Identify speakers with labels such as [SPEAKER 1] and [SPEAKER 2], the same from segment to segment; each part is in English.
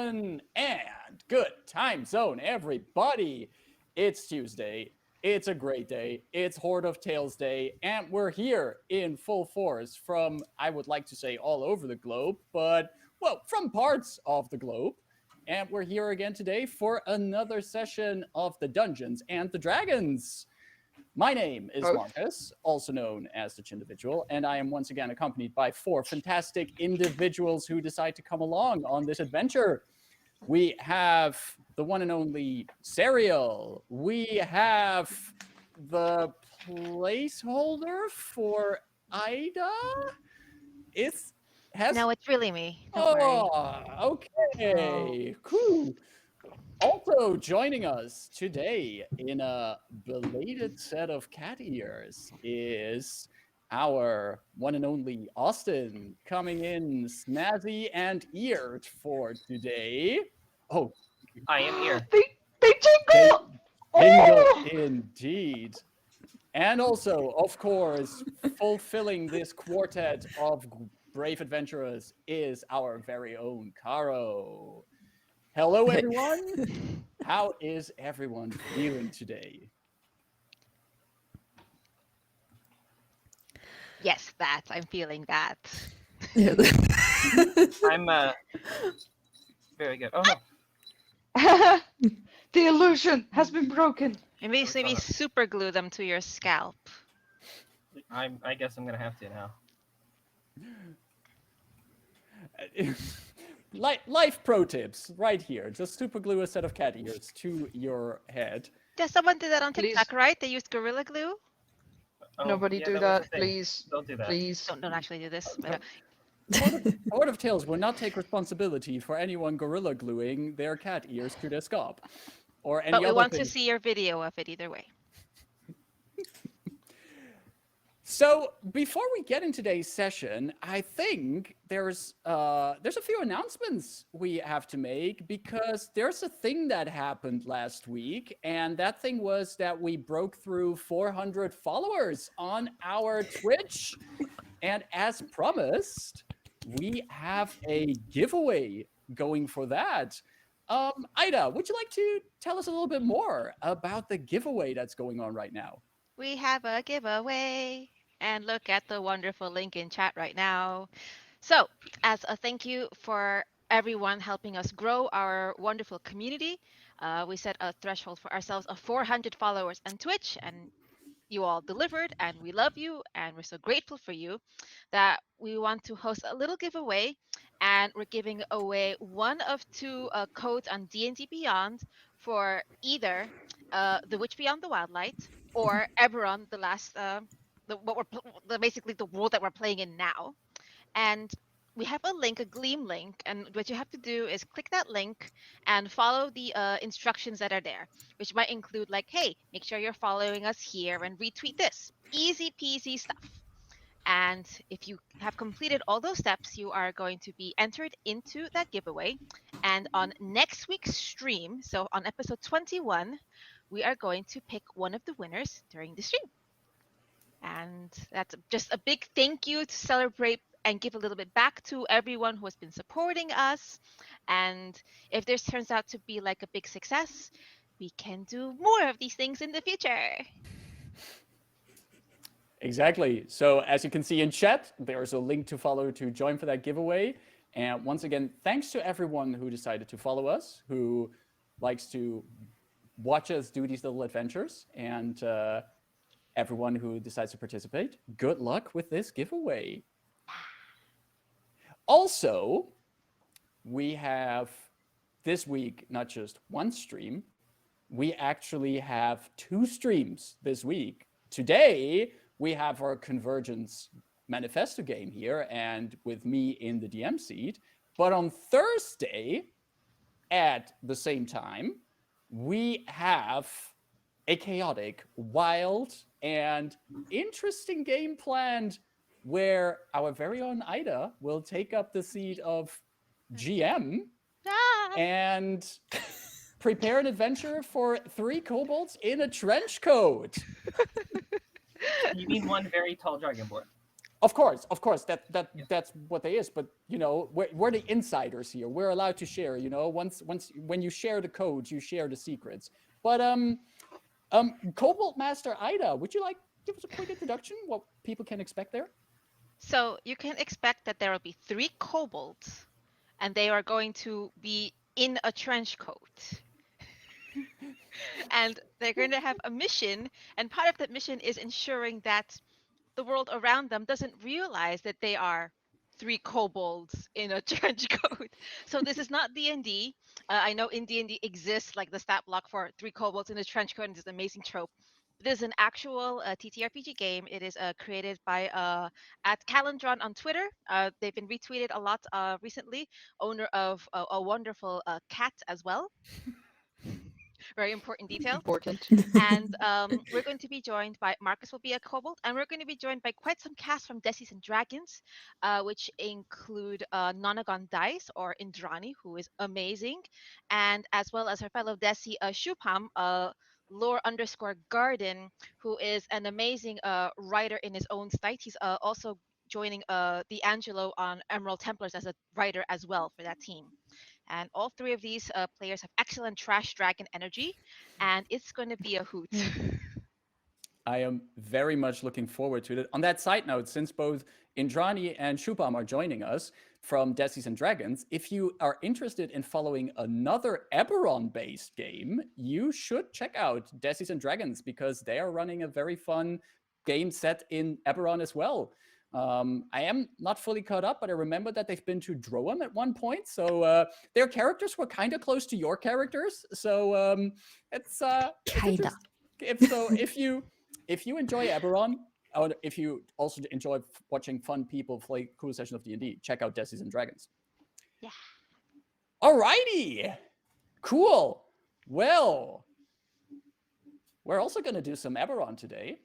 [SPEAKER 1] gentlemen, and good time zone, everybody. It's Tuesday. It's a great day. It's Horde of Tales Day, and we're here in full force from, I would like to say, all over the globe, but, well, from parts of the globe. And we're here again today for another session of the Dungeons and the Dragons. My name is Marcus, also known as the Chindividual, and I am once again accompanied by four fantastic individuals who decide to come along on this adventure. We have the one and only Serial. We have the placeholder for Ida.
[SPEAKER 2] No, it's really me. Don't worry.
[SPEAKER 1] Okay. Cool. Also joining us today in a belated set of cat ears is our one and only Austin, coming in snazzy and eared for today. Oh,
[SPEAKER 3] I am here.
[SPEAKER 4] They tingle!
[SPEAKER 1] Tingle indeed. And also, of course, fulfilling this quartet of brave adventurers is our very own Caro. Hello, everyone. How is everyone feeling today?
[SPEAKER 2] Yes, I'm feeling that.
[SPEAKER 3] I'm very good. Oh no.
[SPEAKER 4] The illusion has been broken.
[SPEAKER 2] Maybe super glue them to your scalp.
[SPEAKER 3] I guess I'm gonna have to now.
[SPEAKER 1] Life pro tips right here. Just super glue a set of cat ears to your head.
[SPEAKER 2] Yeah, someone did that on TikTok,
[SPEAKER 4] Please.
[SPEAKER 2] right? They used Gorilla Glue.
[SPEAKER 3] Oh,
[SPEAKER 4] Nobody
[SPEAKER 3] yeah,
[SPEAKER 4] do
[SPEAKER 3] was
[SPEAKER 4] that,
[SPEAKER 3] the thing.
[SPEAKER 4] please.
[SPEAKER 3] Don't do that.
[SPEAKER 4] Please.
[SPEAKER 2] Don't actually do this.
[SPEAKER 1] Horde of Tales will not take responsibility for anyone gorilla gluing their cat ears to their scalp. Or any
[SPEAKER 2] But we
[SPEAKER 1] other
[SPEAKER 2] want
[SPEAKER 1] thing.
[SPEAKER 2] to see your video of it either way.
[SPEAKER 1] So before we get into today's session, I think there's a few announcements we have to make, because there's a thing that happened last week, and that thing was that we broke through 400 followers on our Twitch, and as promised, we have a giveaway going for that. Ida, would you like to tell us a little bit more about the giveaway that's going on right now?
[SPEAKER 2] We have a giveaway, and look at the wonderful link in chat right now. So, as a thank you for everyone helping us grow our wonderful community, we set a threshold for ourselves of 400 followers on Twitch, and you all delivered, and we love you, and we're so grateful for you that we want to host a little giveaway, and we're giving away one of two codes on D&D Beyond for either The Witch Beyond the Wildlight or Eberron, the last basically the world that we're playing in now. And we have a link, a Gleam link, and what you have to do is click that link and follow the instructions that are there, which might include like, hey, make sure you're following us here and retweet this. Easy peasy stuff. And if you have completed all those steps, you are going to be entered into that giveaway. And on next week's stream, so on episode 21, we are going to pick one of the winners during the stream. And that's just a big thank you to celebrate and give a little bit back to everyone who has been supporting us. And if this turns out to be like a big success, we can do more of these things in the future.
[SPEAKER 1] Exactly. So as you can see in chat, there's a link to follow to join for that giveaway. And once again, thanks to everyone who decided to follow us, who likes to watch us do these little adventures, and everyone who decides to participate. Good luck with this giveaway. Also, we have this week not just one stream, we actually have two streams this week. Today, we have our Convergence Manifesto game here, and with me in the DM seat. But on Thursday, at the same time, we have a chaotic, wild, and interesting game planned, where our very own Ida will take up the seat of GM and prepare an adventure for 3 kobolds in a trench coat.
[SPEAKER 3] You mean one very tall dragonborn?
[SPEAKER 1] Of course, that's what they is. But you know, we're the insiders here. We're allowed to share. You know, once when you share the codes, you share the secrets. But Cobalt Master Ida, would you like give us a quick introduction? What people can expect there?
[SPEAKER 2] So you can expect that there will be 3 kobolds, and they are going to be in a trench coat. And they're going to have a mission, and part of that mission is ensuring that the world around them doesn't realize that they are 3 kobolds in a trench coat. So this is not D&D. I know in D&D exists like the stat block for 3 kobolds in a trench coat, and it's an amazing trope. This is an actual TTRPG game. It is created by at Calendron on Twitter. They've been retweeted a lot recently. Owner of a wonderful cat as well. Very important detail.
[SPEAKER 4] Important.
[SPEAKER 2] And we're going to be joined by Marcus will be a kobold, and we're going to be joined by quite some cast from Desi's and Dragons, which include Nonagon Dice or Indrani, who is amazing, and as well as her fellow Desi, Shupam, lore_garden, who is an amazing writer in his own site. He's also joining the Angelo on Emerald Templars as a writer as well for that team. And all 3 of these players have excellent trash dragon energy, and it's going to be a hoot.
[SPEAKER 1] I am very much looking forward to it. On that side note, since both Indrani and Shubham are joining us from Desis and Dragons, if you are interested in following another Eberron-based game, you should check out Desis and Dragons, because they are running a very fun game set in Eberron as well. I am not fully caught up, but I remember that they've been to Droam at one point. So their characters were kind of close to your characters. So it's
[SPEAKER 5] Kinda.
[SPEAKER 1] if you enjoy Eberron, or if you also enjoy watching fun people play cool sessions of D&D, check out Desis and Dragons.
[SPEAKER 2] Yeah.
[SPEAKER 1] Alrighty, cool. Well, we're also going to do some Eberron today.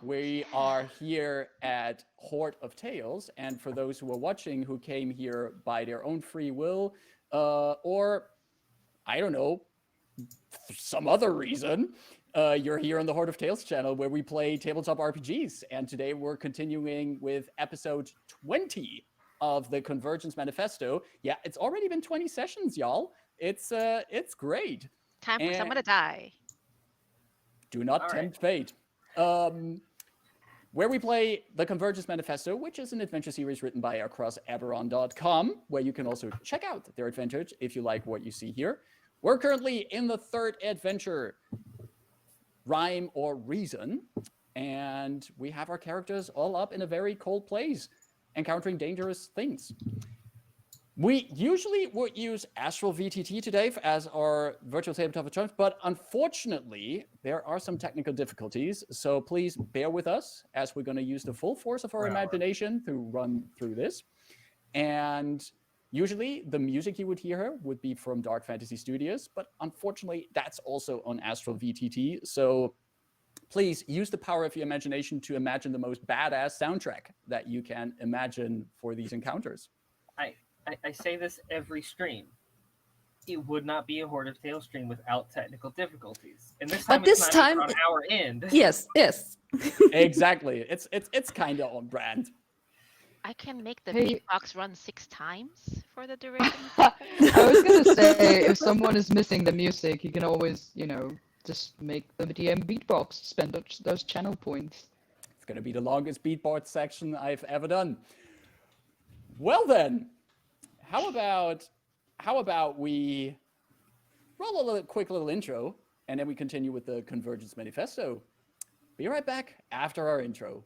[SPEAKER 1] We are here at Horde of Tales, and for those who are watching who came here by their own free will, or I don't know, some other reason, you're here on the Horde of Tales channel where we play tabletop RPGs, and today we're continuing with episode 20 of the Convergence Manifesto. Yeah, it's already been 20 sessions, y'all. It's great.
[SPEAKER 2] Time for someone to die.
[SPEAKER 1] Do not tempt fate. Where we play the Convergence Manifesto, which is an adventure series written by acrosseberron.com, where you can also check out their adventures if you like what you see here. We're currently in the 3rd adventure, Rime or Reason, and we have our characters all up in a very cold place, encountering dangerous things. We usually would use Astral VTT today as our virtual tabletop of choice, but unfortunately, there are some technical difficulties. So please bear with us as we're going to use the full force of our imagination to run through this. And usually, the music you would hear would be from Dark Fantasy Studios, but unfortunately, that's also on Astral VTT. So please use the power of your imagination to imagine the most badass soundtrack that you can imagine for these encounters.
[SPEAKER 3] I say this every stream. It would not be a Horde of Tales stream without technical difficulties. And this time,
[SPEAKER 5] But this
[SPEAKER 3] it's not
[SPEAKER 5] time
[SPEAKER 3] even on our end.
[SPEAKER 5] Yes.
[SPEAKER 1] Exactly. It's kind of on brand.
[SPEAKER 2] I can make the
[SPEAKER 4] Hey.
[SPEAKER 2] beatbox run 6 times for the duration.
[SPEAKER 4] I was gonna say, if someone is missing the music, you can always, just make the DM beatbox, spend those channel points.
[SPEAKER 1] It's going to be the longest beatbox section I've ever done. Well then, how about we roll a quick little intro, and then we continue with the Convergence Manifesto. Be right back after our intro.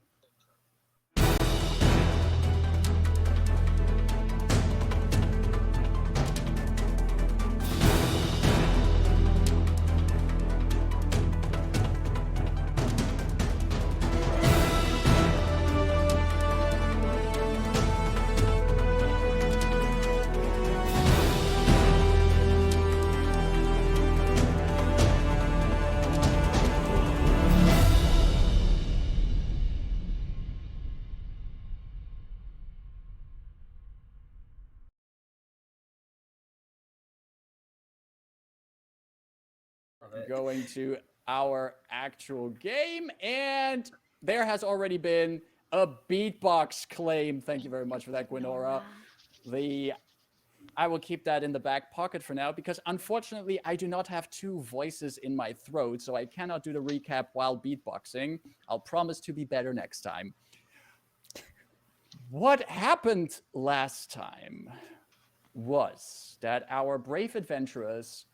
[SPEAKER 1] Going to our actual game, and there has already been a beatbox claim. Thank you very much for that, Gwenora. I will keep that in the back pocket for now because unfortunately I do not have two voices in my throat, so I cannot do the recap while beatboxing. I'll promise to be better next time. What happened last time was that our brave adventurers,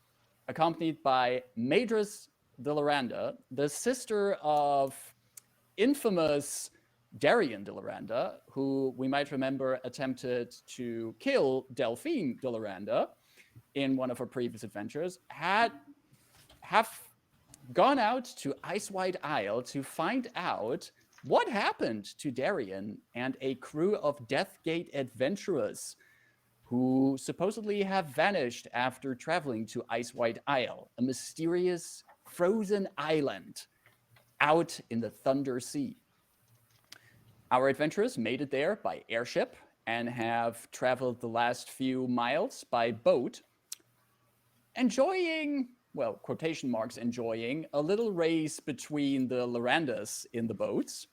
[SPEAKER 1] accompanied by Madris de Lyrander, the sister of infamous Darien de Lyrander, who we might remember attempted to kill Delphine de Lyrander in one of her previous adventures, have gone out to Icewhite Isle to find out what happened to Darien and a crew of Deathgate adventurers who supposedly have vanished after traveling to Icewhite Isle, a mysterious frozen island out in the Thunder Sea. Our adventurers made it there by airship and have traveled the last few miles by boat, enjoying, well, quotation marks, enjoying a little race between the Lyranders in the boats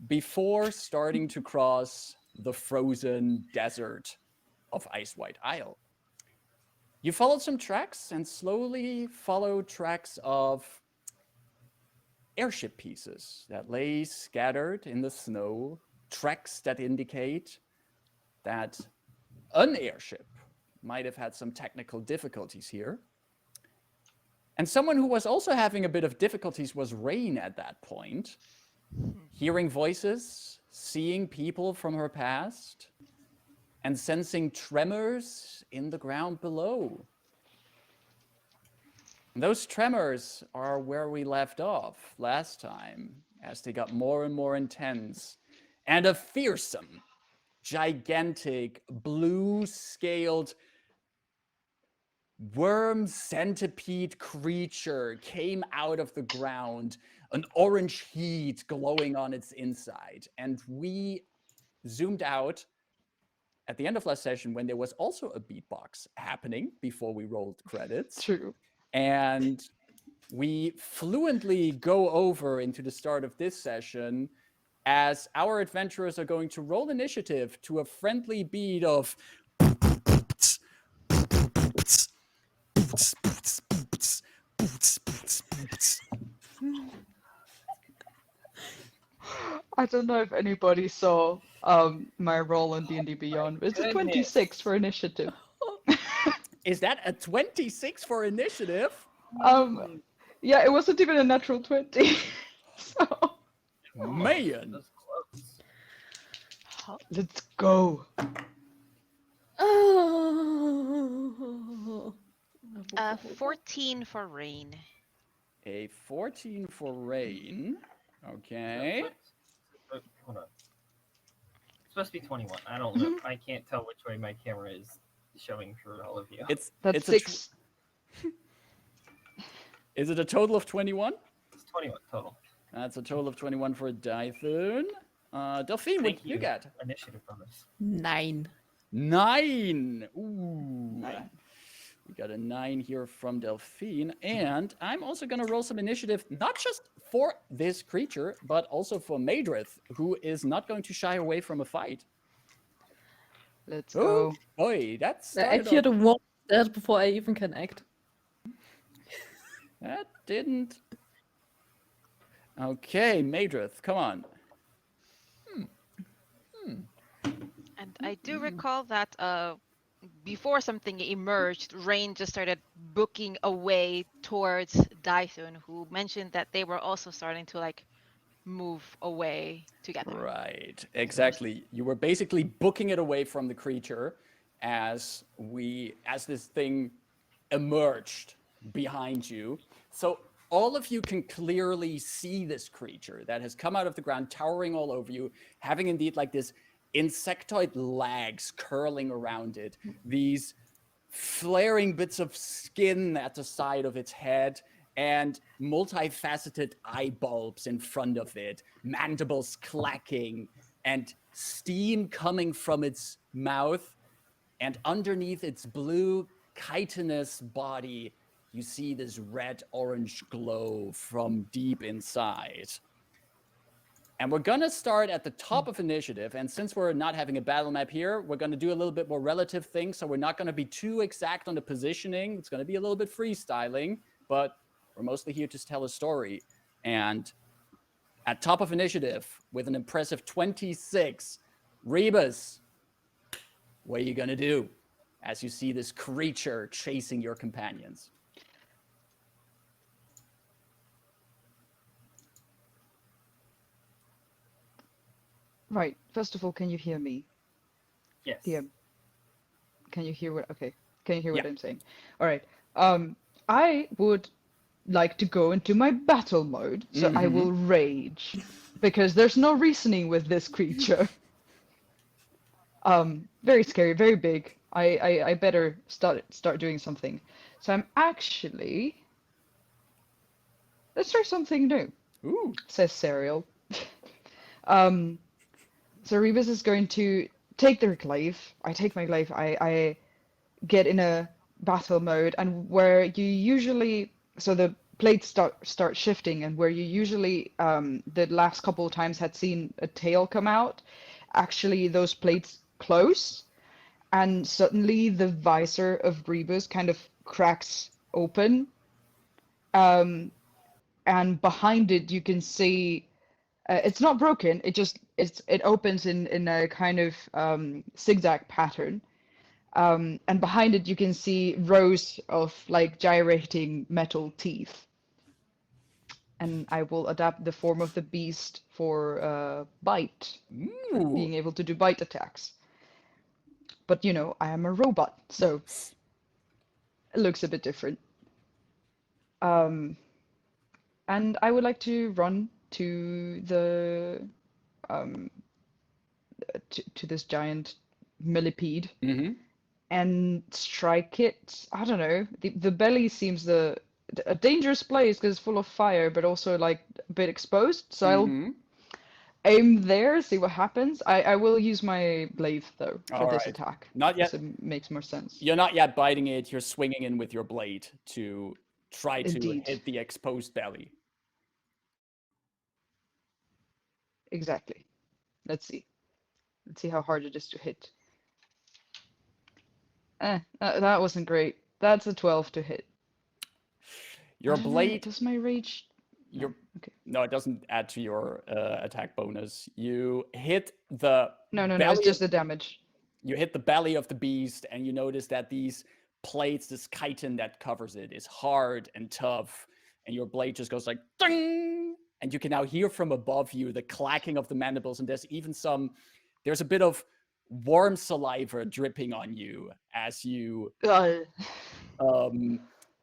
[SPEAKER 1] before starting to cross the frozen desert of Icewhite Isle. You followed some tracks and slowly followed tracks of airship pieces that lay scattered in the snow, tracks that indicate that an airship might have had some technical difficulties here. And someone who was also having a bit of difficulties was Rayn at that point, hearing voices, seeing people from her past, and sensing tremors in the ground below. And those tremors are where we left off last time, as they got more and more intense, and a fearsome, gigantic, blue-scaled worm centipede creature came out of the ground, an orange heat glowing on its inside. And we zoomed out at the end of last session when there was also a beatbox happening before we rolled credits.
[SPEAKER 4] True.
[SPEAKER 1] And we fluently go over into the start of this session as our adventurers are going to roll initiative to a friendly beat of
[SPEAKER 4] I don't know if anybody saw my roll on D&D Beyond, but it's a 26 for initiative.
[SPEAKER 1] Is that a 26 for initiative?
[SPEAKER 4] Yeah, it wasn't even a natural 20. So
[SPEAKER 1] Man.
[SPEAKER 3] That's close.
[SPEAKER 4] let's go.
[SPEAKER 5] Oh.
[SPEAKER 2] 14 for Rayn.
[SPEAKER 1] A 14 for Rayn. Okay.
[SPEAKER 3] Hold on. It's supposed to be 21. I don't know. I can't tell which way my camera is showing for all of you.
[SPEAKER 1] It's
[SPEAKER 4] That's
[SPEAKER 1] it's
[SPEAKER 4] 6.
[SPEAKER 1] Is it a total of 21?
[SPEAKER 3] It's 21 total.
[SPEAKER 1] That's a total of 21 for Dythun. Delphine, what
[SPEAKER 3] Thank
[SPEAKER 1] did you get?
[SPEAKER 3] Initiative bonus.
[SPEAKER 5] 9.
[SPEAKER 1] 9. Ooh. We got a 9 here from Delphine. And I'm also going to roll some initiative, not just for this creature, but also for Madrith, who is not going to shy away from a fight.
[SPEAKER 4] Let's
[SPEAKER 1] Oh,
[SPEAKER 4] go.
[SPEAKER 1] boy, that's
[SPEAKER 5] I hear the warm stairs before I even can act.
[SPEAKER 1] That didn't. Okay, Madrith, come on.
[SPEAKER 2] And I do recall that before something emerged, Rayn just started booking away towards Dythun, who mentioned that they were also starting to like move away together.
[SPEAKER 1] Right, exactly. You were basically booking it away from the creature as this thing emerged behind you. So all of you can clearly see this creature that has come out of the ground, towering all over you, having indeed like this insectoid legs curling around it, these flaring bits of skin at the side of its head, and multifaceted eye bulbs in front of it, mandibles clacking, and steam coming from its mouth. And underneath its blue, chitinous body, you see this red-orange glow from deep inside. And we're going to start at the top of initiative. And since we're not having a battle map here, we're going to do a little bit more relative things. So we're not going to be too exact on the positioning. It's going to be a little bit freestyling, but we're mostly here to tell a story. And at top of initiative with an impressive 26, Rebus, what are you going to do as you see this creature chasing your companions?
[SPEAKER 4] Right. First of all, can you hear me?
[SPEAKER 3] Yes.
[SPEAKER 4] DM. Can you hear what? Okay. Can you hear what
[SPEAKER 1] Yeah.
[SPEAKER 4] I'm saying? All right. I would like to go into my battle mode, so I will rage because there's no reasoning with this creature. Very scary, very big. I better start doing something. So I'm actually. Let's try something new.
[SPEAKER 1] Ooh.
[SPEAKER 4] Says Serial. So Rebus is going to take their glaive. I take my glaive. I get in a battle mode, and where you usually, so the plates start shifting, and where you usually the last couple of times had seen a tail come out, actually those plates close, and suddenly the visor of Rebus kind of cracks open, and behind it you can see. It's not broken. It opens in a kind of zigzag pattern, and behind it you can see rows of like gyrating metal teeth. And I will adapt the form of the beast for bite, for being able to do bite attacks. But you know, I am a robot, so it looks a bit different. And I would like to run to the to this giant millipede and strike it. I don't know. The belly seems a dangerous place because it's full of fire, but also like a bit exposed. So I'll aim there, see what happens. I will use my glaive though for
[SPEAKER 1] All
[SPEAKER 4] this
[SPEAKER 1] right.
[SPEAKER 4] attack.
[SPEAKER 1] Not yet.
[SPEAKER 4] Because it makes more sense.
[SPEAKER 1] You're not yet biting it. You're swinging in with your blade to try to
[SPEAKER 4] Indeed.
[SPEAKER 1] hit the exposed belly.
[SPEAKER 4] Exactly. Let's see. Let's see how hard it is to hit. That wasn't great. That's a 12 to hit.
[SPEAKER 1] Your
[SPEAKER 4] I don't know,
[SPEAKER 1] blade.
[SPEAKER 4] does my rage?
[SPEAKER 1] Your
[SPEAKER 4] Okay.
[SPEAKER 1] No, it doesn't add to your attack bonus. You hit the
[SPEAKER 4] No, it's
[SPEAKER 1] belly
[SPEAKER 4] just
[SPEAKER 1] of-
[SPEAKER 4] the damage.
[SPEAKER 1] you hit the belly of the beast, and you notice that these plates, this chitin that covers it, is hard and tough, and your blade just goes like ding, and you can now hear from above you the clacking of the mandibles, and there's a bit of warm saliva dripping on you as you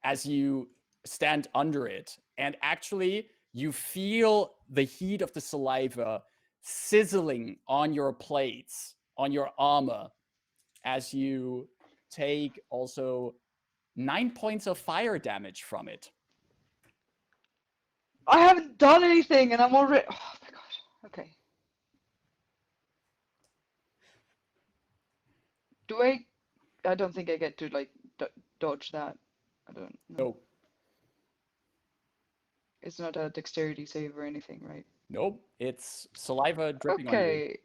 [SPEAKER 1] as you stand under it. And actually, you feel the heat of the saliva sizzling on your plates, on your armor, as you take also 9 points of fire damage from it.
[SPEAKER 4] I haven't done anything and I'm already. Oh my god. Okay. Do I don't think I get to like dodge that. I don't know.
[SPEAKER 1] Nope.
[SPEAKER 4] It's not a dexterity save or anything, right?
[SPEAKER 1] Nope. It's saliva dripping on you.
[SPEAKER 4] Okay.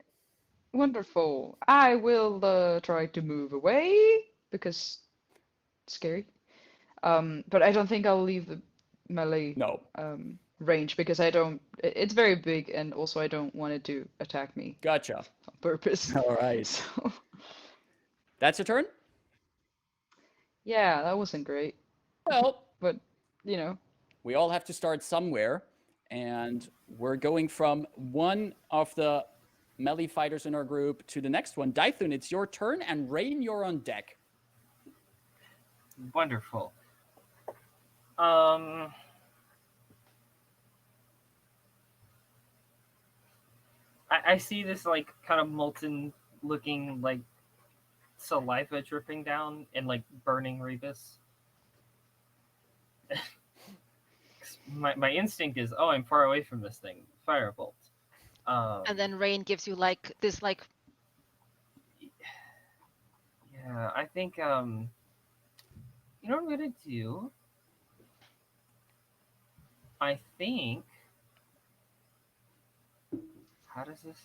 [SPEAKER 4] Wonderful. I will try to move away because it's scary. But I don't think I'll leave the melee
[SPEAKER 1] No.
[SPEAKER 4] range because it's very big and also I don't want it to attack me
[SPEAKER 1] Gotcha.
[SPEAKER 4] on purpose.
[SPEAKER 1] All right.
[SPEAKER 4] So
[SPEAKER 1] That's your turn?
[SPEAKER 4] yeah, that wasn't great.
[SPEAKER 1] Well,
[SPEAKER 4] But you know,
[SPEAKER 1] we all have to start somewhere, and we're going from one of the melee fighters in our group to the next one. Dythun, it's your turn, and Rayn, you're on deck.
[SPEAKER 3] Wonderful. I see this like kind of molten looking like saliva dripping down and like burning Rebus. My instinct is, oh, I'm far away from this thing. Firebolt.
[SPEAKER 2] And then Rain gives you like this like
[SPEAKER 3] Yeah, I think you know what I'm gonna do? I think how does this?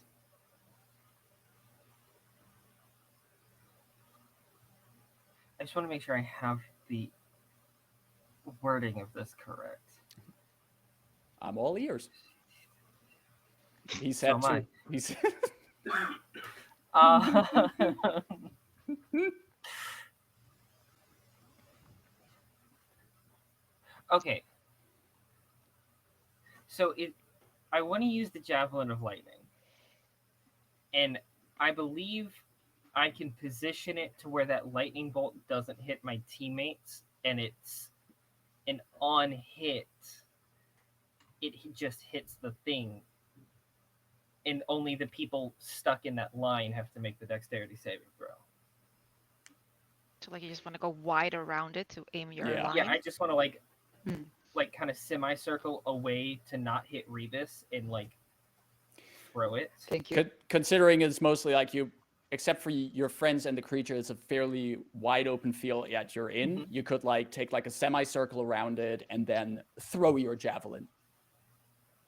[SPEAKER 3] I just want to make sure I have the wording of this correct.
[SPEAKER 1] I'm all ears. He
[SPEAKER 3] So
[SPEAKER 1] said
[SPEAKER 3] am
[SPEAKER 1] to.
[SPEAKER 3] I.
[SPEAKER 1] He said.
[SPEAKER 3] Uh, okay. So I want to use the javelin of lightning, and I believe I can position it to where that lightning bolt doesn't hit my teammates, and it's an on hit. It just hits the thing, and only the people stuck in that line have to make the dexterity saving throw.
[SPEAKER 2] So like you just want to go wide around it to aim your
[SPEAKER 1] Yeah.
[SPEAKER 2] line.
[SPEAKER 3] Yeah, I just want to like
[SPEAKER 4] Hmm.
[SPEAKER 3] kind of semicircle away to not hit Rebus and like throw it.
[SPEAKER 4] Thank you.
[SPEAKER 1] Considering it's mostly like you, except for your friends and the creature, it's a fairly wide open field that you're in.
[SPEAKER 3] Mhm.
[SPEAKER 1] You could like take like a semicircle around it and then throw your javelin.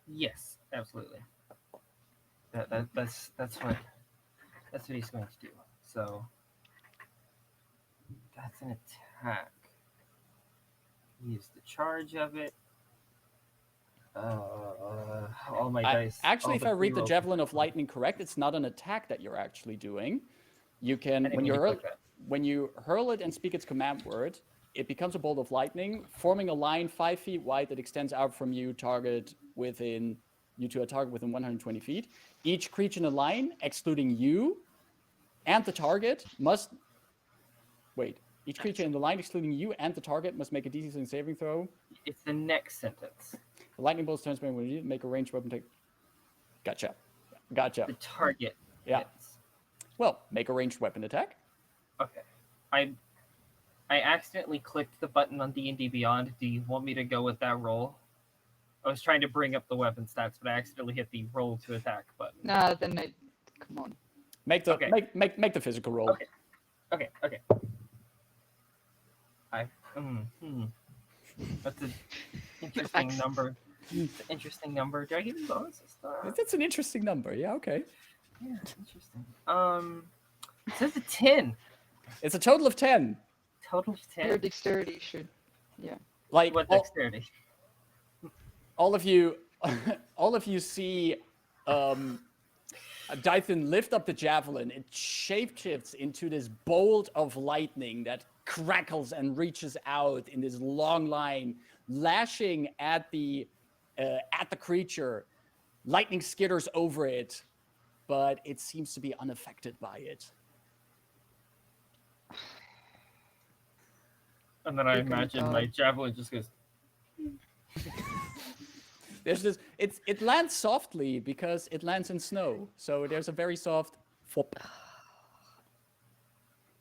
[SPEAKER 3] Yes, absolutely. That's what he's going to do. So that's an attack. Use the charge of it. All my dice.
[SPEAKER 1] Actually,
[SPEAKER 3] all
[SPEAKER 1] if I read the
[SPEAKER 3] pre-rolls.
[SPEAKER 1] javelin of lightning correct, it's not an attack that you're actually doing. You can
[SPEAKER 3] I didn't mean to click that.
[SPEAKER 1] when you hurl it and speak its command word, it becomes a bolt of lightning, forming a line 5 feet wide that extends out from you to a target within 120 feet. Each creature in a line, excluding you and the target, must wait. Each creature in the line, excluding you and the target, must make a DC saving throw.
[SPEAKER 3] It's the next sentence.
[SPEAKER 1] The lightning bolt turns when you make a ranged weapon take. Gotcha.
[SPEAKER 3] The target.
[SPEAKER 1] Yeah.
[SPEAKER 3] hits.
[SPEAKER 1] Well, make a ranged weapon attack.
[SPEAKER 3] Okay. I accidentally clicked the button on D&D Beyond. Do you want me to go with that roll? I was trying to bring up the weapon stats, but I accidentally hit the roll to attack button.
[SPEAKER 4] Nah, then come on.
[SPEAKER 1] Make the
[SPEAKER 3] Okay.
[SPEAKER 1] make the physical roll.
[SPEAKER 3] Okay. That's an interesting
[SPEAKER 2] Nice.
[SPEAKER 3] number. It's an interesting number. Do I give you bonuses?
[SPEAKER 1] That's an interesting number. Yeah, okay.
[SPEAKER 3] Yeah, interesting. It says a 10.
[SPEAKER 1] It's a total of 10.
[SPEAKER 3] Total of 10.
[SPEAKER 4] Your dexterity should.
[SPEAKER 1] Like
[SPEAKER 3] What dexterity?
[SPEAKER 1] all of you see Dython lift up the javelin. It shapeshifts into this bolt of lightning that crackles and reaches out in this long line, lashing at the creature. Lightning skitters over it, but it seems to be unaffected by it.
[SPEAKER 3] And then I
[SPEAKER 4] Good
[SPEAKER 3] imagine
[SPEAKER 4] God.
[SPEAKER 3] my javelin just goes.
[SPEAKER 1] There's this. It lands softly because it lands in snow, so there's a very soft flop.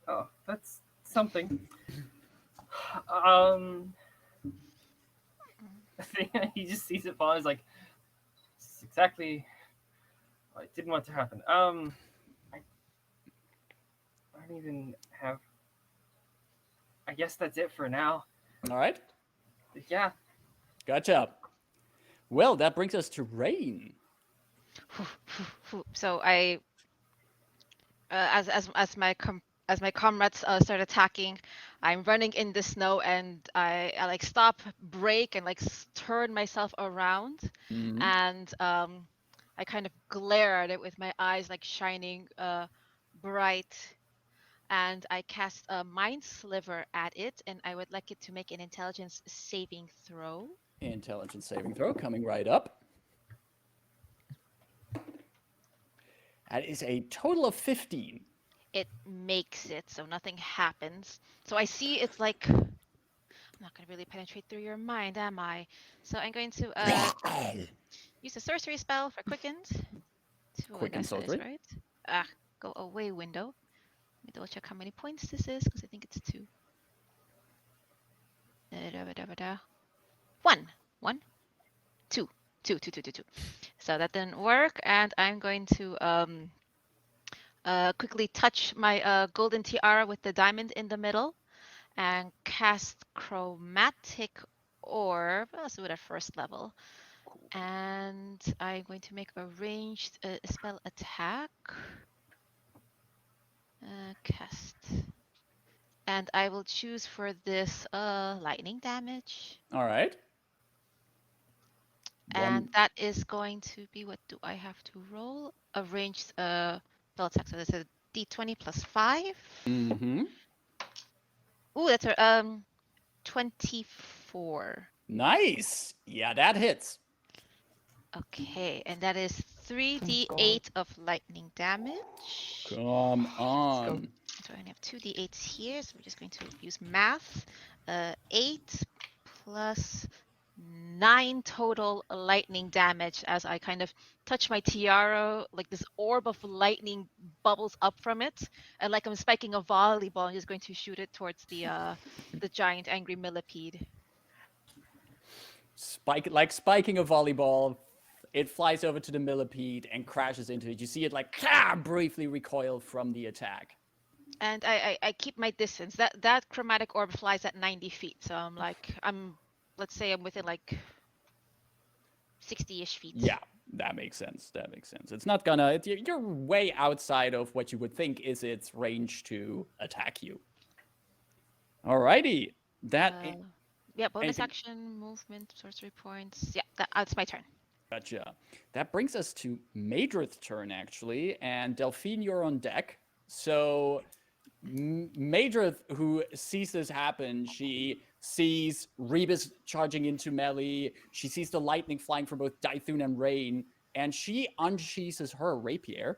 [SPEAKER 3] Oh, that's something. He just sees it fall. He's like, "This is exactly what I didn't want to happen." I don't even have. I guess that's it for now.
[SPEAKER 1] All right,
[SPEAKER 3] Yeah.
[SPEAKER 1] gotcha. Well, that brings us to Rayn.
[SPEAKER 2] So I, as my comrades start attacking, I'm running in the snow and I like stop, break, and like turn myself around,
[SPEAKER 1] Mhm.
[SPEAKER 2] and I kind of glare at it with my eyes like shining bright, and I cast a mind sliver at it, and I would like it to make an intelligence saving throw.
[SPEAKER 1] Intelligence saving throw coming right up. That is a total of 15.
[SPEAKER 2] It makes it, so nothing happens. So I see it's like, I'm not going to really penetrate through your mind, am I? So I'm going to use a sorcery spell for quickened.
[SPEAKER 1] Quicken
[SPEAKER 2] That is
[SPEAKER 1] sorcery.
[SPEAKER 2] right. Go away window. Let me double check how many points this is, because I think it's 2. 1. 2. 2. So that didn't work, and I'm going to quickly touch my golden tiara with the diamond in the middle and cast chromatic orb. Let's do it at first level. And I'm going to make a ranged spell attack. Cast. And I will choose for this lightning damage.
[SPEAKER 1] All right.
[SPEAKER 2] And that is going to be, what do I have to roll? A ranged spell attack. So that's a d20 plus 5.
[SPEAKER 1] Mm-hmm.
[SPEAKER 2] Ooh, that's a 24.
[SPEAKER 1] Nice. Yeah, that hits.
[SPEAKER 2] Okay, and that is 3d8
[SPEAKER 4] God.
[SPEAKER 2] of lightning damage.
[SPEAKER 1] Come on.
[SPEAKER 2] So I only have 2d8s here, so we're just going to use math. 8 plus 9 total lightning damage as I kind of touch my tiara, like this orb of lightning bubbles up from it, and like I'm spiking a volleyball, I'm just going to shoot it towards the giant angry millipede.
[SPEAKER 1] Spiking a volleyball, it flies over to the millipede and crashes into it. You see it like briefly recoil from the attack.
[SPEAKER 2] And I keep my distance. That chromatic orb flies at 90 feet, so let's say I'm within like 60-ish feet.
[SPEAKER 1] Yeah, that makes sense. That makes sense. It's not gonna. You're way outside of what you would think is its range to attack you. Alrighty.
[SPEAKER 2] Yeah, bonus
[SPEAKER 1] anything-
[SPEAKER 2] action, movement, sorcery points. Yeah, that's my turn.
[SPEAKER 1] Gotcha. That brings us to Madrith's turn, actually. And Delphine, you're on deck. So Madrith, who sees this happen, she sees Rebus charging into melee. She sees the lightning flying from both Dythun and Rayn. And she unsheathes her rapier.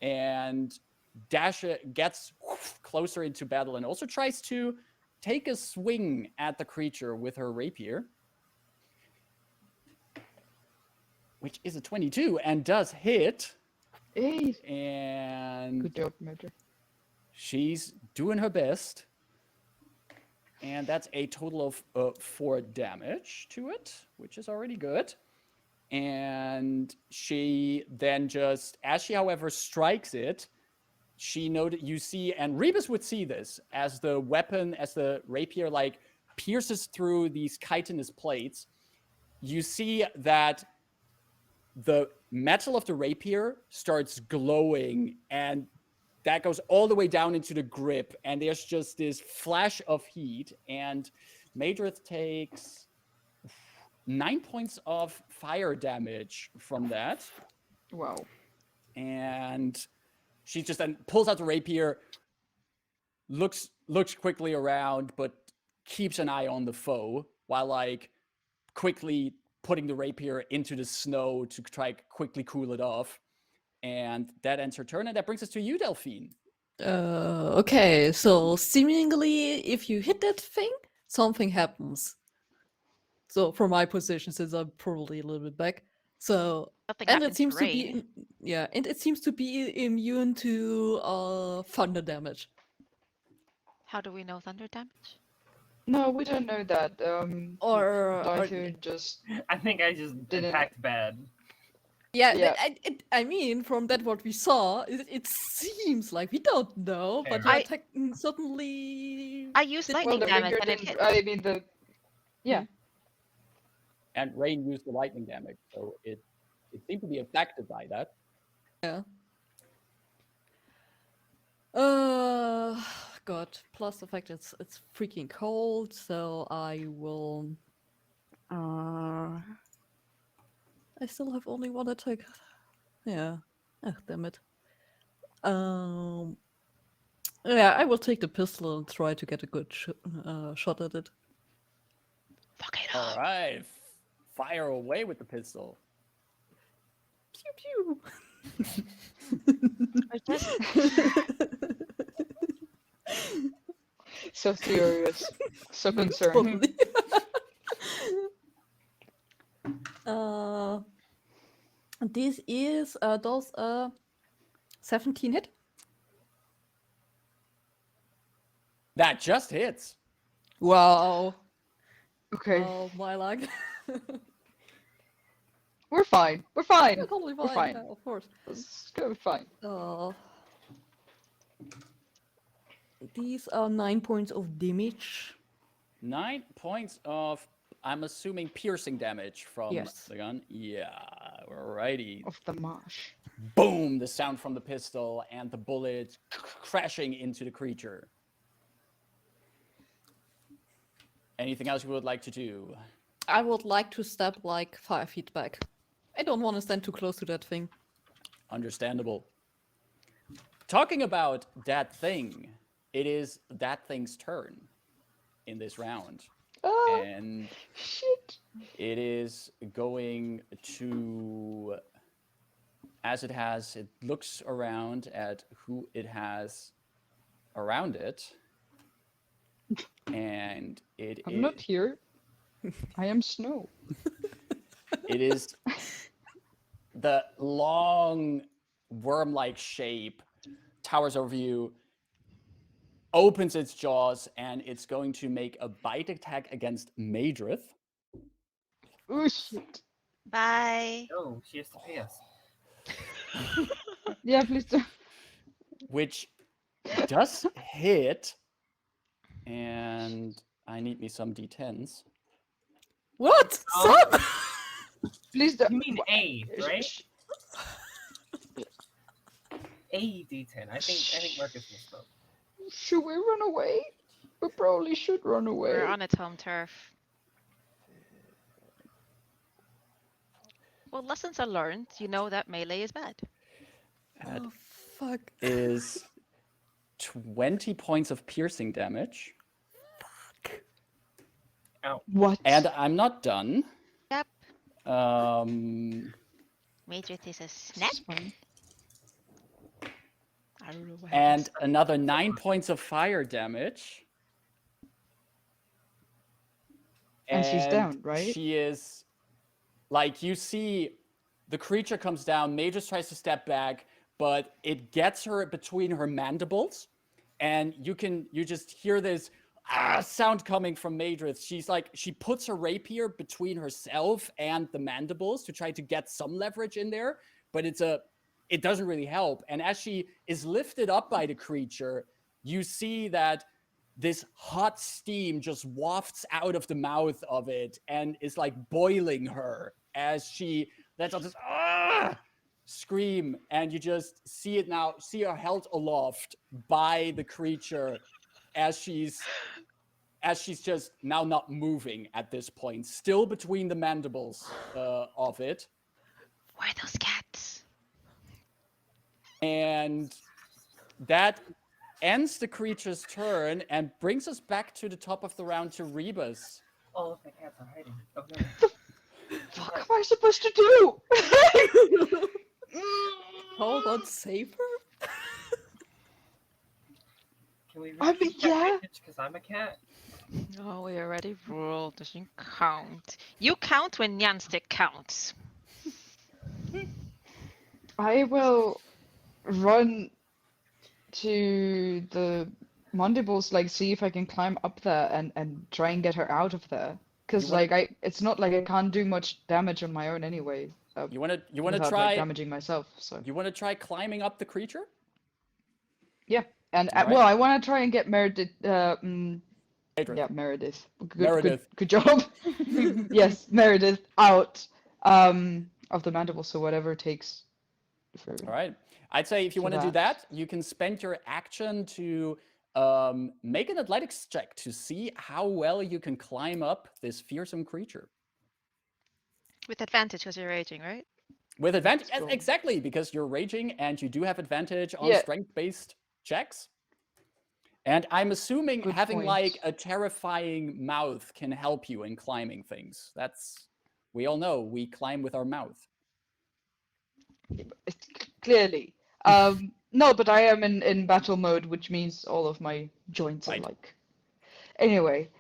[SPEAKER 1] And Dasha gets closer into battle and also tries to take a swing at the creature with her rapier, which is a 22 and does hit.
[SPEAKER 4] Hey,
[SPEAKER 1] And
[SPEAKER 4] good job, Major.
[SPEAKER 1] she's doing her best. And that's a total of 4 damage to it, which is already good. And she then just, as she, however, strikes it, you see, and Rebus would see this, as the weapon, as the rapier, like, pierces through these chitinous plates, you see that the metal of the rapier starts glowing, and that goes all the way down into the grip, and there's just this flash of heat, and Madrith takes 9 points of fire damage from that.
[SPEAKER 4] Wow.
[SPEAKER 1] And she just then pulls out the rapier, looks quickly around, but keeps an eye on the foe while like quickly putting the rapier into the snow to try quickly cool it off. And that ends her turn, and that brings us to you, Delphine.
[SPEAKER 5] Okay, so seemingly if you hit that thing, something happens. So from my position, since I'm probably a little bit back, so
[SPEAKER 2] Nothing
[SPEAKER 5] and it
[SPEAKER 2] happens
[SPEAKER 5] seems
[SPEAKER 2] to
[SPEAKER 5] to be and it seems to be immune to thunder damage.
[SPEAKER 2] How do we know thunder damage?
[SPEAKER 4] No, we don't know that.
[SPEAKER 5] Or
[SPEAKER 4] Dythun just
[SPEAKER 3] I think I just
[SPEAKER 4] Didn't-
[SPEAKER 3] attacked bad.
[SPEAKER 5] yeah,
[SPEAKER 4] Yeah.
[SPEAKER 5] I mean, from that what we saw, it seems like we don't know, but
[SPEAKER 3] Fair.
[SPEAKER 5] your attack certainly.
[SPEAKER 2] I used
[SPEAKER 5] Did-
[SPEAKER 2] lightning
[SPEAKER 4] the
[SPEAKER 2] damage
[SPEAKER 4] rapier
[SPEAKER 2] and it
[SPEAKER 4] didn't.
[SPEAKER 2] hit.
[SPEAKER 4] I mean the. Yeah.
[SPEAKER 1] And Rayn used the lightning damage, so it seemed to be affected by that.
[SPEAKER 5] Yeah. God. Plus the fact it's freaking cold, so I will. I still have only 1 attack. Yeah. Ah, damn it. Yeah, I will take the pistol and try to get a good shot at it.
[SPEAKER 2] Fuck it
[SPEAKER 1] All
[SPEAKER 2] up.
[SPEAKER 1] right, fire away with the pistol.
[SPEAKER 5] Pew pew.
[SPEAKER 2] I just
[SPEAKER 4] So serious. So concerned.
[SPEAKER 5] Totally. This is does 17 hit?
[SPEAKER 1] That just hits.
[SPEAKER 5] Wow.
[SPEAKER 4] Okay.
[SPEAKER 5] Oh my luck.
[SPEAKER 4] We're fine. We're fine.
[SPEAKER 5] You're totally
[SPEAKER 4] We're
[SPEAKER 5] fine.
[SPEAKER 4] fine.
[SPEAKER 5] Yeah, of course.
[SPEAKER 4] It's gonna be fine.
[SPEAKER 5] These are 9 points of damage.
[SPEAKER 1] 9 points of I'm assuming piercing damage from
[SPEAKER 5] Yes.
[SPEAKER 1] the gun. Yeah, alrighty.
[SPEAKER 4] Of the marsh.
[SPEAKER 1] Boom! The sound from the pistol and the bullet crashing into the creature. Anything else you would like to do?
[SPEAKER 5] I would like to step like 5 feet back. I don't want to stand too close to that thing.
[SPEAKER 1] Understandable. Talking about that thing, it is that thing's turn in this round.
[SPEAKER 4] Ah,
[SPEAKER 1] And
[SPEAKER 4] shit.
[SPEAKER 1] it is going to, as it looks around at who it has around it. And
[SPEAKER 4] I'm not here. I am snow.
[SPEAKER 1] It is the long worm-like shape towers over you, opens its jaws, and it's going to make a bite attack against Madrith.
[SPEAKER 4] Oh shit.
[SPEAKER 2] Bye.
[SPEAKER 3] Oh, she has to pay us.
[SPEAKER 4] Yeah, please do.
[SPEAKER 1] Which does hit, and I need me some d10s.
[SPEAKER 5] What?
[SPEAKER 3] Oh.
[SPEAKER 5] Son?
[SPEAKER 4] Please do.
[SPEAKER 3] You mean A, right? A D10. I think Marcus misspoke.
[SPEAKER 4] Should we run away? We probably should run away.
[SPEAKER 2] We're on its home turf. Well, lessons are learned. You know that melee is bad.
[SPEAKER 1] That
[SPEAKER 5] Oh, fuck.
[SPEAKER 1] is 20 points of piercing damage.
[SPEAKER 4] What?
[SPEAKER 1] And I'm not done.
[SPEAKER 2] Yep.
[SPEAKER 1] And
[SPEAKER 2] Madrid is a snack.
[SPEAKER 4] It's fine.
[SPEAKER 2] I don't know what
[SPEAKER 1] another 9 points of fire damage.
[SPEAKER 4] And she's down, right?
[SPEAKER 1] She is, like, you see the creature comes down, Magus tries to step back, but it gets her between her mandibles, and you just hear this sound coming from Madrith. She's like, she puts her rapier between herself and the mandibles to try to get some leverage in there, but it doesn't really help. And as she is lifted up by the creature, you see that this hot steam just wafts out of the mouth of it and is like boiling her as she lets out this scream, and you just see her held aloft by the creature as she's just now not moving at this point, still between the mandibles of it.
[SPEAKER 2] Why are those cats?
[SPEAKER 1] And that ends the creature's turn and brings us back to the top of the round to Rebus.
[SPEAKER 3] All of the cats are hiding. Oh no.
[SPEAKER 4] Fuck am I supposed to do?
[SPEAKER 5] How about safer?
[SPEAKER 3] Can we
[SPEAKER 4] I mean, yeah.
[SPEAKER 3] Because I'm a cat.
[SPEAKER 2] Oh, we already ruled. Doesn't count. You count when Nyanstick counts.
[SPEAKER 4] I will run to the mandibles, like see if I can climb up there and try and get her out of there. Because it's not like I can't do much damage on my own anyway.
[SPEAKER 1] You want to
[SPEAKER 4] without,
[SPEAKER 1] try
[SPEAKER 4] like, damaging myself? So
[SPEAKER 1] You want to try climbing up the creature?
[SPEAKER 4] yeah, and
[SPEAKER 1] Alright.
[SPEAKER 4] well, I want to try and get Meredith.
[SPEAKER 1] Madrith.
[SPEAKER 4] Yeah, Meredith.
[SPEAKER 1] Meredith.
[SPEAKER 4] Good job. Yes, Meredith out of the mandible. So whatever it takes.
[SPEAKER 1] All right. I'd say if you
[SPEAKER 4] For
[SPEAKER 1] want to do
[SPEAKER 4] that.
[SPEAKER 1] that, you can spend your action to make an athletics check to see how well you can climb up this fearsome creature.
[SPEAKER 2] With advantage because you're raging, right?
[SPEAKER 1] With advantage,
[SPEAKER 4] Let's go.
[SPEAKER 1] exactly, because you're raging and you do have advantage on
[SPEAKER 4] Yeah.
[SPEAKER 1] strength-based checks. And I'm assuming
[SPEAKER 4] Good
[SPEAKER 1] having
[SPEAKER 4] point.
[SPEAKER 1] like a terrifying mouth can help you in climbing things. We all know we climb with our mouth.
[SPEAKER 4] Clearly. No, but I am in battle mode, which means all of my joints
[SPEAKER 1] Right.
[SPEAKER 4] are like. Anyway,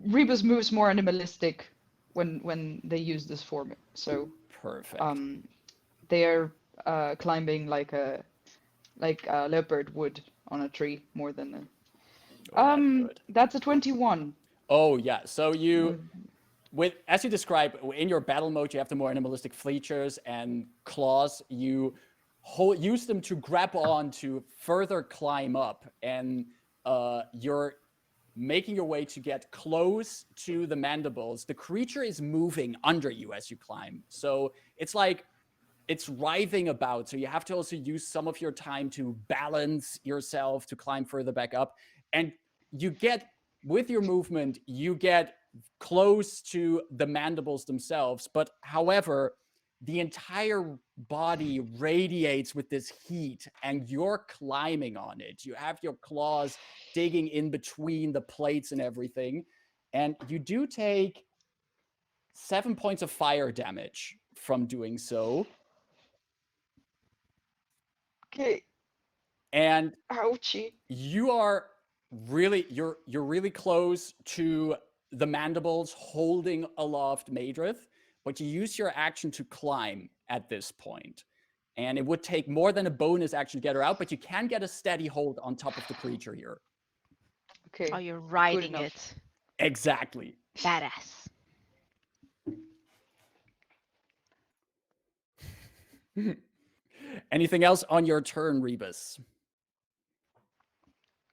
[SPEAKER 4] Rebus moves more animalistic when they use this form. So
[SPEAKER 1] Perfect.
[SPEAKER 4] they are climbing like a leopard would on a tree more than a.
[SPEAKER 1] Oh, that's good.
[SPEAKER 4] That's a 21.
[SPEAKER 1] Oh yeah. So as you describe, in your battle mode, you have the more animalistic features and claws. You use them to grab on to further climb up, and your making your way to get close to the mandibles. The creature is moving under you as you climb. So it's like it's writhing about. So you have to also use some of your time to balance yourself to climb further back up. And you get, with your movement, you get close to the mandibles themselves. But however, the entire body radiates with this heat and you're climbing on it. You have your claws digging in between the plates and everything. And you do take 7 points of fire damage from doing so.
[SPEAKER 4] Okay.
[SPEAKER 1] And
[SPEAKER 4] Ouchie.
[SPEAKER 1] you are really, you're really close to the mandibles holding aloft Madrith, but you use your action to climb at this point. And it would take more than a bonus action to get her out, but you can get a steady hold on top of the creature here.
[SPEAKER 4] Okay.
[SPEAKER 2] Oh, you're riding
[SPEAKER 4] enough.
[SPEAKER 2] it.
[SPEAKER 1] Exactly.
[SPEAKER 2] Badass.
[SPEAKER 1] Anything else on your turn, Rebus?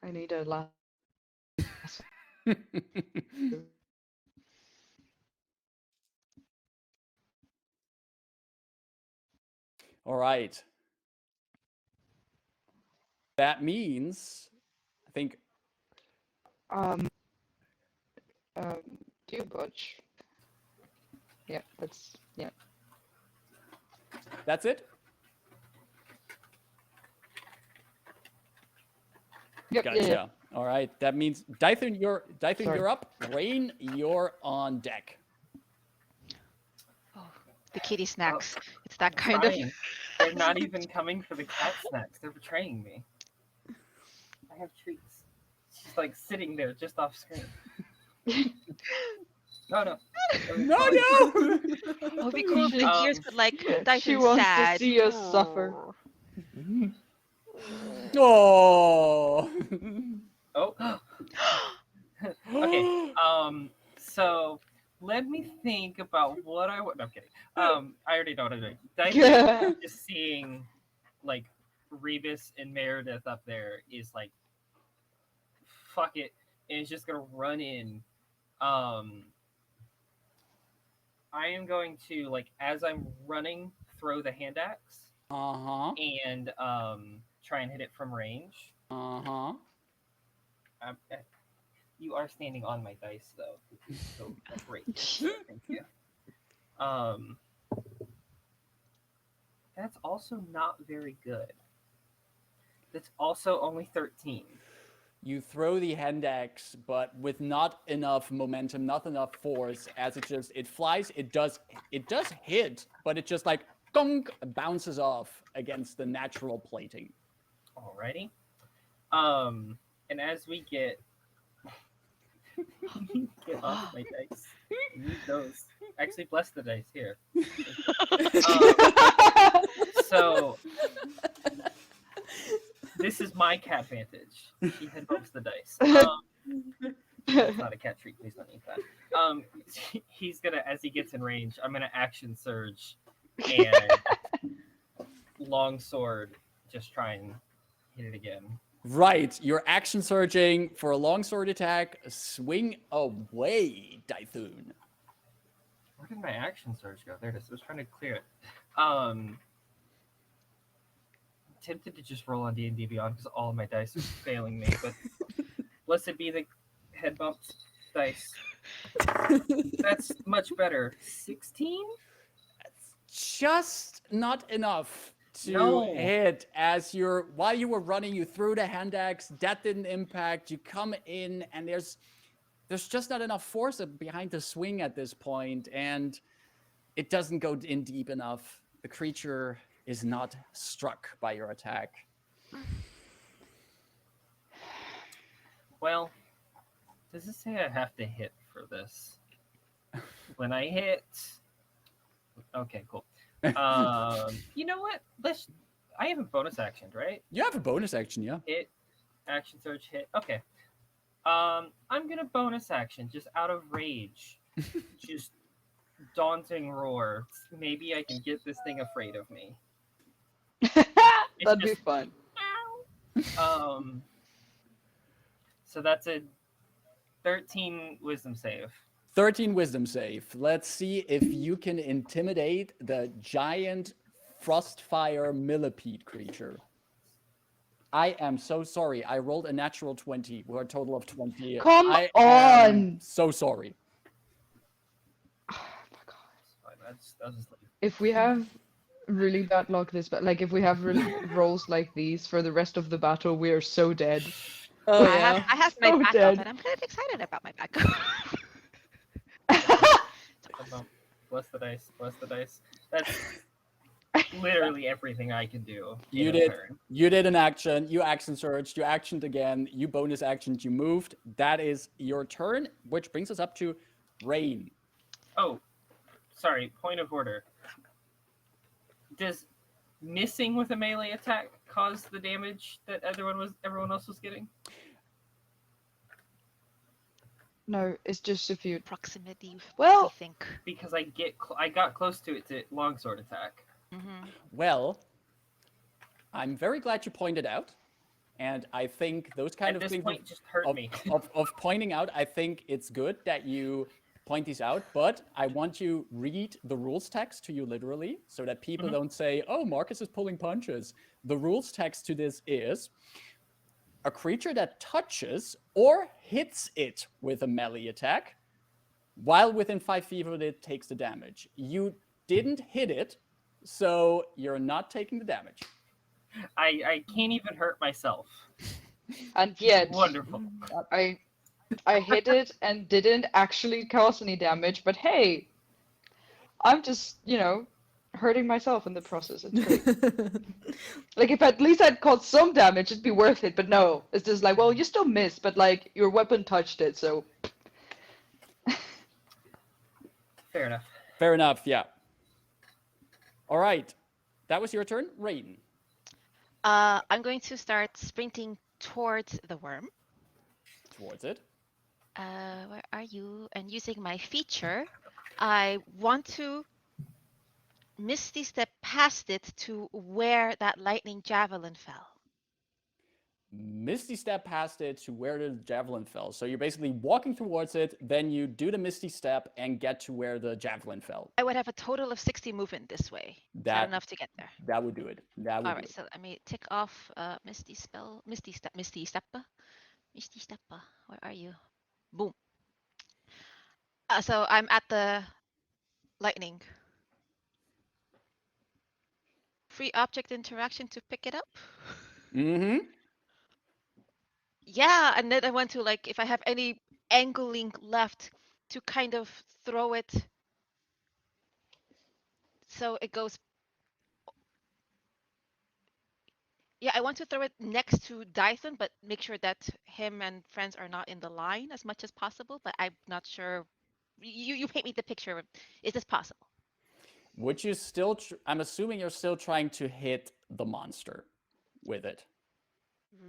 [SPEAKER 4] I need a last.
[SPEAKER 1] All right. That means, I think,
[SPEAKER 4] Do you budge? Yeah, that's yeah.
[SPEAKER 1] that's it.
[SPEAKER 4] Yep,
[SPEAKER 1] Gotcha.
[SPEAKER 4] yeah.
[SPEAKER 1] All right. That means Dythun,
[SPEAKER 4] Sorry.
[SPEAKER 1] you're up. Rayn, you're on deck.
[SPEAKER 2] Oh, the kitty snacks. It's that kind of.
[SPEAKER 3] Fine. They're not even coming for the cat snacks. They're betraying me. I have treats. She's like sitting there just off screen. No.
[SPEAKER 1] No.
[SPEAKER 2] Oh, it'd be cool if the ears could like
[SPEAKER 4] She
[SPEAKER 2] Dythun's
[SPEAKER 4] wants
[SPEAKER 2] sad.
[SPEAKER 4] to see us suffer.
[SPEAKER 1] Oh.
[SPEAKER 3] Oh. Okay. So let me think about what I would. No, I'm kidding. I already know what I'm doing. Dythun just seeing like Rebus and Meredith up there is like, fuck it, and is just gonna run in. I am going to, like, as I'm running, throw the hand axe and try and hit it from range. You are standing on my dice, though. So great. Thank you. That's also not very good. That's also only 13.
[SPEAKER 1] You throw the hand axe, but with not enough momentum, not enough force, as it flies, it does hit, but it just like gong, bounces off against the natural plating.
[SPEAKER 3] Alrighty. And as we get off my dice, need those. Actually, bless the dice here. So this is my cat vantage. She head bumps the dice. It's not a cat treat. Please don't eat that. He's gonna, as he gets in range, I'm gonna action surge and longsword. Just try and hit it again.
[SPEAKER 1] Right, you're action surging for a longsword attack. Swing away, Dythun.
[SPEAKER 3] Where did my action surge go? There it is. I was trying to clear it. Tempted to just roll on D&D Beyond because all of my dice are failing me, but blessed be the head bumps dice. That's much better. 16?
[SPEAKER 1] That's just not enough to
[SPEAKER 3] No.
[SPEAKER 1] hit. While you were running, you threw the hand axe. That didn't impact. You come in, and there's just not enough force behind the swing at this point, and it doesn't go in deep enough. The creature is not struck by your attack.
[SPEAKER 3] Well, does it say I have to hit for this? When I hit... Okay, cool. You know what? I have a bonus action, right?
[SPEAKER 1] You have a bonus action, yeah.
[SPEAKER 3] Hit, action surge, hit. Okay. I'm gonna bonus action just out of rage. Just daunting roar. Maybe I can get this thing afraid of me.
[SPEAKER 4] That'd be fun.
[SPEAKER 3] So that's a 13 wisdom save.
[SPEAKER 1] 13 wisdom save. Let's see if you can intimidate the giant frostfire millipede creature. I am so sorry. I rolled a natural 20 with a total of 20.
[SPEAKER 4] Come
[SPEAKER 1] I
[SPEAKER 4] on!
[SPEAKER 1] am so sorry.
[SPEAKER 4] Oh my god.
[SPEAKER 3] Fine, that's just like,
[SPEAKER 4] If we have really bad luck like if we have rolls like these for the rest of the battle, we are so dead.
[SPEAKER 5] Oh
[SPEAKER 2] I have my
[SPEAKER 4] So
[SPEAKER 2] backup,
[SPEAKER 4] dead.
[SPEAKER 2] and I'm kind of excited about my backup.
[SPEAKER 3] bless the dice, bless the dice. That's literally everything I can do.
[SPEAKER 1] You
[SPEAKER 3] in a
[SPEAKER 1] did.
[SPEAKER 3] turn.
[SPEAKER 1] You did an action. You action surged. You actioned again. You bonus actioned. You moved. That is your turn, which brings us up to Rayn.
[SPEAKER 3] Oh, sorry. Point of order. Does missing with a melee attack cause the damage that everyone else was getting?
[SPEAKER 4] No, it's just if you.
[SPEAKER 2] Proximity,
[SPEAKER 4] Well-
[SPEAKER 2] I think.
[SPEAKER 3] Because I got close to it to longsword attack.
[SPEAKER 2] Mm-hmm.
[SPEAKER 1] Well, I'm very glad you pointed out, and I think those kind
[SPEAKER 3] At
[SPEAKER 1] of
[SPEAKER 3] this
[SPEAKER 1] things
[SPEAKER 3] point, just hurt
[SPEAKER 1] of,
[SPEAKER 3] me.
[SPEAKER 1] of pointing out, I think it's good that you point these out, but I want to read the rules text to you literally so that people don't say, oh, Marcus is pulling punches. The rules text to this is a creature that touches or hits it with a melee attack while within 5 feet of it takes the damage. You didn't hit it, so you're not taking the damage.
[SPEAKER 3] I can't even hurt myself.
[SPEAKER 4] And yet,
[SPEAKER 3] Wonderful.
[SPEAKER 4] I hit it and didn't actually cause any damage, but hey, I'm just, hurting myself in the process. It's great. Like, if at least I'd caused some damage, it'd be worth it, but no. It's just like, well, you still missed, but, like, your weapon touched it, so...
[SPEAKER 3] Fair enough.
[SPEAKER 1] Fair enough, yeah. All right. That was your turn, Rayn.
[SPEAKER 2] I'm going to start sprinting towards the worm.
[SPEAKER 1] Towards it.
[SPEAKER 2] Where are you? And using my feature, I want to Misty Step past it to where that lightning javelin fell.
[SPEAKER 1] Misty Step past it to where the javelin fell. So you're basically walking towards it, then you do the Misty Step and get to where the javelin fell.
[SPEAKER 2] I would have a total of 60 movement this way. Is that enough to get there?
[SPEAKER 1] That would do it. That would
[SPEAKER 2] All
[SPEAKER 1] do
[SPEAKER 2] right,
[SPEAKER 1] it.
[SPEAKER 2] so let me tick off Misty Step. Where are you? Boom. So I'm at the lightning. Free object interaction to pick it up.
[SPEAKER 1] Mm-hmm.
[SPEAKER 2] Yeah, and then I want to, like, if I have any angling left, to kind of throw it so it goes. Yeah, I want to throw it next to Dyson, but make sure that him and friends are not in the line as much as possible. But I'm not sure. You paint me the picture. Is this possible?
[SPEAKER 1] Would you still? I'm assuming you're still trying to hit the monster with it.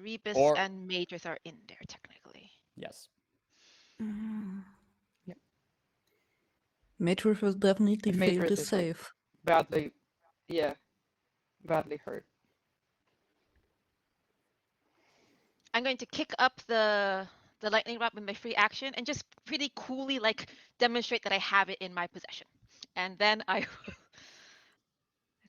[SPEAKER 2] Rebus
[SPEAKER 1] Or-
[SPEAKER 2] and Mages are in there technically.
[SPEAKER 1] Yes.
[SPEAKER 4] Yep.
[SPEAKER 5] Matrix will definitely fail
[SPEAKER 4] Matrix
[SPEAKER 5] to
[SPEAKER 4] is, like,
[SPEAKER 5] save.
[SPEAKER 4] badly hurt.
[SPEAKER 2] I'm going to kick up the lightning rod with my free action and just pretty coolly, like, demonstrate that I have it in my possession. And then I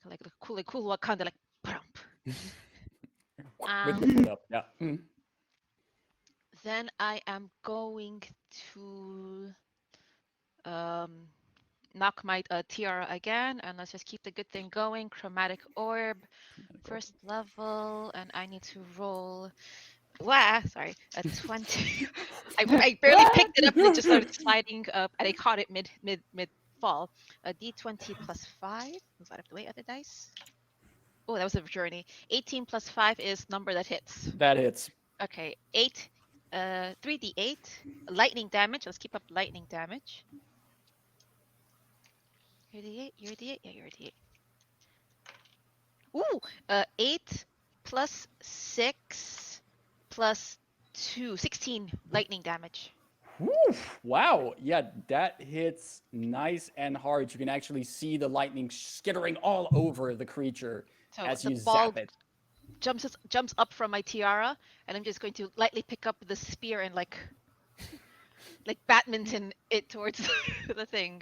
[SPEAKER 2] like the cool Wakanda, like bump.
[SPEAKER 1] With the foot up. Yeah. Mm.
[SPEAKER 2] Then I am going to knock my tiara again, and let's just keep the good thing going. Chromatic orb, first level, and I need to roll. Sorry, a 20. I barely picked it up and it just started sliding up, and I caught it mid fall. A d20 plus 5. Move out of the way, other dice. Oh, that was a journey. 18 plus 5 is number that hits.
[SPEAKER 1] That hits.
[SPEAKER 2] Okay, 8, 3d8, lightning damage. Let's keep up lightning damage. You're d8, you're d8, yeah, you're d8. Ooh, 8 plus 6 plus 2, 16 lightning damage.
[SPEAKER 1] Woof. Wow. Yeah, that hits nice and hard. You can actually see the lightning skittering all over the creature
[SPEAKER 2] So
[SPEAKER 1] as
[SPEAKER 2] the
[SPEAKER 1] you
[SPEAKER 2] ball
[SPEAKER 1] zap it.
[SPEAKER 2] jumps up from my tiara, and I'm just going to lightly pick up the spear and, like, like badminton it towards the thing.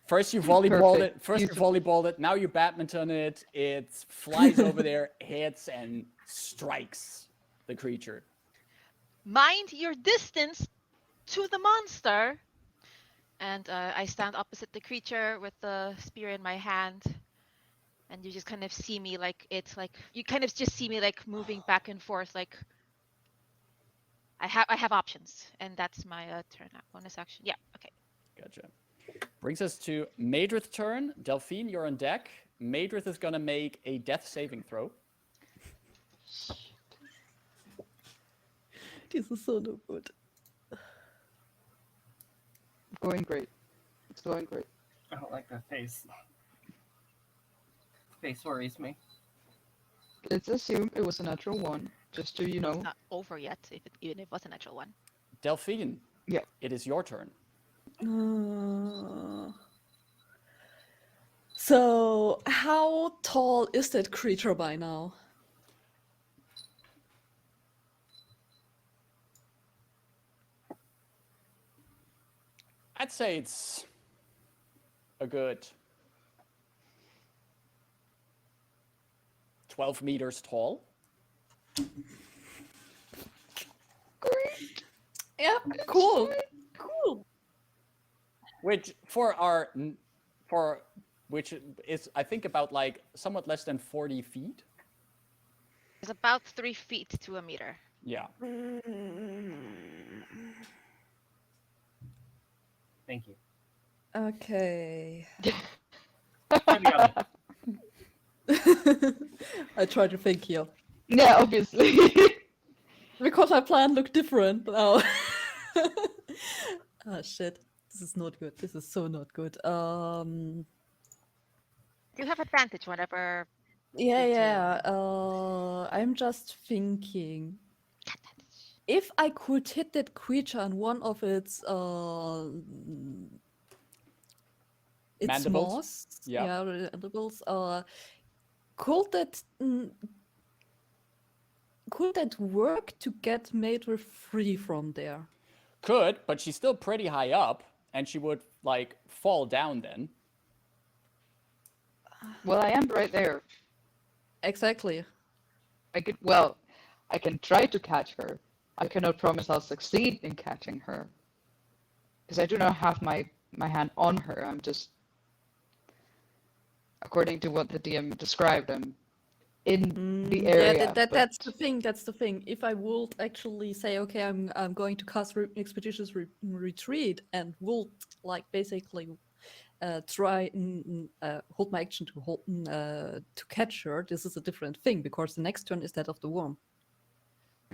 [SPEAKER 1] First you volleyballed
[SPEAKER 4] Perfect.
[SPEAKER 1] it. First you
[SPEAKER 4] Beautiful.
[SPEAKER 1] volleyballed it. Now you badminton it. It flies over there, hits, and strikes the creature.
[SPEAKER 2] Mind your distance to the monster. And I stand opposite the creature with the spear in my hand. And you just kind of see me like it's like you kind of just see me like moving back and forth like I have options, and that's my turn. Bonus action. Yeah. Okay.
[SPEAKER 1] Gotcha. Brings us to Madrith's turn. Delphine, you're on deck. Madrith is gonna make a death saving throw.
[SPEAKER 5] This is so no good.
[SPEAKER 4] Going great. It's going great.
[SPEAKER 3] I don't like that face. Face worries me.
[SPEAKER 4] Let's assume it was a natural one, just to, you know.
[SPEAKER 2] It's not over yet, even if it was a natural one.
[SPEAKER 1] Delphine.
[SPEAKER 4] Yeah.
[SPEAKER 1] It is your turn.
[SPEAKER 5] So, how tall is that creature by now?
[SPEAKER 1] I'd say it's a good 12 meters tall.
[SPEAKER 4] Great.
[SPEAKER 5] Yeah, cool. Cool.
[SPEAKER 1] Which which is I think about like somewhat less than 40 feet.
[SPEAKER 2] It's about 3 feet to a meter.
[SPEAKER 1] Yeah.
[SPEAKER 3] Thank you.
[SPEAKER 5] Okay.
[SPEAKER 3] Try the other.
[SPEAKER 5] I try to think here.
[SPEAKER 4] Yeah, obviously.
[SPEAKER 5] Because my plan looked different now. Ah, shit. This is not good. This is so not good.
[SPEAKER 2] You have advantage whenever.
[SPEAKER 5] Yeah. I'm just thinking. If I could hit that creature on one of its
[SPEAKER 1] Mandibles?
[SPEAKER 5] maws,
[SPEAKER 1] Yeah.
[SPEAKER 5] mandibles, could that work to get Madrid free from there?
[SPEAKER 1] Could, but she's still pretty high up, and she would like fall down then.
[SPEAKER 4] Well, I am right there.
[SPEAKER 5] Exactly.
[SPEAKER 4] I can try to catch her. I cannot promise I'll succeed in catching her. Because I do not have my hand on her. I'm just, according to what the DM described, I'm in the area.
[SPEAKER 5] Yeah, that's the thing. That's the thing. If I would actually say, okay, I'm going to cast expeditious retreat and would like basically try hold my action to hold to catch her, this is a different thing because the next turn is that of the worm.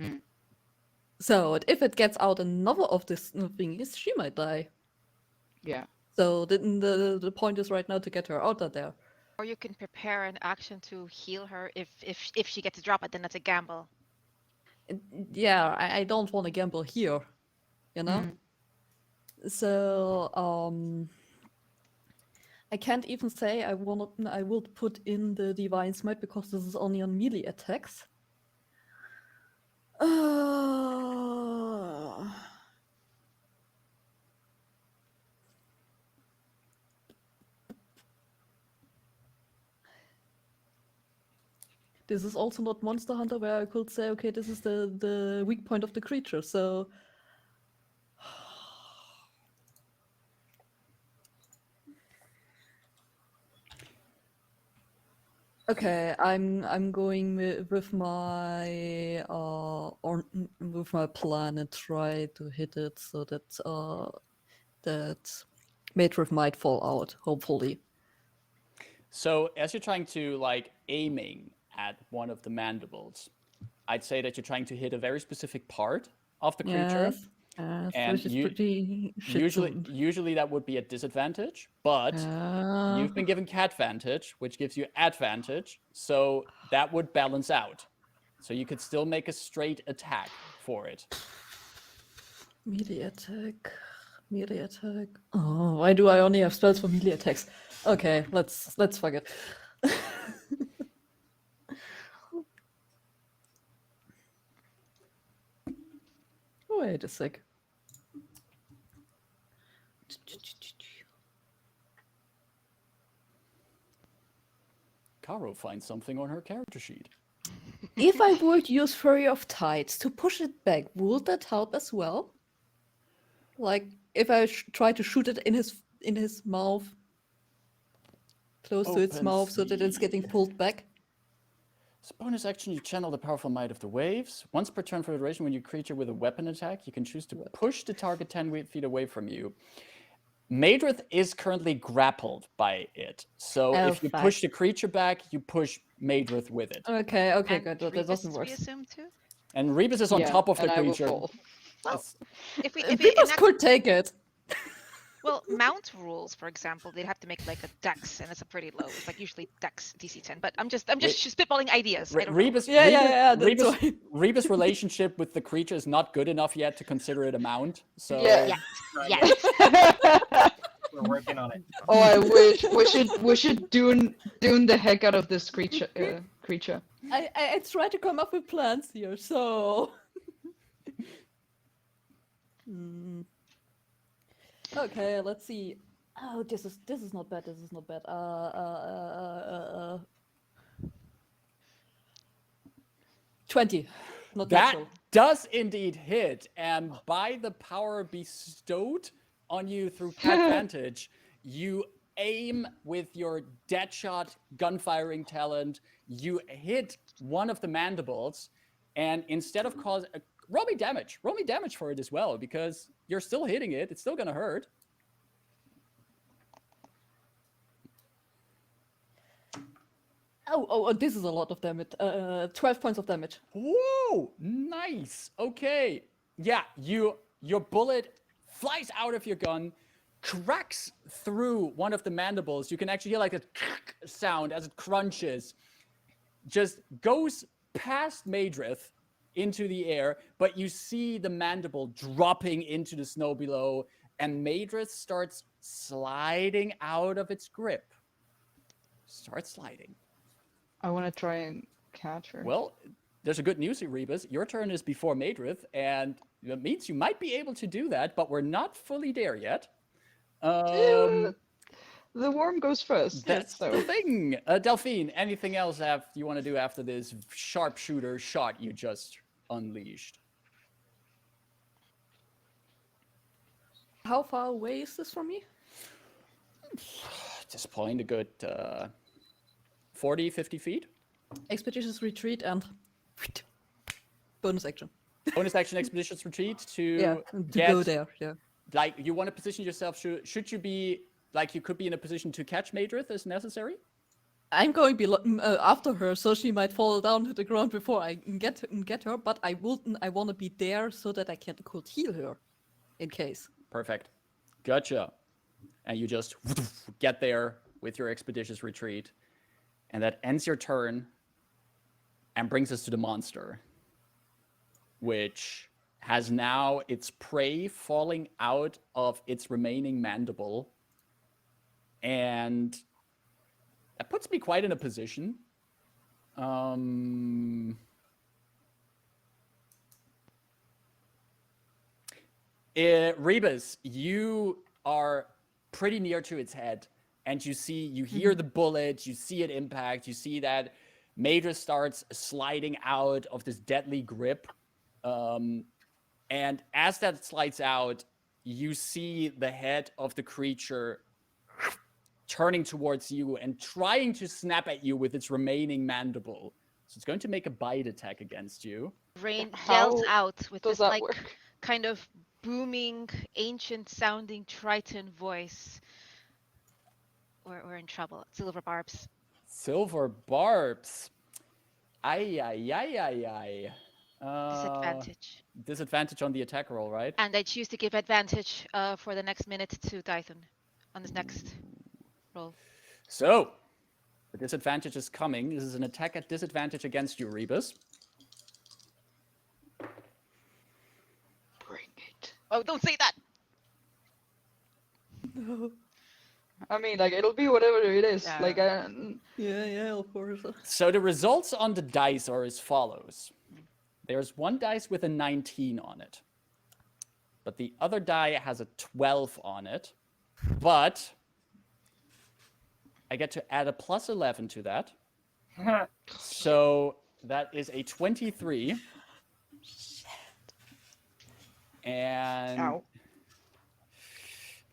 [SPEAKER 4] Mm.
[SPEAKER 5] So if it gets out another of this thing, she might die.
[SPEAKER 4] Yeah.
[SPEAKER 5] So the point is right now to get her out of there.
[SPEAKER 2] Or you can prepare an action to heal her if she gets a drop it, then that's a gamble.
[SPEAKER 5] Yeah, I don't want to gamble here, you know. So I can't even say I would put in the Divine Smite because this is only on melee attacks. This is also not Monster Hunter where I could say, okay, this is the weak point of the creature, so... Okay, I'm going with my with my plan and try to hit it so that that Matrix might fall out, hopefully.
[SPEAKER 1] So as you're trying to like aiming at one of the mandibles, I'd say that you're trying to hit a very specific part of the creature.
[SPEAKER 5] Yes,
[SPEAKER 1] And
[SPEAKER 5] which is pretty
[SPEAKER 1] usually that would be a disadvantage, but you've been given catvantage, which gives you advantage, so that would balance out. So you could still make a straight attack for it.
[SPEAKER 5] melee attack. Melee attack. Oh, why do I only have spells for melee attacks? Okay, let's fuck it. Wait a sec.
[SPEAKER 1] Caro finds something on her character sheet.
[SPEAKER 5] If I would use Fury of Tides to push it back, would that help as well? Like if I try to shoot it in his mouth, close to its
[SPEAKER 1] Open
[SPEAKER 5] mouth, so that it's getting
[SPEAKER 1] feed.
[SPEAKER 5] pulled back.
[SPEAKER 1] As a bonus action, you channel the powerful might of the waves. Once per turn for the duration, when you creature with a weapon attack, you can choose to push the target 10 feet away from you. Madrith is currently grappled by it. So
[SPEAKER 5] Oh,
[SPEAKER 1] if you
[SPEAKER 5] fuck.
[SPEAKER 1] push the creature back, you push Madrith with it.
[SPEAKER 5] Okay,
[SPEAKER 2] And
[SPEAKER 5] good. That
[SPEAKER 2] Rebus,
[SPEAKER 5] doesn't
[SPEAKER 2] we
[SPEAKER 5] work.
[SPEAKER 2] assume too.
[SPEAKER 1] And Rebus is on top of the
[SPEAKER 4] and I will
[SPEAKER 1] creature.
[SPEAKER 4] fall.
[SPEAKER 2] Well,
[SPEAKER 1] Yes.
[SPEAKER 2] if we
[SPEAKER 5] Rebus
[SPEAKER 2] enact,
[SPEAKER 5] could take it.
[SPEAKER 2] well, mount rules, for example, they'd have to make like a dex, and it's a pretty low. It's like usually dex DC 10. But I'm just spitballing ideas. I don't know.
[SPEAKER 1] Rebus,
[SPEAKER 5] Yeah, that's
[SPEAKER 1] Rebus,
[SPEAKER 5] why.
[SPEAKER 1] Rebus' relationship with the creature is not good enough yet to consider it a mount. So
[SPEAKER 4] Yeah.
[SPEAKER 2] Yeah.
[SPEAKER 3] We're working on it.
[SPEAKER 4] Oh, I wish we should dune the heck out of this creature.
[SPEAKER 5] I try to come up with plans here, so. Okay, let's see. Oh, this is not bad. This is not bad. 20. Not
[SPEAKER 1] that
[SPEAKER 5] natural.
[SPEAKER 1] does indeed hit, and by the power bestowed on you through Cat Vantage, you aim with your deadshot gunfiring talent. You hit one of the mandibles, and instead of causing roll me damage for it as well, because you're still hitting it. It's still gonna hurt.
[SPEAKER 5] Oh, this is a lot of damage. 12 points of damage.
[SPEAKER 1] Whoa, nice. Okay, yeah, your bullet flies out of your gun, cracks through one of the mandibles. You can actually hear like a sound as it crunches. Just goes past Madrith into the air, but you see the mandible dropping into the snow below, and Madrith starts sliding out of its grip. Starts sliding.
[SPEAKER 4] I want to try and catch her.
[SPEAKER 1] Well, there's a good news here, Rebus. Your turn is before Madrith, and that means you might be able to do that, but we're not fully there yet.
[SPEAKER 4] The worm goes first.
[SPEAKER 1] That's
[SPEAKER 4] so.
[SPEAKER 1] the thing. Delphine, anything else you want to do after this sharpshooter shot you just unleashed?
[SPEAKER 5] How far away is this from me?
[SPEAKER 1] At this point, a good 40, 50 feet.
[SPEAKER 5] Expeditious retreat and bonus action.
[SPEAKER 1] Bonus action, expeditious retreat to
[SPEAKER 5] go there. Yeah.
[SPEAKER 1] Like, you want to position yourself, should you be, like, you could be in a position to catch Madrith as necessary?
[SPEAKER 5] I'm going after her, so she might fall down to the ground before I get her. But I want to be there so that I could heal her, in case.
[SPEAKER 1] Perfect. Gotcha. And you just get there with your expeditious retreat, and that ends your turn and brings us to the monster, which has now its prey falling out of its remaining mandible. And that puts me quite in a position. Rebus, you are pretty near to its head, and you hear the bullet, you see it impact, you see that Madrith starts sliding out of this deadly grip. And as that slides out, you see the head of the creature turning towards you and trying to snap at you with its remaining mandible. So it's going to make a bite attack against you.
[SPEAKER 2] Rayn
[SPEAKER 4] How
[SPEAKER 2] yells out with
[SPEAKER 4] does
[SPEAKER 2] this
[SPEAKER 4] that
[SPEAKER 2] like
[SPEAKER 4] work?
[SPEAKER 2] kind of booming, ancient-sounding Triton voice. We're in trouble. Silver barbs.
[SPEAKER 1] Silver barbs. Ay, ay, ay, ay, ay.
[SPEAKER 2] Disadvantage.
[SPEAKER 1] Disadvantage on the attack roll, right?
[SPEAKER 2] And I choose to give advantage for the next minute to Tython on his next roll.
[SPEAKER 1] So, the disadvantage is coming. This is an attack at disadvantage against you, Rebus.
[SPEAKER 4] Bring it.
[SPEAKER 2] Oh, don't say that!
[SPEAKER 4] I mean, like, it'll be whatever it is.
[SPEAKER 2] Yeah.
[SPEAKER 4] Like,
[SPEAKER 5] Yeah, of course.
[SPEAKER 1] So the results on the dice are as follows. There's one dice with a 19 on it, but the other die has a 12 on it, but I get to add a plus 11 to that. So that is a 23. And
[SPEAKER 4] Ow.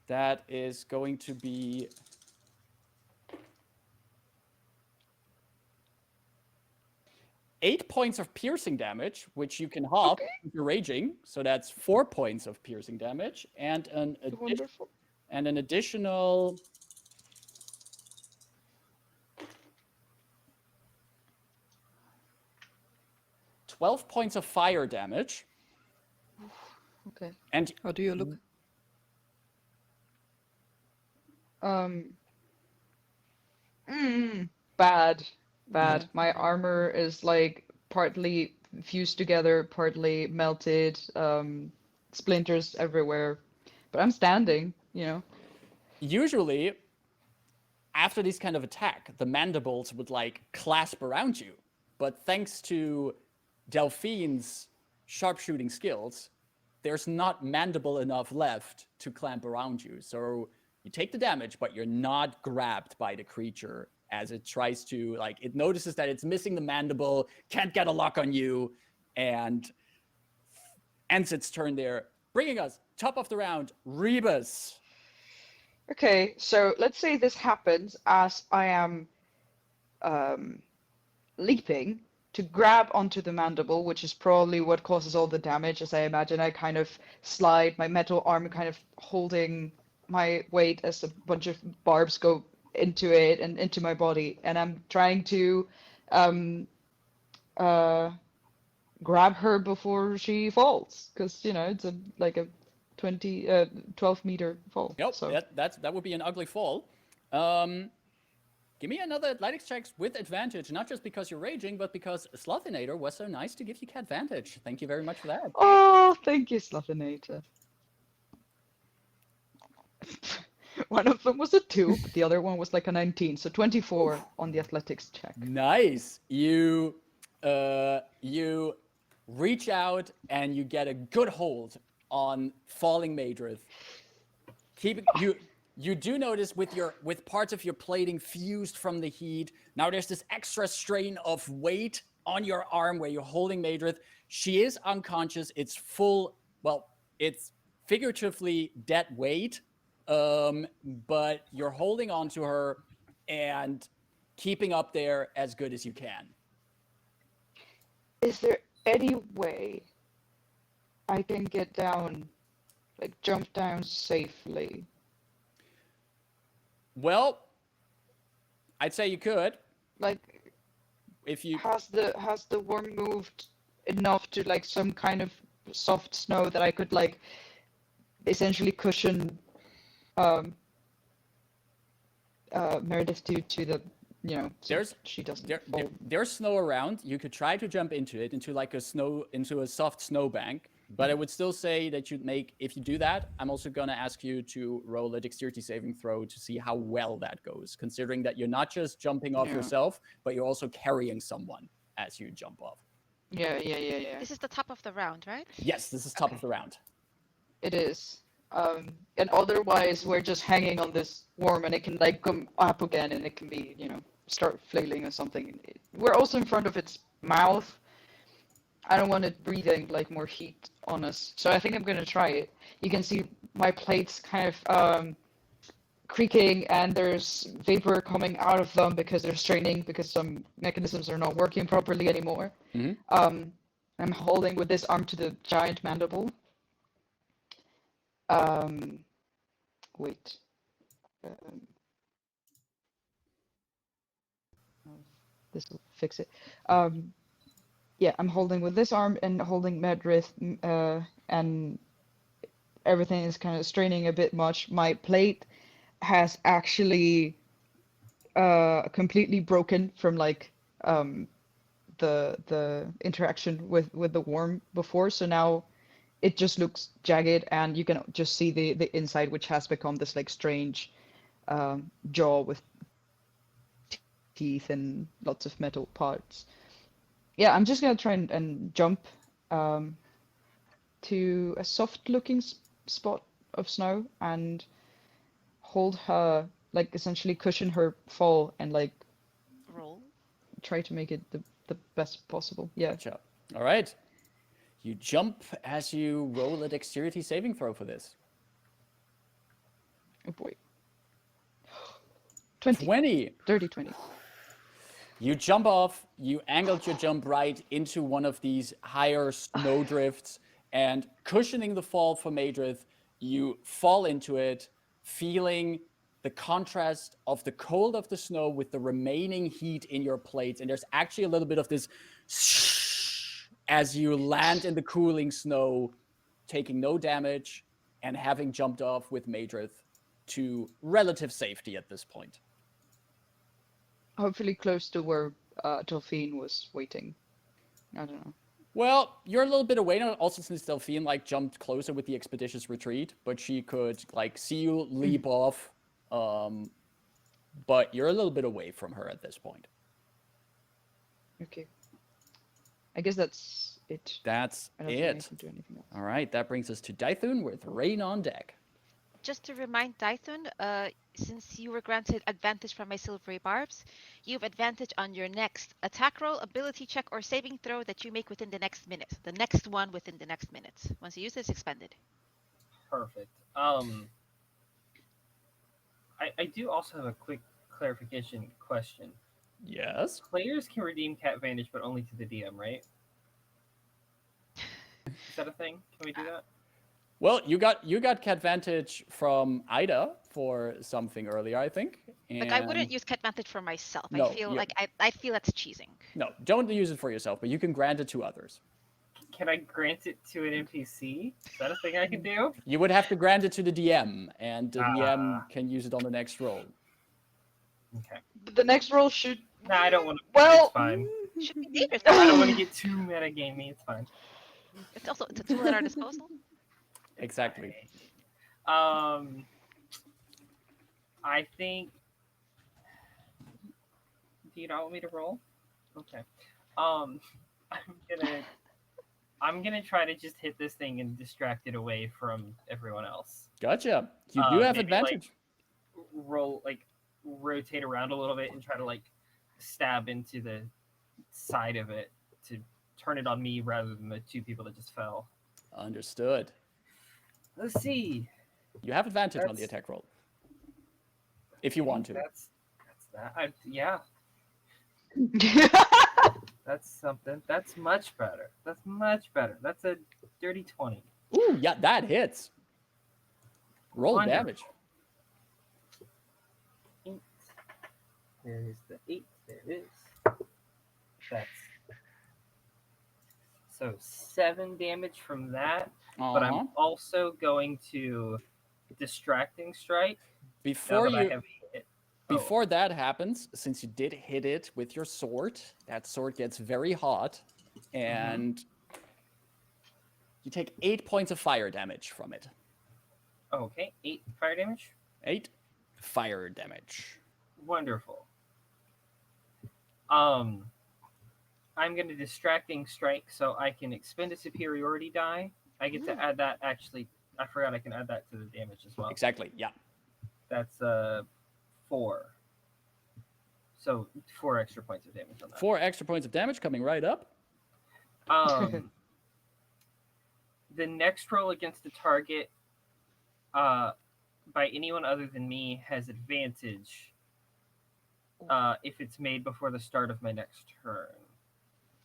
[SPEAKER 1] that is going to be 8 points of piercing damage, which you can half if you're raging. So that's 4 points of piercing damage, and
[SPEAKER 4] Wonderful.
[SPEAKER 1] an additional 12 points of fire damage.
[SPEAKER 4] Okay.
[SPEAKER 1] And
[SPEAKER 5] How do you look?
[SPEAKER 4] Bad. Bad.
[SPEAKER 1] Yeah.
[SPEAKER 4] My armor is like partly fused together, partly melted, splinters everywhere. But I'm standing, you know.
[SPEAKER 1] usually, after this kind of attack, the mandibles would like clasp around you. But thanks to Delphine's sharpshooting skills, there's not mandible enough left to clamp around you. So you take the damage, but you're not grabbed by the creature as it tries to, like, it notices that it's missing the mandible, can't get a lock on you, and ends its turn there, bringing us top of the round, Rebus.
[SPEAKER 4] Okay, so let's say this happens as I am leaping to grab onto the mandible, which is probably what causes all the damage, as I imagine I kind of slide, my metal arm kind of holding my weight as a bunch of barbs go into it and into my body, and I'm trying to grab her before she falls, because, you know, it's like a 12-meter fall.
[SPEAKER 1] Nope,
[SPEAKER 4] So
[SPEAKER 1] that would be an ugly fall. Give me another athletics check with advantage, not just because you're raging, but because Slothinator was so nice to give you advantage. Thank you very much for that.
[SPEAKER 4] Oh, thank you, Slothinator. One of them was a 2, but the other one was like a 19, so 24 on the athletics check.
[SPEAKER 1] Nice. You reach out and you get a good hold on falling Madrith. You do notice with parts of your plating fused from the heat. Now there's this extra strain of weight on your arm where you're holding Madrith. She is unconscious. It's it's figuratively dead weight, but you're holding on to her and keeping up there as good as you can.
[SPEAKER 4] Is there any way I can get down, like jump down safely?
[SPEAKER 1] Well, I'd say you could.
[SPEAKER 4] Like,
[SPEAKER 1] If you
[SPEAKER 4] has the worm moved enough to like some kind of soft snow that I could like essentially cushion Meredith to the, you know, so she doesn't fall.
[SPEAKER 1] there's snow around. You could try to jump into it, into a soft snowbank. But I would still say that if you do that, I'm also going to ask you to roll a dexterity saving throw to see how well that goes, considering that you're not just jumping off yourself, but you're also carrying someone as you jump off.
[SPEAKER 4] Yeah.
[SPEAKER 2] This is the top of the round, right?
[SPEAKER 1] Yes, this is top of the round.
[SPEAKER 4] It is. And otherwise, we're just hanging on this worm, and it can like come up again, and it can be, you know, start flailing or something. We're also in front of its mouth. I don't want it breathing like more heat on us, so I think I'm gonna try it. You can see my plates kind of creaking, and there's vapor coming out of them because they're straining, because some mechanisms are not working properly anymore.
[SPEAKER 1] Mm-hmm.
[SPEAKER 4] I'm holding with this arm to the giant mandible. Wait. This will fix it. Yeah, I'm holding with this arm and holding Medrith, and everything is kind of straining a bit much. My plate has actually completely broken from like the interaction with the worm before, so now it just looks jagged, and you can just see the inside, which has become this like strange jaw with teeth and lots of metal parts. Yeah, I'm just gonna try and jump to a soft-looking spot of snow and hold her, like essentially cushion her fall, and like
[SPEAKER 2] Roll.
[SPEAKER 4] try to make it the best possible. Yeah.
[SPEAKER 1] Gotcha. All right. You jump as you roll a dexterity saving throw for this.
[SPEAKER 4] Oh boy. 20.
[SPEAKER 1] 20.
[SPEAKER 4] Dirty 20.
[SPEAKER 1] You jump off, you angled your jump right into one of these higher snowdrifts, and cushioning the fall for Madrith, you fall into it, feeling the contrast of the cold of the snow with the remaining heat in your plates. And there's actually a little bit of this as you land in the cooling snow, taking no damage and having jumped off with Madrith to relative safety at this point.
[SPEAKER 4] Hopefully close to where Delphine was waiting. I don't know.
[SPEAKER 1] Well, you're a little bit away now, also since Delphine like jumped closer with the expeditious retreat, but she could like see you leap off. But you're a little bit away from her at this point.
[SPEAKER 4] Okay. I guess that's it.
[SPEAKER 1] That's
[SPEAKER 4] I don't think I
[SPEAKER 1] it.
[SPEAKER 4] can do anything else.
[SPEAKER 1] All right, that brings us to Dythun with Rayn on deck.
[SPEAKER 2] Just to remind Dythun, since you were granted advantage from my silvery barbs, you have advantage on your next attack roll, ability check, or saving throw that you make within the next minute. The next one within the next minute. Once you use it, it's expended.
[SPEAKER 3] Perfect. I do also have a quick clarification question.
[SPEAKER 1] Yes.
[SPEAKER 3] Players can redeem Cat Vantage, but only to the DM, right? Is that a thing? Can we do that?
[SPEAKER 1] Well, you got Catvantage from Ida for something earlier, I think.
[SPEAKER 2] Like I wouldn't use cat vantage for myself.
[SPEAKER 1] No,
[SPEAKER 2] I feel
[SPEAKER 1] you-
[SPEAKER 2] like I feel that's cheesing.
[SPEAKER 1] No, don't use it for yourself, but you can grant it to others.
[SPEAKER 3] Can I grant it to an NPC? Is that a thing I can do?
[SPEAKER 1] You would have to grant it to the DM, and the DM
[SPEAKER 3] Ah.
[SPEAKER 1] can use it on the next roll.
[SPEAKER 3] Okay.
[SPEAKER 4] But the next roll should.
[SPEAKER 3] Nah, I don't want to.
[SPEAKER 4] Well-
[SPEAKER 3] It's fine.
[SPEAKER 2] Should be dangerous.
[SPEAKER 3] I don't want to get too metagamey. It's fine.
[SPEAKER 2] It's a tool at our disposal.
[SPEAKER 1] Exactly.
[SPEAKER 3] I think. Do you not want me to roll? Okay. I'm gonna try to just hit this thing and distract it away from everyone else.
[SPEAKER 1] Gotcha. You do have
[SPEAKER 3] maybe, like,
[SPEAKER 1] advantage.
[SPEAKER 3] Rotate around a little bit and try to like stab into the side of it to turn it on me rather than the two people that just fell.
[SPEAKER 1] Understood.
[SPEAKER 3] Let's see.
[SPEAKER 1] You have advantage on the
[SPEAKER 3] That's-
[SPEAKER 1] attack roll. If you want to.
[SPEAKER 3] That's that. Yeah, that's something. That's much better. That's much better. That's a dirty 20.
[SPEAKER 1] Ooh, yeah, that hits. Roll
[SPEAKER 3] Wonderful.
[SPEAKER 1] damage.
[SPEAKER 3] 8. There's the 8. There it is. That's so 7 damage from that. But
[SPEAKER 1] Uh-huh.
[SPEAKER 3] I'm also going to distracting strike. Now
[SPEAKER 1] Before
[SPEAKER 3] that I
[SPEAKER 1] you
[SPEAKER 3] have hit. Oh,
[SPEAKER 1] Before that happens, since you did hit it with your sword, that sword gets very hot, and you take 8 points of fire damage from it.
[SPEAKER 3] okay, 8 fire damage.
[SPEAKER 1] 8 fire damage.
[SPEAKER 3] Wonderful. I'm going to distracting strike so I can expend a superiority die. I get to add that. Actually, I forgot I can add that to the damage as well.
[SPEAKER 1] Exactly, yeah.
[SPEAKER 3] That's 4. So 4 extra points of damage on that.
[SPEAKER 1] 4 extra points of damage coming right up.
[SPEAKER 3] The next roll against the target by anyone other than me has advantage if it's made before the start of my next turn.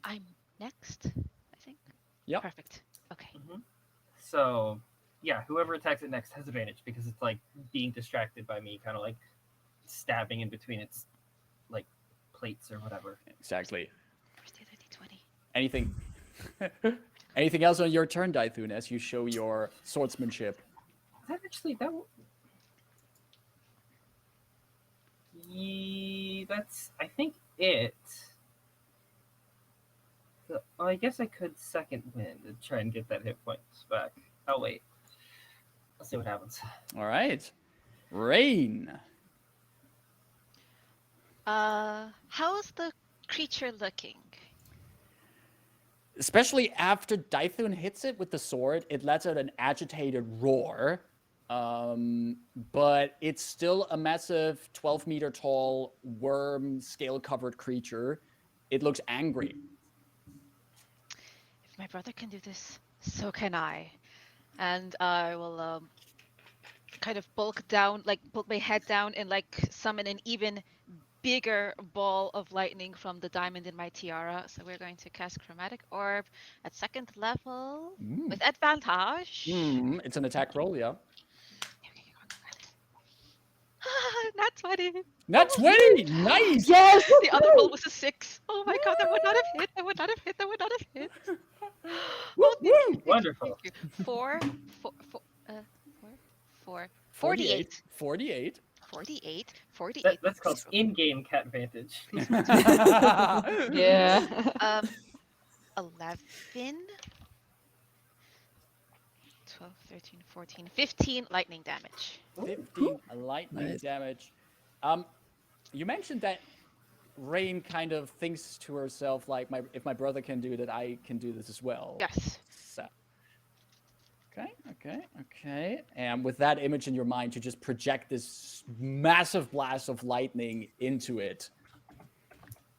[SPEAKER 2] I'm next, I think.
[SPEAKER 1] Yep.
[SPEAKER 2] Perfect. Okay.
[SPEAKER 3] So, yeah, whoever attacks it next has advantage because it's like being distracted by me, kind of like stabbing in between its like plates or whatever.
[SPEAKER 1] Exactly.
[SPEAKER 2] First day 20.
[SPEAKER 1] Anything anything else on your turn, Dythun, as you show your swordsmanship?
[SPEAKER 3] That actually that's I think it. So, I guess I could second wind and try and get that hit points back. Oh wait, let's see what happens.
[SPEAKER 1] All right. Rayn.
[SPEAKER 2] How's the creature looking?
[SPEAKER 1] Especially after Dythun hits it with the sword, it lets out an agitated roar. But it's still a massive 12-meter tall worm scale-covered creature. it looks angry.
[SPEAKER 2] If my brother can do this, so can I. And I will kind of bulk my head down and like summon an even bigger ball of lightning from the diamond in my tiara. So we're going to cast Chromatic Orb at 2nd level with advantage.
[SPEAKER 1] It's an attack roll, yeah.
[SPEAKER 2] Not 20.
[SPEAKER 1] Nat 20! Nice!
[SPEAKER 4] Yes!
[SPEAKER 2] The other roll was a 6. Oh my god, that would not have hit. That would not have hit. That would not have hit.
[SPEAKER 1] Woo, woo.
[SPEAKER 3] Wonderful.
[SPEAKER 2] Thank you. 48.
[SPEAKER 1] 48.
[SPEAKER 2] 48.
[SPEAKER 3] That's called in-game cat vantage.
[SPEAKER 4] Yeah.
[SPEAKER 2] 11. 12, 13, 14, 15 lightning damage.
[SPEAKER 1] 15 lightning
[SPEAKER 5] Nice.
[SPEAKER 1] damage. You mentioned that Rayn kind of thinks to herself, like, if my brother can do that, I can do this as well.
[SPEAKER 2] Yes.
[SPEAKER 1] So. Okay. And with that image in your mind, you just project this massive blast of lightning into it.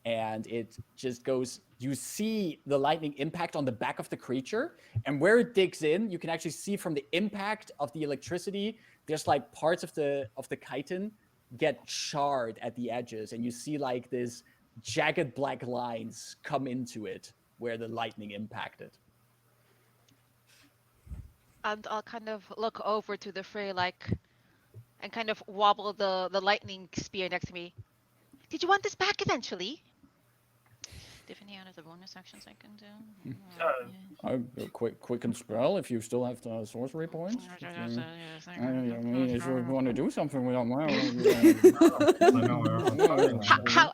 [SPEAKER 1] And it just goes, you see the lightning impact on the back of the creature, and where it digs in, you can actually see from the impact of the electricity, there's like parts of the chitin get charred at the edges, and you see like this jagged black lines come into it where the lightning impacted.
[SPEAKER 2] And I'll kind of look over to the fray and kind of wobble the lightning spear next to me. Did you want this back eventually? Depending on the bonus actions I can do.
[SPEAKER 1] Quick and spell if you still have the sorcery points. If you want to do something with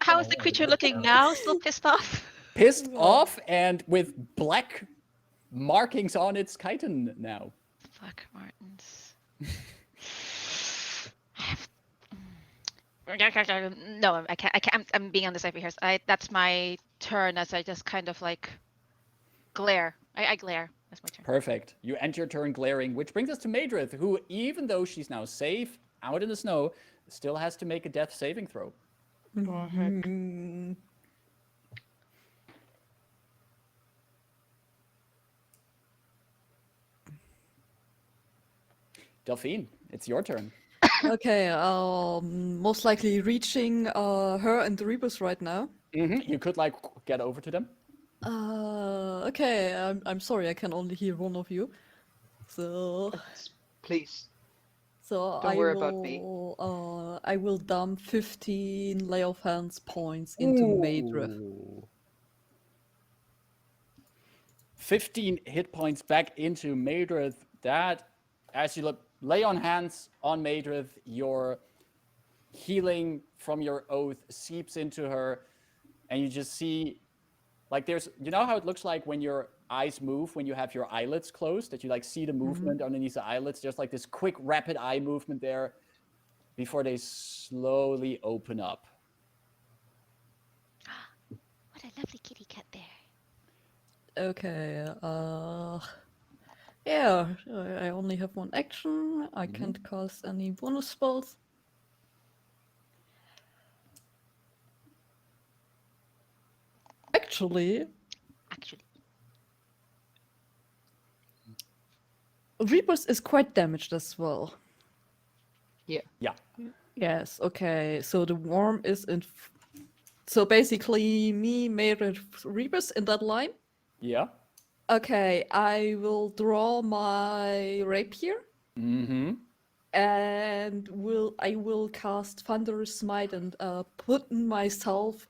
[SPEAKER 2] How is the creature looking now? Still pissed off?
[SPEAKER 1] Pissed off and with black markings on its chitin now.
[SPEAKER 2] Fuck Martins. No, I can't. I'm being undeciphered here. That's my turn as I just kind of like glare. I glare. That's my turn.
[SPEAKER 1] Perfect. You end your turn glaring, which brings us to Madrith, who, even though she's now safe out in the snow, still has to make a death saving throw. Delphine, it's your turn.
[SPEAKER 5] Okay, most likely reaching her and the Rebus right now.
[SPEAKER 1] You could like get over to them.
[SPEAKER 5] Okay, I'm sorry, I can only hear one of you. So
[SPEAKER 4] Please.
[SPEAKER 5] So
[SPEAKER 4] Don't
[SPEAKER 5] I
[SPEAKER 4] worry
[SPEAKER 5] will,
[SPEAKER 4] about me.
[SPEAKER 5] I will dump 15 lay of hands points into Madrith.
[SPEAKER 1] Ooh. 15 hit points back into Madrith. That, as you lay on hands on Madrith, your healing from your oath seeps into her, and you just see, like, you know how it looks like when your eyes move when you have your eyelids closed, that you like see the movement underneath the eyelids. There's like this quick rapid eye movement there before they slowly open up.
[SPEAKER 2] What a lovely kitty cat there.
[SPEAKER 5] Okay, yeah, I only have one action. I can't cast any bonus spells. Actually, Rebus is quite damaged as well.
[SPEAKER 4] Yeah.
[SPEAKER 5] Yes, okay, so the worm is in... So basically, me, Meredith, Rebus in that line.
[SPEAKER 1] Yeah.
[SPEAKER 5] Okay, I will draw my rapier. And I will cast Thunderous Smite and put myself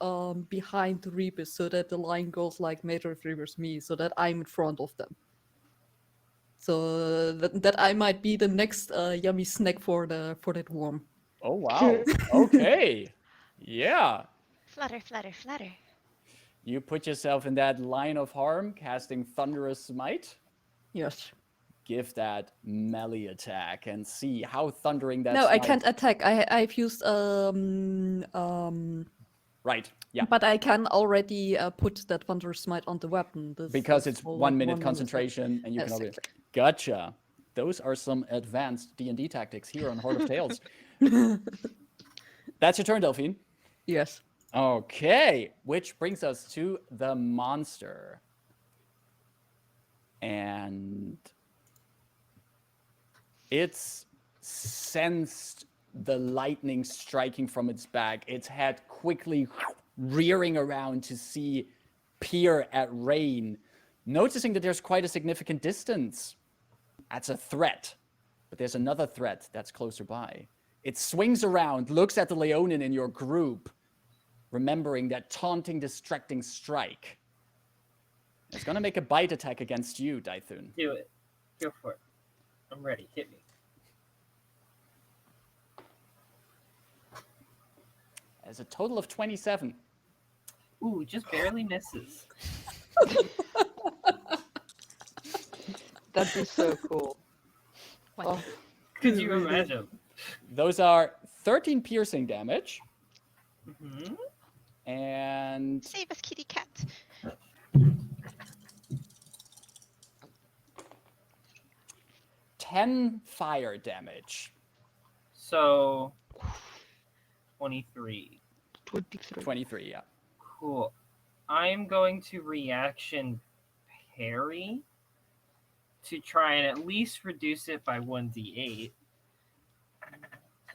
[SPEAKER 5] behind the Rebus so that the line goes like Meredith, Rebus, me, so that I'm in front of them. So that I might be the next yummy snack for that worm.
[SPEAKER 1] Oh, wow. Okay. Yeah.
[SPEAKER 2] Flutter, flutter, flutter.
[SPEAKER 1] You put yourself in that line of harm, casting Thunderous Smite.
[SPEAKER 5] Yes.
[SPEAKER 1] Give that melee attack and see how thundering that.
[SPEAKER 5] No, I
[SPEAKER 1] smite-
[SPEAKER 5] can't attack. I've used
[SPEAKER 1] Right. Yeah.
[SPEAKER 5] But I can already put that Thunderous Smite on the weapon.
[SPEAKER 1] Because it's
[SPEAKER 5] for
[SPEAKER 1] 1 minute
[SPEAKER 5] 1
[SPEAKER 1] concentration, and you
[SPEAKER 5] Yes,
[SPEAKER 1] can already.
[SPEAKER 5] exactly.
[SPEAKER 1] Gotcha. Those are some advanced D&D tactics here on Horde of Tales. That's your turn, Delphine.
[SPEAKER 5] Yes.
[SPEAKER 1] Okay, which brings us to the monster. And it's sensed the lightning striking from its back, its head quickly rearing around to peer at Rayn, noticing that there's quite a significant distance. That's a threat. But there's another threat that's closer by. It swings around, looks at the Leonin in your group, remembering that taunting, distracting strike. It's going to make a bite attack against you, Dythun.
[SPEAKER 3] Do it. Go for it. I'm ready. Hit me.
[SPEAKER 1] As a total of 27.
[SPEAKER 3] Ooh, just barely misses.
[SPEAKER 4] That'd be so cool.
[SPEAKER 2] What?
[SPEAKER 4] Oh,
[SPEAKER 3] Could you imagine?
[SPEAKER 1] Those are 13 piercing damage.
[SPEAKER 3] Mm-hmm.
[SPEAKER 1] And
[SPEAKER 2] Save us, kitty cat.
[SPEAKER 1] 10 fire damage.
[SPEAKER 3] So, 23.
[SPEAKER 4] 23.
[SPEAKER 1] 23, yeah.
[SPEAKER 3] Cool. I'm going to reaction parry to try and at least reduce it by 1d8.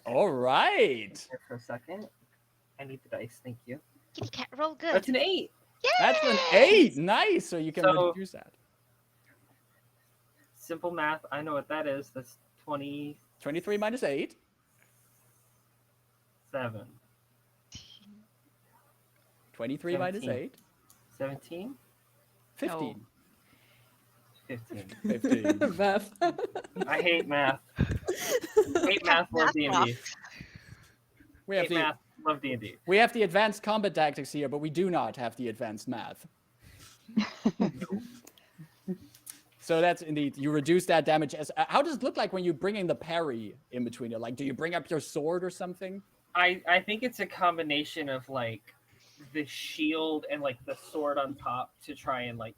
[SPEAKER 1] All right.
[SPEAKER 3] Here for a second. I need the dice. Thank you.
[SPEAKER 2] Kitty cat, roll good.
[SPEAKER 3] That's an 8.
[SPEAKER 1] That's an 8. Nice. So you can
[SPEAKER 3] So-
[SPEAKER 1] reduce that.
[SPEAKER 3] Simple math. I know what that is. That's 27.
[SPEAKER 1] 23 minus 8. 23 minus
[SPEAKER 3] 17.
[SPEAKER 1] 8.
[SPEAKER 3] 17?
[SPEAKER 1] 15.
[SPEAKER 3] 15.
[SPEAKER 1] 15.
[SPEAKER 5] Math.
[SPEAKER 3] I hate math. Hate math. Love D&D.
[SPEAKER 1] We have
[SPEAKER 3] Hate math. Love D&D.
[SPEAKER 1] We have the advanced combat tactics here, but we do not have the advanced math. So that's indeed, you reduce that damage. How does it look like when you bring in the parry in between it? Like, do you bring up your sword or something?
[SPEAKER 3] I think it's a combination of like the shield and like the sword on top to try and like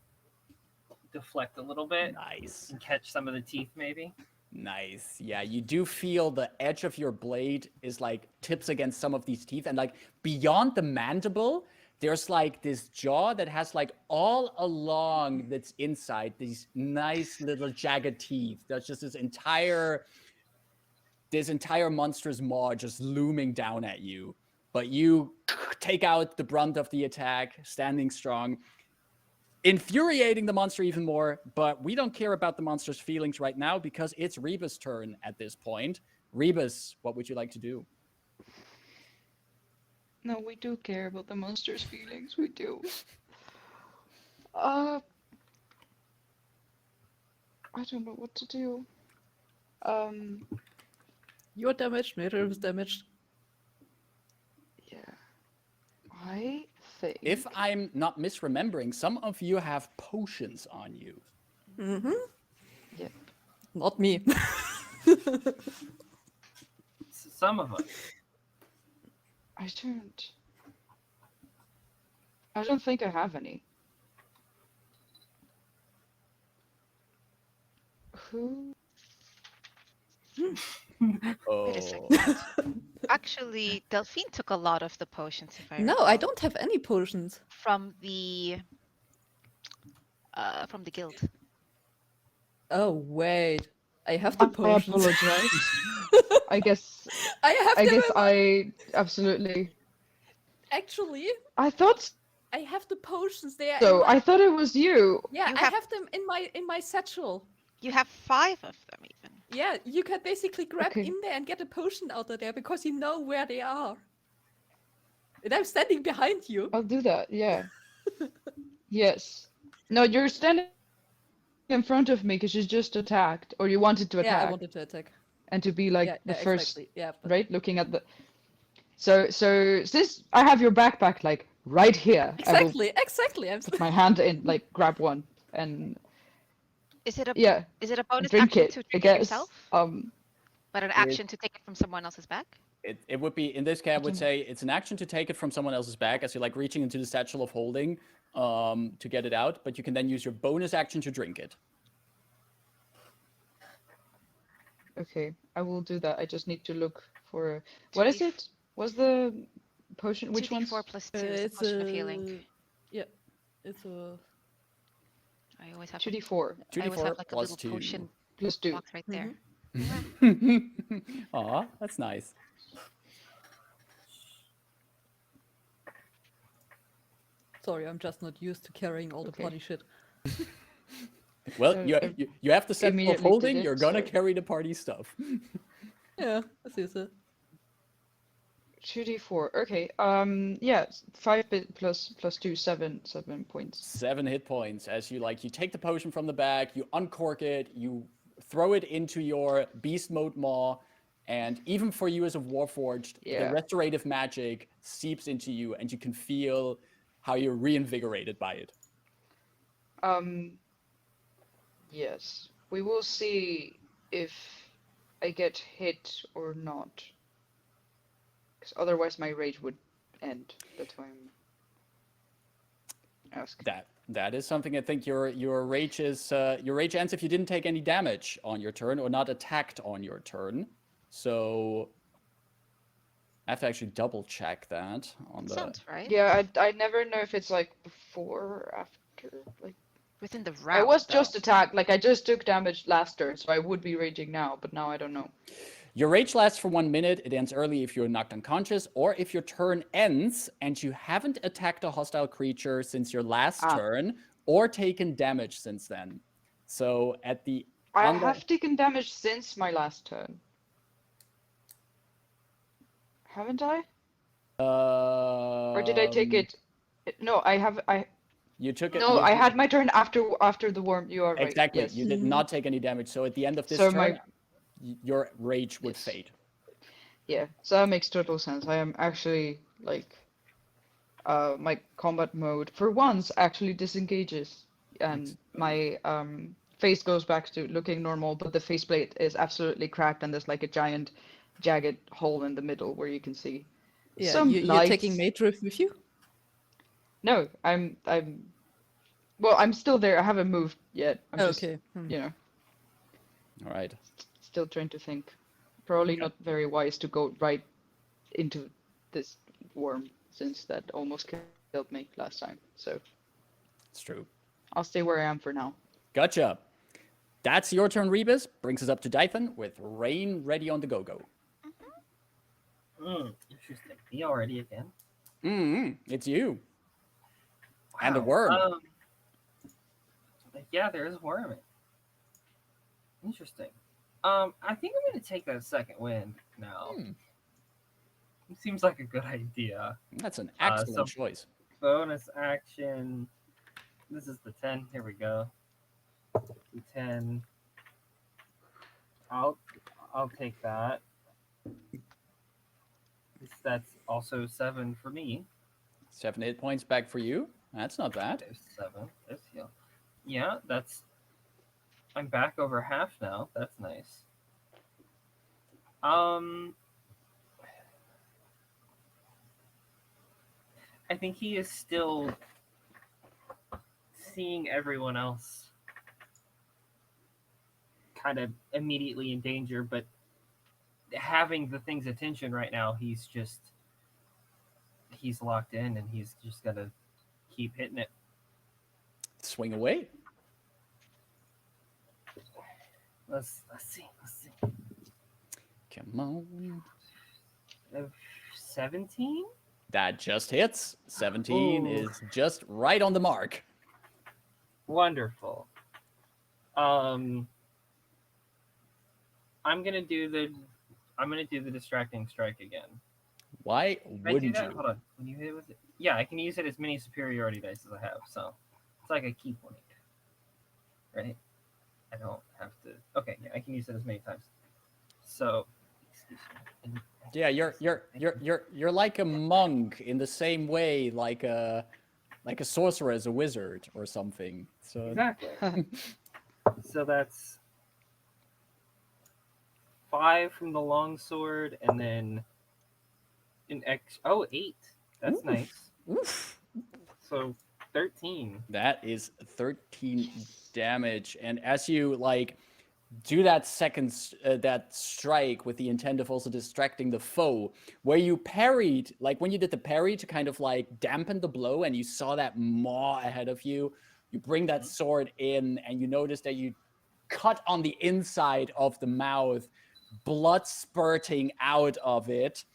[SPEAKER 3] deflect a little bit
[SPEAKER 1] Nice.
[SPEAKER 3] and catch some of the teeth maybe.
[SPEAKER 1] Nice. Yeah, you do feel the edge of your blade is like tips against some of these teeth, and like beyond the mandible, there's like this jaw that has like all along that's inside these nice little jagged teeth. There's just this entire monstrous maw just looming down at you. But you take out the brunt of the attack, standing strong, infuriating the monster even more. But we don't care about the monster's feelings right now because it's Rebus' turn at this point. Rebus, what would you like to do?
[SPEAKER 4] No, we do care about the monster's feelings. We do. I don't know what to do.
[SPEAKER 5] You're damaged, Nader is damaged.
[SPEAKER 4] Yeah. I think.
[SPEAKER 1] If I'm not misremembering, some of you have potions on you.
[SPEAKER 5] Mm-hmm.
[SPEAKER 4] Yep.
[SPEAKER 5] Not me.
[SPEAKER 3] Some of us.
[SPEAKER 4] I don't think I have any. Who?
[SPEAKER 1] Oh.
[SPEAKER 2] Wait a second. Actually, Delphine took a lot of the potions, if I
[SPEAKER 5] No,
[SPEAKER 2] recall,
[SPEAKER 5] I don't have any potions.
[SPEAKER 2] from the guild.
[SPEAKER 5] Oh wait, I have the
[SPEAKER 4] I
[SPEAKER 5] potions.
[SPEAKER 4] apologize. I guess.
[SPEAKER 5] I have
[SPEAKER 4] I
[SPEAKER 5] them.
[SPEAKER 4] guess I absolutely.
[SPEAKER 5] Actually,
[SPEAKER 4] I thought
[SPEAKER 5] I have the potions. They are.
[SPEAKER 4] so.
[SPEAKER 5] in my...
[SPEAKER 4] I thought it was you.
[SPEAKER 5] Yeah,
[SPEAKER 2] You
[SPEAKER 5] I
[SPEAKER 2] have-
[SPEAKER 5] have them in my satchel.
[SPEAKER 2] You have 5 of them, even.
[SPEAKER 5] Yeah, you can basically grab
[SPEAKER 4] Okay.
[SPEAKER 5] in there and get a potion out of there because you know where they are. And I'm standing behind you.
[SPEAKER 4] I'll do that. Yeah. Yes. No, you're standing in front of me because you just attacked, or you wanted to attack,
[SPEAKER 5] Yeah, I wanted to attack.
[SPEAKER 4] and to be like
[SPEAKER 5] yeah,
[SPEAKER 4] the
[SPEAKER 5] yeah,
[SPEAKER 4] first,
[SPEAKER 5] exactly. Yeah, but
[SPEAKER 4] right? Looking at the. So since I have your backpack like right here, I will
[SPEAKER 5] exactly. I'm
[SPEAKER 4] put my hand in, like grab one, and
[SPEAKER 2] Is it a
[SPEAKER 4] yeah,
[SPEAKER 2] is it a
[SPEAKER 4] and
[SPEAKER 2] bonus
[SPEAKER 4] drink
[SPEAKER 2] action
[SPEAKER 4] it.
[SPEAKER 2] to
[SPEAKER 4] I
[SPEAKER 2] drink it
[SPEAKER 4] guess.
[SPEAKER 2] yourself, but an action to take it from someone else's back?
[SPEAKER 1] It would be, in this case, I would say it's an action to take it from someone else's back as you're like reaching into the satchel of holding to get it out, but you can then use your bonus action to drink it.
[SPEAKER 4] Okay, I will do that. I just need to look for what is it? Was the potion? Which ones?
[SPEAKER 2] 2d4 plus 2 is the
[SPEAKER 5] It's
[SPEAKER 2] potion of healing.
[SPEAKER 5] Yeah, it's a.
[SPEAKER 2] I always have
[SPEAKER 4] 2d4
[SPEAKER 2] I always have
[SPEAKER 1] 2d4
[SPEAKER 2] like a
[SPEAKER 1] plus
[SPEAKER 2] little
[SPEAKER 1] 2.
[SPEAKER 2] potion
[SPEAKER 4] plus 2.
[SPEAKER 2] box right there.
[SPEAKER 1] Aw, that's nice.
[SPEAKER 5] Sorry, I'm just not used to carrying all the
[SPEAKER 4] Okay.
[SPEAKER 5] party shit.
[SPEAKER 1] Well,
[SPEAKER 4] So,
[SPEAKER 1] you have the set of
[SPEAKER 4] immediately
[SPEAKER 1] holding.
[SPEAKER 4] did it,
[SPEAKER 1] You're gonna
[SPEAKER 4] so-
[SPEAKER 1] carry the party stuff.
[SPEAKER 5] Yeah, I see that.
[SPEAKER 4] 2d4. Okay. Yeah. 5 plus 2, 7 points.
[SPEAKER 1] 7 hit points as you take the potion from the bag, you uncork it, you throw it into your beast mode maw, and even for you as a warforged, the
[SPEAKER 4] Yeah.
[SPEAKER 1] restorative magic seeps into you, and you can feel how you're reinvigorated by it.
[SPEAKER 4] Yes. We will see if I get hit or not. Because otherwise my rage would end. That's why I'm asking.
[SPEAKER 1] That is something I think your rage is your rage ends if you didn't take any damage on your turn or not attacked on your turn. So I have to actually double check that on the.
[SPEAKER 2] Sounds right.
[SPEAKER 4] Yeah, I never know if it's like before or after. Like
[SPEAKER 2] Within the round.
[SPEAKER 4] I was
[SPEAKER 2] though.
[SPEAKER 4] just attacked. Like I just took damage last turn, so I would be raging now. But now I don't know.
[SPEAKER 1] Your rage lasts for 1 minute. It ends early if you're knocked unconscious, or if your turn ends and you haven't attacked a hostile creature since your last turn, or taken damage since then. So at the
[SPEAKER 4] I
[SPEAKER 1] on the-
[SPEAKER 4] have taken damage since my last turn. Haven't I? Or did I take it? No, I have.
[SPEAKER 1] You took it.
[SPEAKER 4] No, I had my turn after the worm. You are right.
[SPEAKER 1] Exactly.
[SPEAKER 4] Yes.
[SPEAKER 1] You did not take any damage. So at the end of this
[SPEAKER 4] So
[SPEAKER 1] turn, your rage would
[SPEAKER 4] Yes.
[SPEAKER 1] fade.
[SPEAKER 4] Yeah, so that makes total sense. I am actually like, my combat mode for once actually disengages, and my face goes back to looking normal, but the faceplate is absolutely cracked, and there's like a giant, jagged hole in the middle where you can see
[SPEAKER 5] Yeah,
[SPEAKER 4] some
[SPEAKER 5] you're taking
[SPEAKER 4] lights.
[SPEAKER 5] Mage with you?
[SPEAKER 4] No, well, I'm still there. I haven't moved yet. I'm just,
[SPEAKER 5] Okay.
[SPEAKER 4] you know,
[SPEAKER 1] All right.
[SPEAKER 4] still trying to think. Probably not very wise to go right into this worm, since that almost killed me last time. So
[SPEAKER 1] It's true.
[SPEAKER 4] I'll stay where I am for now.
[SPEAKER 1] Gotcha. That's your turn, Rebus. Brings us up to Delphine with Rayn ready on the go-go.
[SPEAKER 3] Interesting. Me already again.
[SPEAKER 1] It's you. And a
[SPEAKER 3] Wow,
[SPEAKER 1] worm.
[SPEAKER 3] Yeah, there is a worm. Interesting. I think I'm gonna take that second wind now. It seems like a good idea.
[SPEAKER 1] That's an excellent choice.
[SPEAKER 3] Bonus action. This is the 10. Here we go. The 10. I'll take that. That's also 7 for me.
[SPEAKER 1] 7 hit points back for you. That's not bad.
[SPEAKER 3] There's 7. There's heal. Yeah, I'm back over half now. That's nice. I think he is still seeing everyone else kind of immediately in danger, but having the thing's attention right now, he's locked in, and he's just gonna keep hitting it.
[SPEAKER 1] Swing away.
[SPEAKER 3] Let's see.
[SPEAKER 1] Come on.
[SPEAKER 3] 17?
[SPEAKER 1] That just hits. 17 is just right on the mark.
[SPEAKER 3] Wonderful. I'm gonna do the distracting strike again.
[SPEAKER 1] Why
[SPEAKER 3] Can I do
[SPEAKER 1] wouldn't
[SPEAKER 3] that?
[SPEAKER 1] you?
[SPEAKER 3] Hold on. When you hit it with it, yeah, I can use it as many superiority dice as I have, so it's like a key point, right? I don't have to. Okay, yeah, I can use it as many times. So, excuse me.
[SPEAKER 1] Yeah, you're like a monk in the same way, like a sorcerer is a wizard or something. So
[SPEAKER 3] Exactly. So that's 5 from the longsword, and then an 8. That's
[SPEAKER 1] Oof.
[SPEAKER 3] nice.
[SPEAKER 1] oof,
[SPEAKER 3] So 13.
[SPEAKER 1] that is 13 damage. And as you do that that strike with the intent of also distracting the foe, where you parried, like when you did the parry to kind of like dampen the blow and you saw that maw ahead of you, you bring that sword in and you notice that you cut on the inside of the mouth, blood spurting out of it.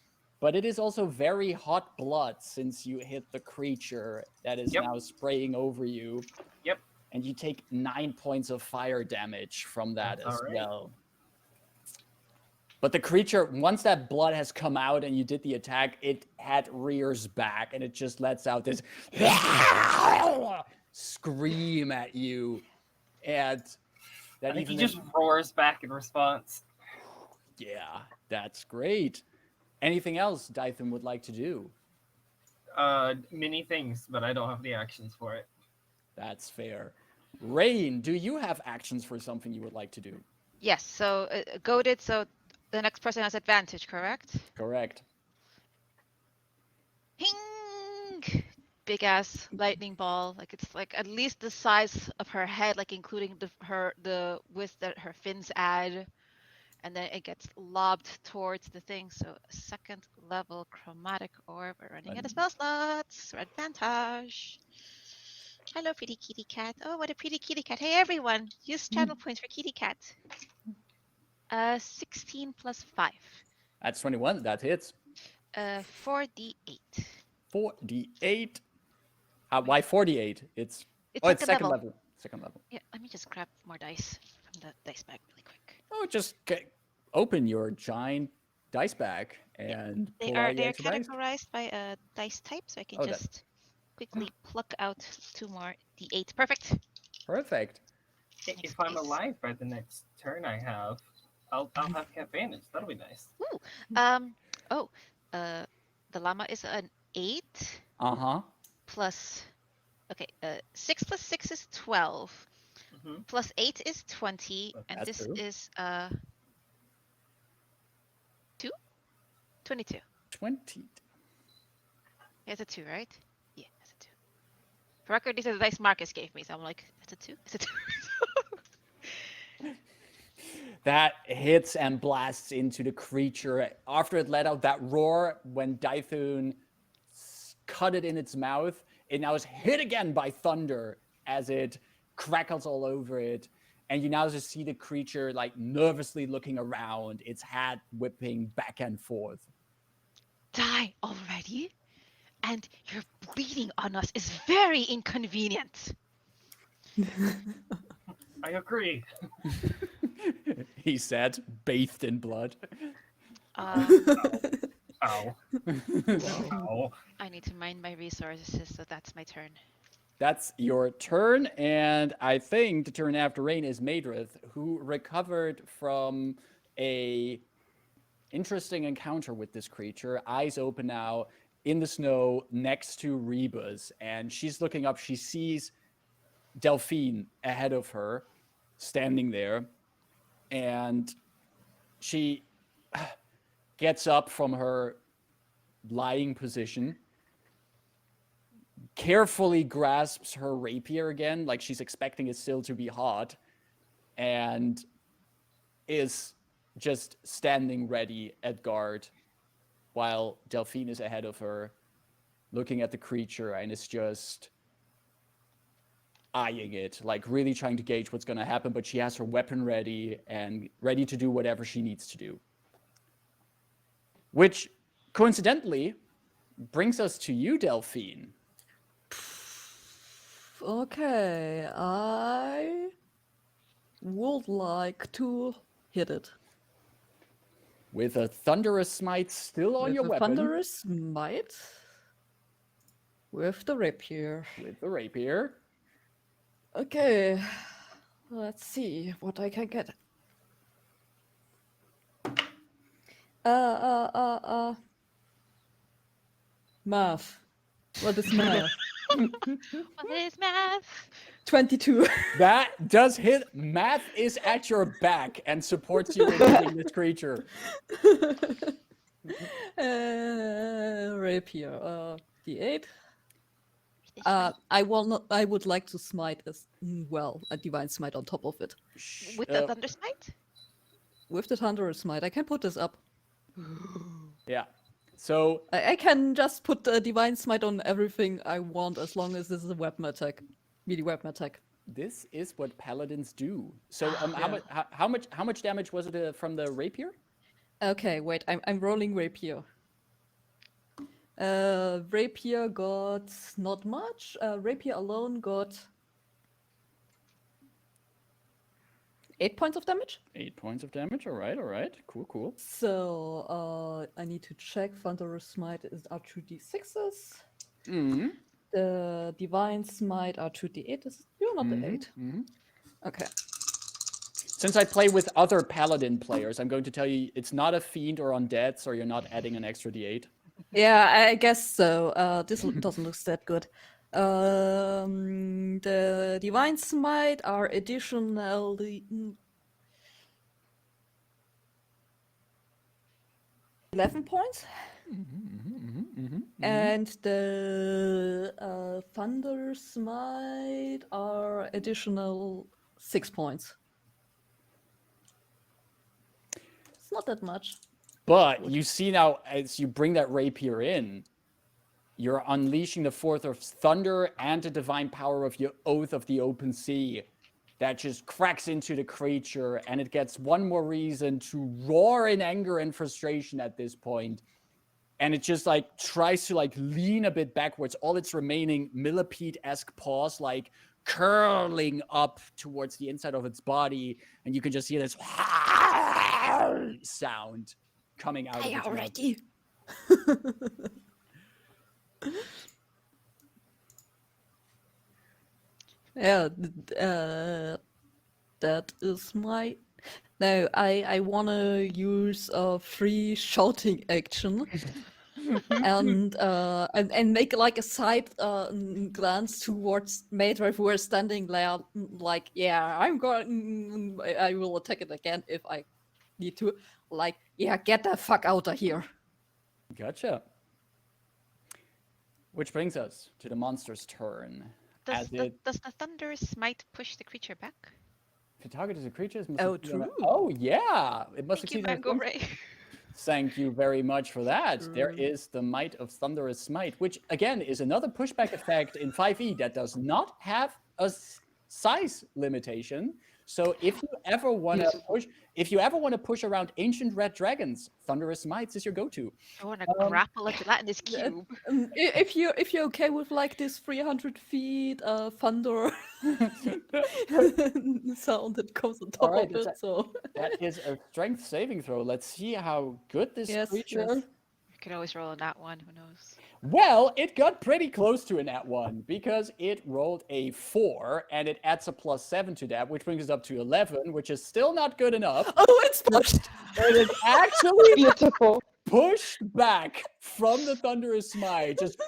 [SPEAKER 1] But it is also very hot blood since you hit the creature that is now spraying over you.
[SPEAKER 3] Yep.
[SPEAKER 1] And you take 9 points of fire damage from that as well. But the creature, once that blood has come out and you did the attack, it rears back and it just lets out this scream at you. And that
[SPEAKER 3] I think
[SPEAKER 1] even
[SPEAKER 3] he just roars back in response.
[SPEAKER 1] Yeah, that's great. Anything else Dython would like to do?
[SPEAKER 3] Many things, but I don't have the actions for it.
[SPEAKER 1] That's fair. Rayn, do you have actions for something you would like to do?
[SPEAKER 2] Yes, so goaded, so the next person has advantage, correct?
[SPEAKER 1] Correct.
[SPEAKER 2] Ping! Big ass lightning ball, like it's like at least the size of her head, like including the width that her fins add, and then it gets lobbed towards the thing. So second level chromatic orb. We're running out of spell slots. Advantage. Hello, pretty kitty cat. Oh, what a pretty kitty cat. Hey, everyone. Use channel points for kitty cat. 16 plus 5.
[SPEAKER 1] That's 21. That hits.
[SPEAKER 2] 4d8.
[SPEAKER 1] 4d8. Why 48? It's second level. Second level.
[SPEAKER 2] Yeah, let me just grab more dice from the dice bag really quick.
[SPEAKER 1] Oh, just open your giant dice bag and
[SPEAKER 2] They
[SPEAKER 1] pull
[SPEAKER 2] are
[SPEAKER 1] out your extra dice.
[SPEAKER 2] categorized by dice type, so I can just quickly pluck out 2 more d8. Perfect.
[SPEAKER 1] Perfect.
[SPEAKER 3] If I'm alive by the next turn I have, I'll have advantage. That'll be nice.
[SPEAKER 2] Ooh. The llama is an 8. Plus, 6 plus 6 is 12. Plus 8 is 20, and this is 2? 22.
[SPEAKER 1] 20.
[SPEAKER 2] It's a 2, right? Yeah, it's a 2. For record, these are the dice Marcus gave me, so I'm like, it's a 2? It's a 2.
[SPEAKER 1] That hits and blasts into the creature. After it let out that roar, when Dython cut it in its mouth, it now is hit again by thunder as it crackles all over it. And you now just see the creature like nervously looking around, its hat whipping back and forth.
[SPEAKER 2] Die already? And your bleeding on us is very inconvenient.
[SPEAKER 3] I agree.
[SPEAKER 1] He said, bathed in blood.
[SPEAKER 3] Ow. Ow.
[SPEAKER 2] I need to mind my resources, so that's my turn.
[SPEAKER 1] That's your turn, and I think the turn after Rayn is Madrith, who recovered from a interesting encounter with this creature. Eyes open now, in the snow, next to Rebus, and she's looking up. She sees Delphine ahead of her, standing there, and she gets up from her lying position, carefully grasps her rapier again, like she's expecting it still to be hot, and is just standing ready at guard while Delphine is ahead of her, looking at the creature, and is just eyeing it, like really trying to gauge what's going to happen, but she has her weapon ready and ready to do whatever she needs to do. Which, coincidentally, brings us to you, Delphine.
[SPEAKER 5] Okay, I would like to hit it.
[SPEAKER 1] With a Thunderous Smite still on your weapon.
[SPEAKER 5] Thunderous Smite. With the rapier.
[SPEAKER 1] With the rapier.
[SPEAKER 5] Okay, let's see what I can get. Math. What is math?
[SPEAKER 2] What is math?
[SPEAKER 5] 22.
[SPEAKER 1] That does hit. Math is at your back and supports you in hitting this creature.
[SPEAKER 5] Rapier. D8. I will not. I would like to smite as well a divine smite on top of it
[SPEAKER 2] With the Thunder Smite?
[SPEAKER 5] with the Thunderous smite. I can put this up.
[SPEAKER 1] Yeah. So
[SPEAKER 5] I can just put the divine smite on everything I want as long as this is a weapon attack, melee weapon attack.
[SPEAKER 1] this is what paladins do. So
[SPEAKER 5] Yeah.
[SPEAKER 1] how much damage was it from the rapier?
[SPEAKER 5] Okay, wait. I'm rolling rapier. Rapier got not much. Rapier alone got 8 points of damage.
[SPEAKER 1] 8 points of damage. All right. Cool.
[SPEAKER 5] So I need to check. Thunderous smite are 2d6s.
[SPEAKER 1] Mm-hmm.
[SPEAKER 5] The divine smite are 2d8. You're not the 8.
[SPEAKER 1] Mm-hmm.
[SPEAKER 5] Okay.
[SPEAKER 1] Since I play with other paladin players, I'm going to tell you it's not a fiend or undead, so you're not adding an extra d8.
[SPEAKER 5] Yeah, I guess so. This doesn't look that good. The divine smite are additionally 11 points. And the thunder smite are additional 6 points. It's not that much.
[SPEAKER 1] But you see now, as you bring that rapier in, you're unleashing the force of thunder and the divine power of your Oath of the Open Sea that just cracks into the creature, and it gets one more reason to roar in anger and frustration at this point. And it just like tries to like lean a bit backwards, all its remaining millipede-esque paws like curling up towards the inside of its body, and you can just hear this sound coming out of its mouth.
[SPEAKER 5] Already. Yeah, that is my. No, I wanna use a free shouting action, and make like a side glance towards Maidrive, who are standing there, like, yeah, I'm going. I will attack it again if I need to. Like, yeah, get the fuck out of here.
[SPEAKER 1] Gotcha. Which brings us to the monster's turn.
[SPEAKER 2] Does the Thunder Smite push the creature back?
[SPEAKER 1] If the target is a creature, it must
[SPEAKER 5] Oh,
[SPEAKER 1] succeed on
[SPEAKER 5] true.
[SPEAKER 1] Oh, yeah. It must
[SPEAKER 2] Thank you,
[SPEAKER 1] succeed on
[SPEAKER 2] Mango
[SPEAKER 1] wisdom.
[SPEAKER 2] Ray.
[SPEAKER 1] Thank you very much for that. There
[SPEAKER 5] True.
[SPEAKER 1] is the Might of Thunderous Smite, which again is another pushback effect in 5e that does not have a size limitation. So if you ever want to push around ancient red dragons, Thunderous Smites is your go-to.
[SPEAKER 2] I want to grapple into that in this cube.
[SPEAKER 5] If you're okay with like this 300 feet thunder sound that comes on top
[SPEAKER 1] Alright,
[SPEAKER 5] of it, so
[SPEAKER 1] That is a strength saving throw. Let's see how good this
[SPEAKER 5] yes,
[SPEAKER 1] creature
[SPEAKER 5] yes.
[SPEAKER 2] You could always roll on that one. Who knows?
[SPEAKER 1] Well, it got pretty close to a nat 1 because it rolled a 4 and it adds a +7 to that, which brings us up to 11, which is still not good enough.
[SPEAKER 5] Oh, it's pushed.
[SPEAKER 1] It is actually
[SPEAKER 4] Beautiful.
[SPEAKER 1] pushed back from the Thunderous Smite, just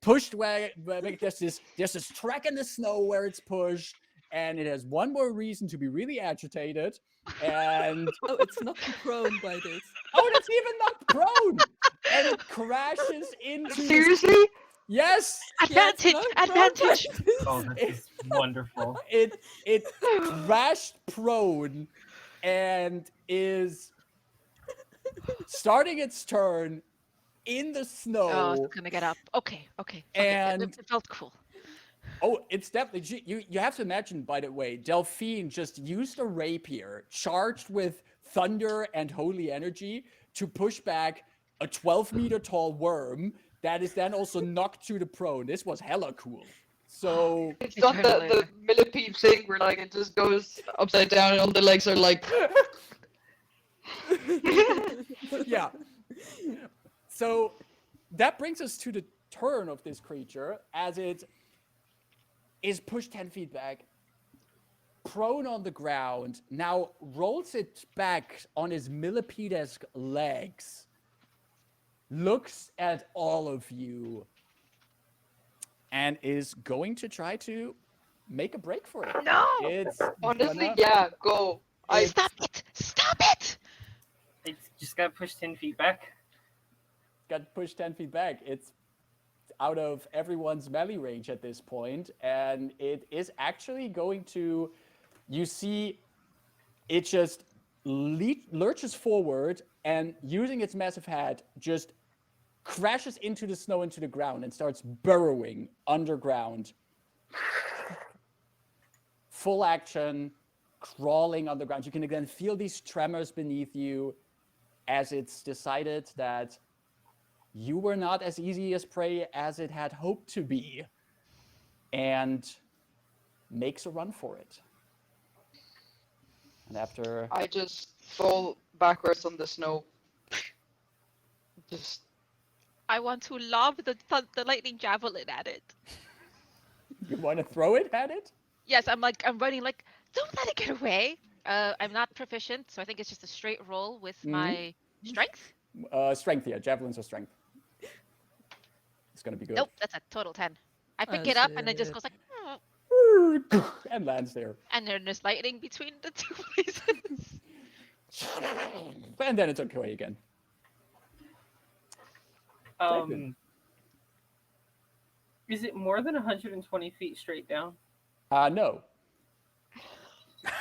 [SPEAKER 1] pushed where there's this track in the snow where it's pushed, and it has one more reason to be really agitated. And
[SPEAKER 5] Oh, it's not prone by this.
[SPEAKER 1] oh, it's even not prone, and it crashes into.
[SPEAKER 4] Seriously?
[SPEAKER 1] Yes,
[SPEAKER 2] Advantage!
[SPEAKER 5] not prone
[SPEAKER 2] Advantage!
[SPEAKER 5] by this.
[SPEAKER 3] Oh, this is wonderful.
[SPEAKER 1] it crashed prone, and is starting its turn in the snow.
[SPEAKER 2] Oh, it's gonna get up. Okay, okay. Fuck it.
[SPEAKER 1] And-
[SPEAKER 2] It felt cool.
[SPEAKER 1] Oh, it's definitely you have to imagine, by the way, Delphine just used a rapier charged with thunder and holy energy to push back a 12-meter tall worm that is then also knocked to the prone. This was hella cool. So
[SPEAKER 4] It's not the millipede thing where like it just goes upside down and all the legs are like.
[SPEAKER 1] yeah. So that brings us to the turn of this creature as it is pushed 10 feet back, prone on the ground, now rolls it back on his millipede-esque legs, looks at all of you, and is going to try to make a break for it.
[SPEAKER 2] No!
[SPEAKER 1] It's
[SPEAKER 4] Honestly,
[SPEAKER 1] gonna-
[SPEAKER 4] yeah, go.
[SPEAKER 2] Stop it! Stop it!
[SPEAKER 3] It's just got pushed 10 feet back.
[SPEAKER 1] got pushed 10 feet back. It's out of everyone's melee range at this point, and it is actually going to, you see it just lurches forward and using its massive head just crashes into the snow, into the ground, and starts burrowing underground. Full action, crawling underground. You can again feel these tremors beneath you as it's decided that you were not as easy as prey as it had hoped to be, and makes a run for it. And after...
[SPEAKER 4] I just fall backwards on the snow. Just...
[SPEAKER 2] I want to lob the lightning javelin at it.
[SPEAKER 1] You want to throw it at it?
[SPEAKER 2] Yes, I'm running like, don't let it get away. I'm not proficient, so I think it's just a straight roll with my strength.
[SPEAKER 1] Strength, yeah. Javelins are strength. It's going to be good.
[SPEAKER 2] Nope, that's a total 10. I pick it up and it just goes like,
[SPEAKER 1] and lands there.
[SPEAKER 2] and then there's lightning between the two places.
[SPEAKER 1] And then it's okay again.
[SPEAKER 3] Is it more than 120 feet straight down?
[SPEAKER 1] No.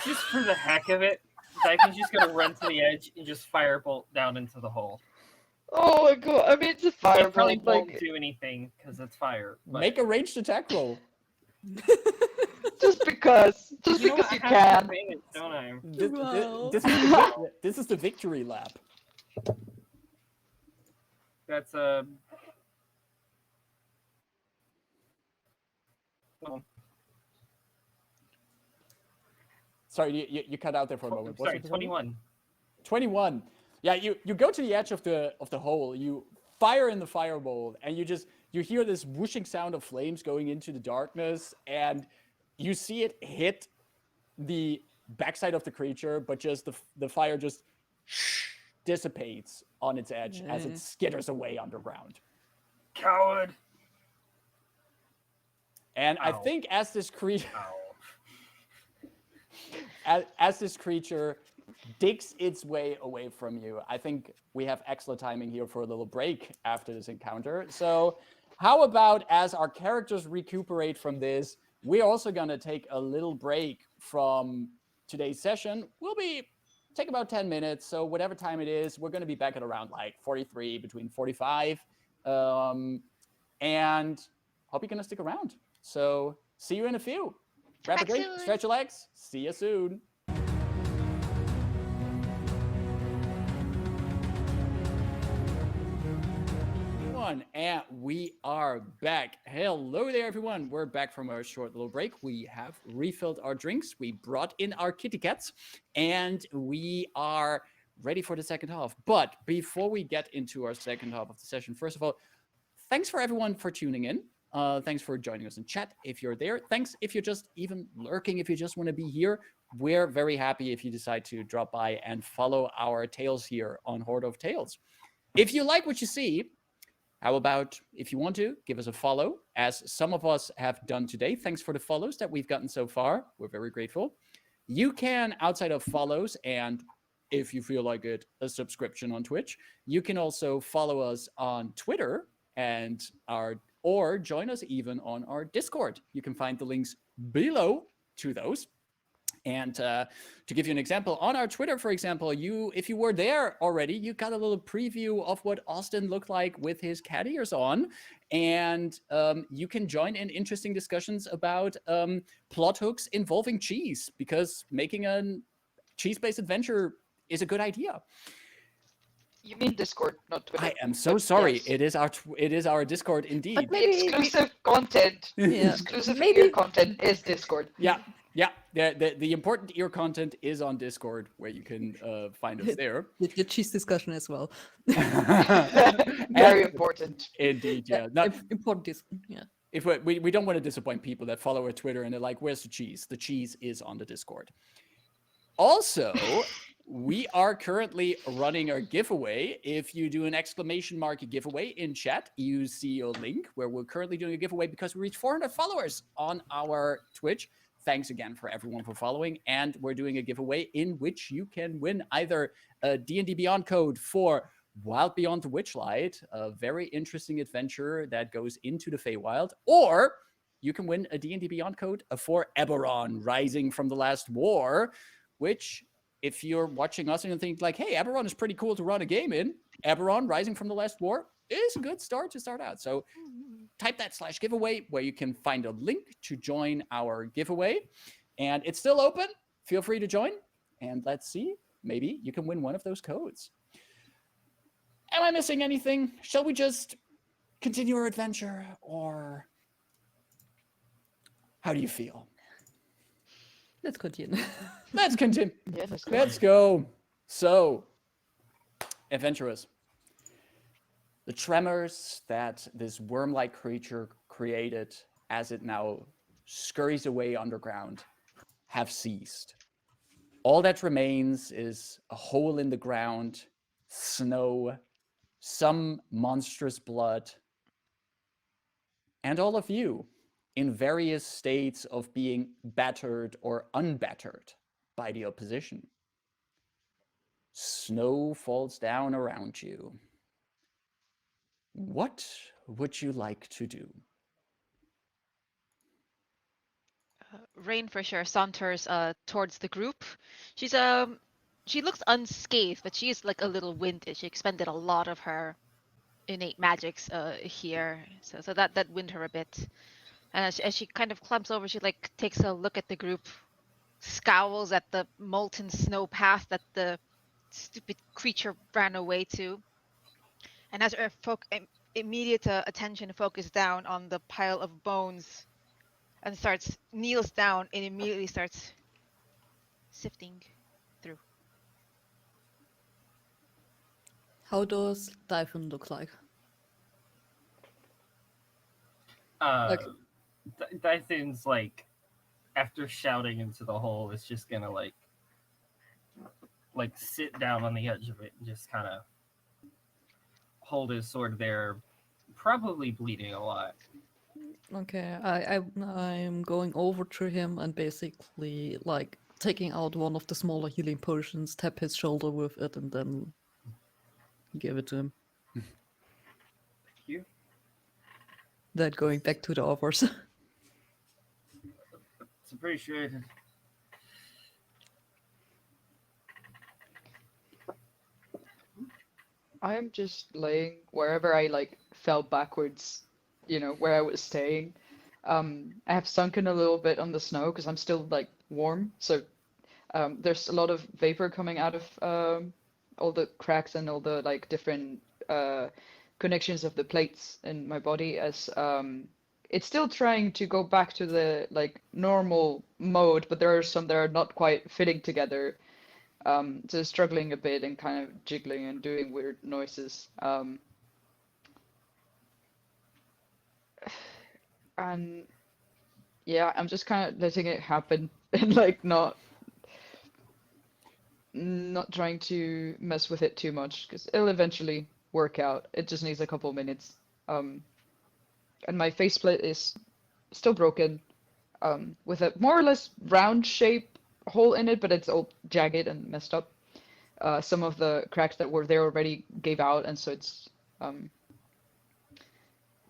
[SPEAKER 3] Just for the heck of it, Delphine's just gonna run to the edge and just firebolt down into the hole.
[SPEAKER 4] Oh my god, I mean, it's a
[SPEAKER 3] It
[SPEAKER 4] fireball.
[SPEAKER 3] probably won't
[SPEAKER 4] Like,
[SPEAKER 3] do anything because it's fire. But
[SPEAKER 1] Make a ranged attack roll.
[SPEAKER 4] just because
[SPEAKER 3] you know
[SPEAKER 4] you
[SPEAKER 3] I have
[SPEAKER 4] can.
[SPEAKER 3] advantage, don't I?
[SPEAKER 5] Wow.
[SPEAKER 1] This is the victory lap.
[SPEAKER 3] That's a. Well,
[SPEAKER 1] Sorry, you cut out there for a moment. What's
[SPEAKER 3] sorry,
[SPEAKER 1] it,
[SPEAKER 3] 21.
[SPEAKER 1] 21. Yeah, you go to the edge of the hole. You fire in the firebolt, and you hear this whooshing sound of flames going into the darkness, and you see it hit the backside of the creature, but just the fire just dissipates on its edge as it skitters away underground.
[SPEAKER 3] Coward.
[SPEAKER 1] And I
[SPEAKER 3] Ow.
[SPEAKER 1] think as this creature
[SPEAKER 3] Ow.
[SPEAKER 1] as this creature digs its way away from you, I think we have excellent timing here for a little break after this encounter. So how about, as our characters recuperate from this, we're also going to take a little break from today's session. We'll take about 10 minutes. So whatever time it is, we're going to be back at around like 43, between 45. And hope you're going to stick around. So see you in a few. Grab a drink,
[SPEAKER 2] soon.
[SPEAKER 1] stretch your legs. See you soon. And we are back. Hello there, everyone. We're back from our short little break. We have refilled our drinks. We brought in our kitty cats, and we are ready for the second half. But before we get into our second half of the session, first of all, thanks for everyone for tuning in. Thanks for joining us in chat if you're there. Thanks if you're just even lurking, if you just want to be here. We're very happy if you decide to drop by and follow our tales here on Horde of Tales. If you like what you see, how about, if you want to, give us a follow, as some of us have done today. Thanks for the follows that we've gotten so far. We're very grateful. You can, outside of follows, and if you feel like it, a subscription on Twitch, you can also follow us on Twitter or join us even on our Discord. You can find the links below to those. And to give you an example, on our Twitter, for example, if you were there already, you got a little preview of what Austin looked like with his cat ears on. And you can join in interesting discussions about plot hooks involving cheese, because making a cheese-based adventure is a good idea.
[SPEAKER 4] You mean Discord, not Twitter.
[SPEAKER 1] I am so sorry. Yes. It is our Discord indeed.
[SPEAKER 5] But maybe
[SPEAKER 4] Exclusive content.
[SPEAKER 5] Yeah.
[SPEAKER 4] Exclusive
[SPEAKER 5] Maybe-
[SPEAKER 4] ear content is Discord.
[SPEAKER 1] Yeah. The important ear content is on Discord, where you can find us there.
[SPEAKER 5] the cheese discussion as well.
[SPEAKER 4] Very important.
[SPEAKER 1] Indeed, yeah. Not,
[SPEAKER 5] Important is, yeah.
[SPEAKER 1] if we don't want to disappoint people that follow our Twitter and they're like, "Where's the cheese?" The cheese is on the Discord. Also, we are currently running our giveaway. If you do an exclamation mark giveaway in chat, you see a link where we're currently doing a giveaway because we reached 400 followers on our Twitch. Thanks again for everyone for following. And we're doing a giveaway in which you can win either a D&D Beyond code for Wild Beyond the Witchlight, a very interesting adventure that goes into the Feywild, or you can win a D&D Beyond code for Eberron, Rising from the Last War, which, if you're watching us and you think like, hey, Eberron is pretty cool to run a game in, Eberron, Rising from the Last War is a good start to start out. So type that /giveaway where you can find a link to join our giveaway. And it's still open. Feel free to join. And let's see, maybe you can win one of those codes. Am I missing anything? Shall we just continue our adventure, or how do you feel?
[SPEAKER 5] Let's continue.
[SPEAKER 1] Let's continue.
[SPEAKER 4] Yeah, let's go.
[SPEAKER 1] Let's go. So, adventurers, the tremors that this worm-like creature created as it now scurries away underground have ceased. All that remains is a hole in the ground, snow, some monstrous blood, and all of you in various states of being battered or unbattered by the opposition. Snow falls down around you. What would you like to do?
[SPEAKER 2] Rayn for sure saunters towards the group. She looks unscathed, but she is like a little winded. She expended a lot of her innate magics here, so that winded her a bit. And as she kind of clumps over, she like takes a look at the group, scowls at the molten snow path that the stupid creature ran away to, and as her immediate attention focused down on the pile of bones, and kneels down and immediately starts sifting through.
[SPEAKER 5] How does Delphine look like?
[SPEAKER 3] Dython's like, after shouting into the hole, is just gonna like sit down on the edge of it and just kind of hold his sword there, probably bleeding a lot.
[SPEAKER 5] Okay, I'm going over to him and basically like taking out one of the smaller healing potions, tap his shoulder with it, and then give it to him.
[SPEAKER 3] Thank you.
[SPEAKER 5] Then going back to the others.
[SPEAKER 3] It's appreciated.
[SPEAKER 4] I'm just laying wherever I like fell backwards, where I was staying. I have sunken a little bit on the snow because I'm still like warm, so there's a lot of vapor coming out of all the cracks and all the like different connections of the plates in my body as it's still trying to go back to the like normal mode, but there are some that are not quite fitting together. So struggling a bit and kind of jiggling and doing weird noises. And yeah, I'm just kind of letting it happen and like not trying to mess with it too much because it'll eventually work out. It just needs a couple minutes. And my faceplate is still broken, with a more or less round shape hole in it, but it's all jagged and messed up. Some of the cracks that were there already gave out, and so it's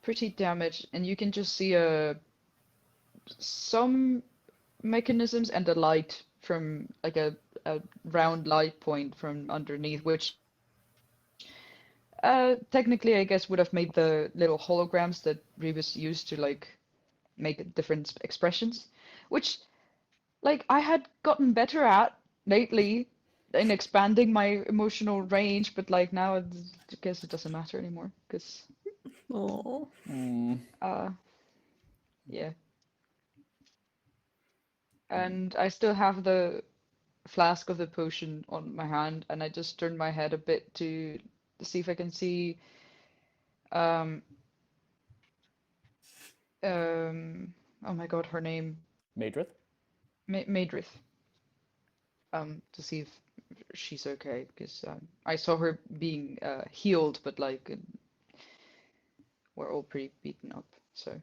[SPEAKER 4] pretty damaged. And you can just see some mechanisms and a light from like a round light point from underneath, which technically I guess would have made the little holograms that Rebus used to like make different expressions, which like I had gotten better at lately in expanding my emotional range, but like now I guess it doesn't matter anymore because
[SPEAKER 5] Oh.
[SPEAKER 4] yeah. And I still have the flask of the potion on my hand, and I just turned my head a bit to see if I can see oh my god, her name.
[SPEAKER 1] Madrith?
[SPEAKER 4] Madrith. To see if she's okay, because I saw her being healed, but like we're all pretty beaten up, so.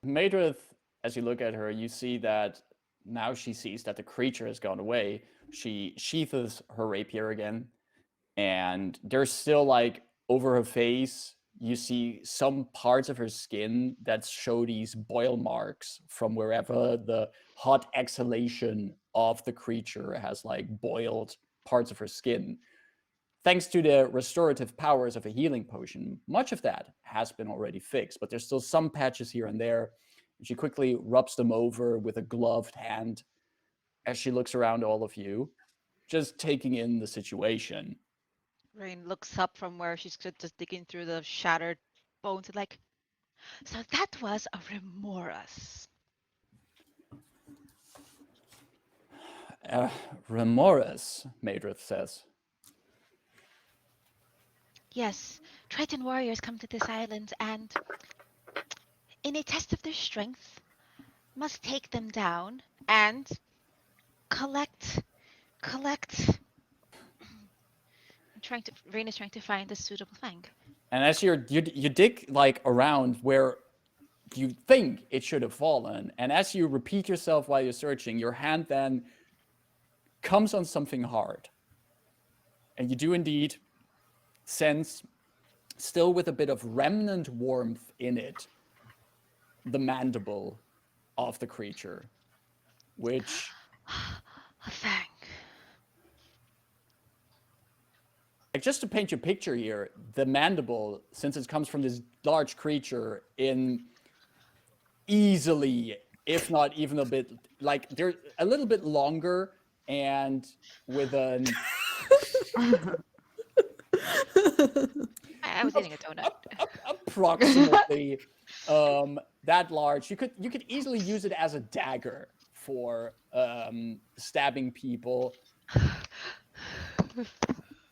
[SPEAKER 1] Madrith, as you look at her, you see that now she sees that the creature has gone away. She sheathes her rapier again, and there's still like over her face, you see some parts of her skin that show these boil marks from wherever the hot exhalation of the creature has like boiled parts of her skin. Thanks to the restorative powers of a healing potion, much of that has been already fixed, but there's still some patches here and there. She quickly rubs them over with a gloved hand as she looks around all of you, just taking in the situation.
[SPEAKER 2] Rain looks up from where she's just digging through the shattered bones and like, so that was a remorhaz.
[SPEAKER 1] Remorhaz, Madrith says.
[SPEAKER 2] Yes, Triton warriors come to this island and, in a test of their strength, must take them down and collect. Rain is trying to find a suitable fang.
[SPEAKER 1] And as you dig like around where you think it should have fallen, and as you repeat yourself while you're searching, your hand then comes on something hard. And you do indeed sense, still with a bit of remnant warmth in it, the mandible of the creature, which...
[SPEAKER 2] A fang.
[SPEAKER 1] Like, just to paint you a picture here, the mandible, since it comes from this large creature, in easily, if not even a bit, like, they're a little bit longer, and with an...
[SPEAKER 2] I was eating a donut.
[SPEAKER 1] approximately that large. You could easily use it as a dagger for stabbing people.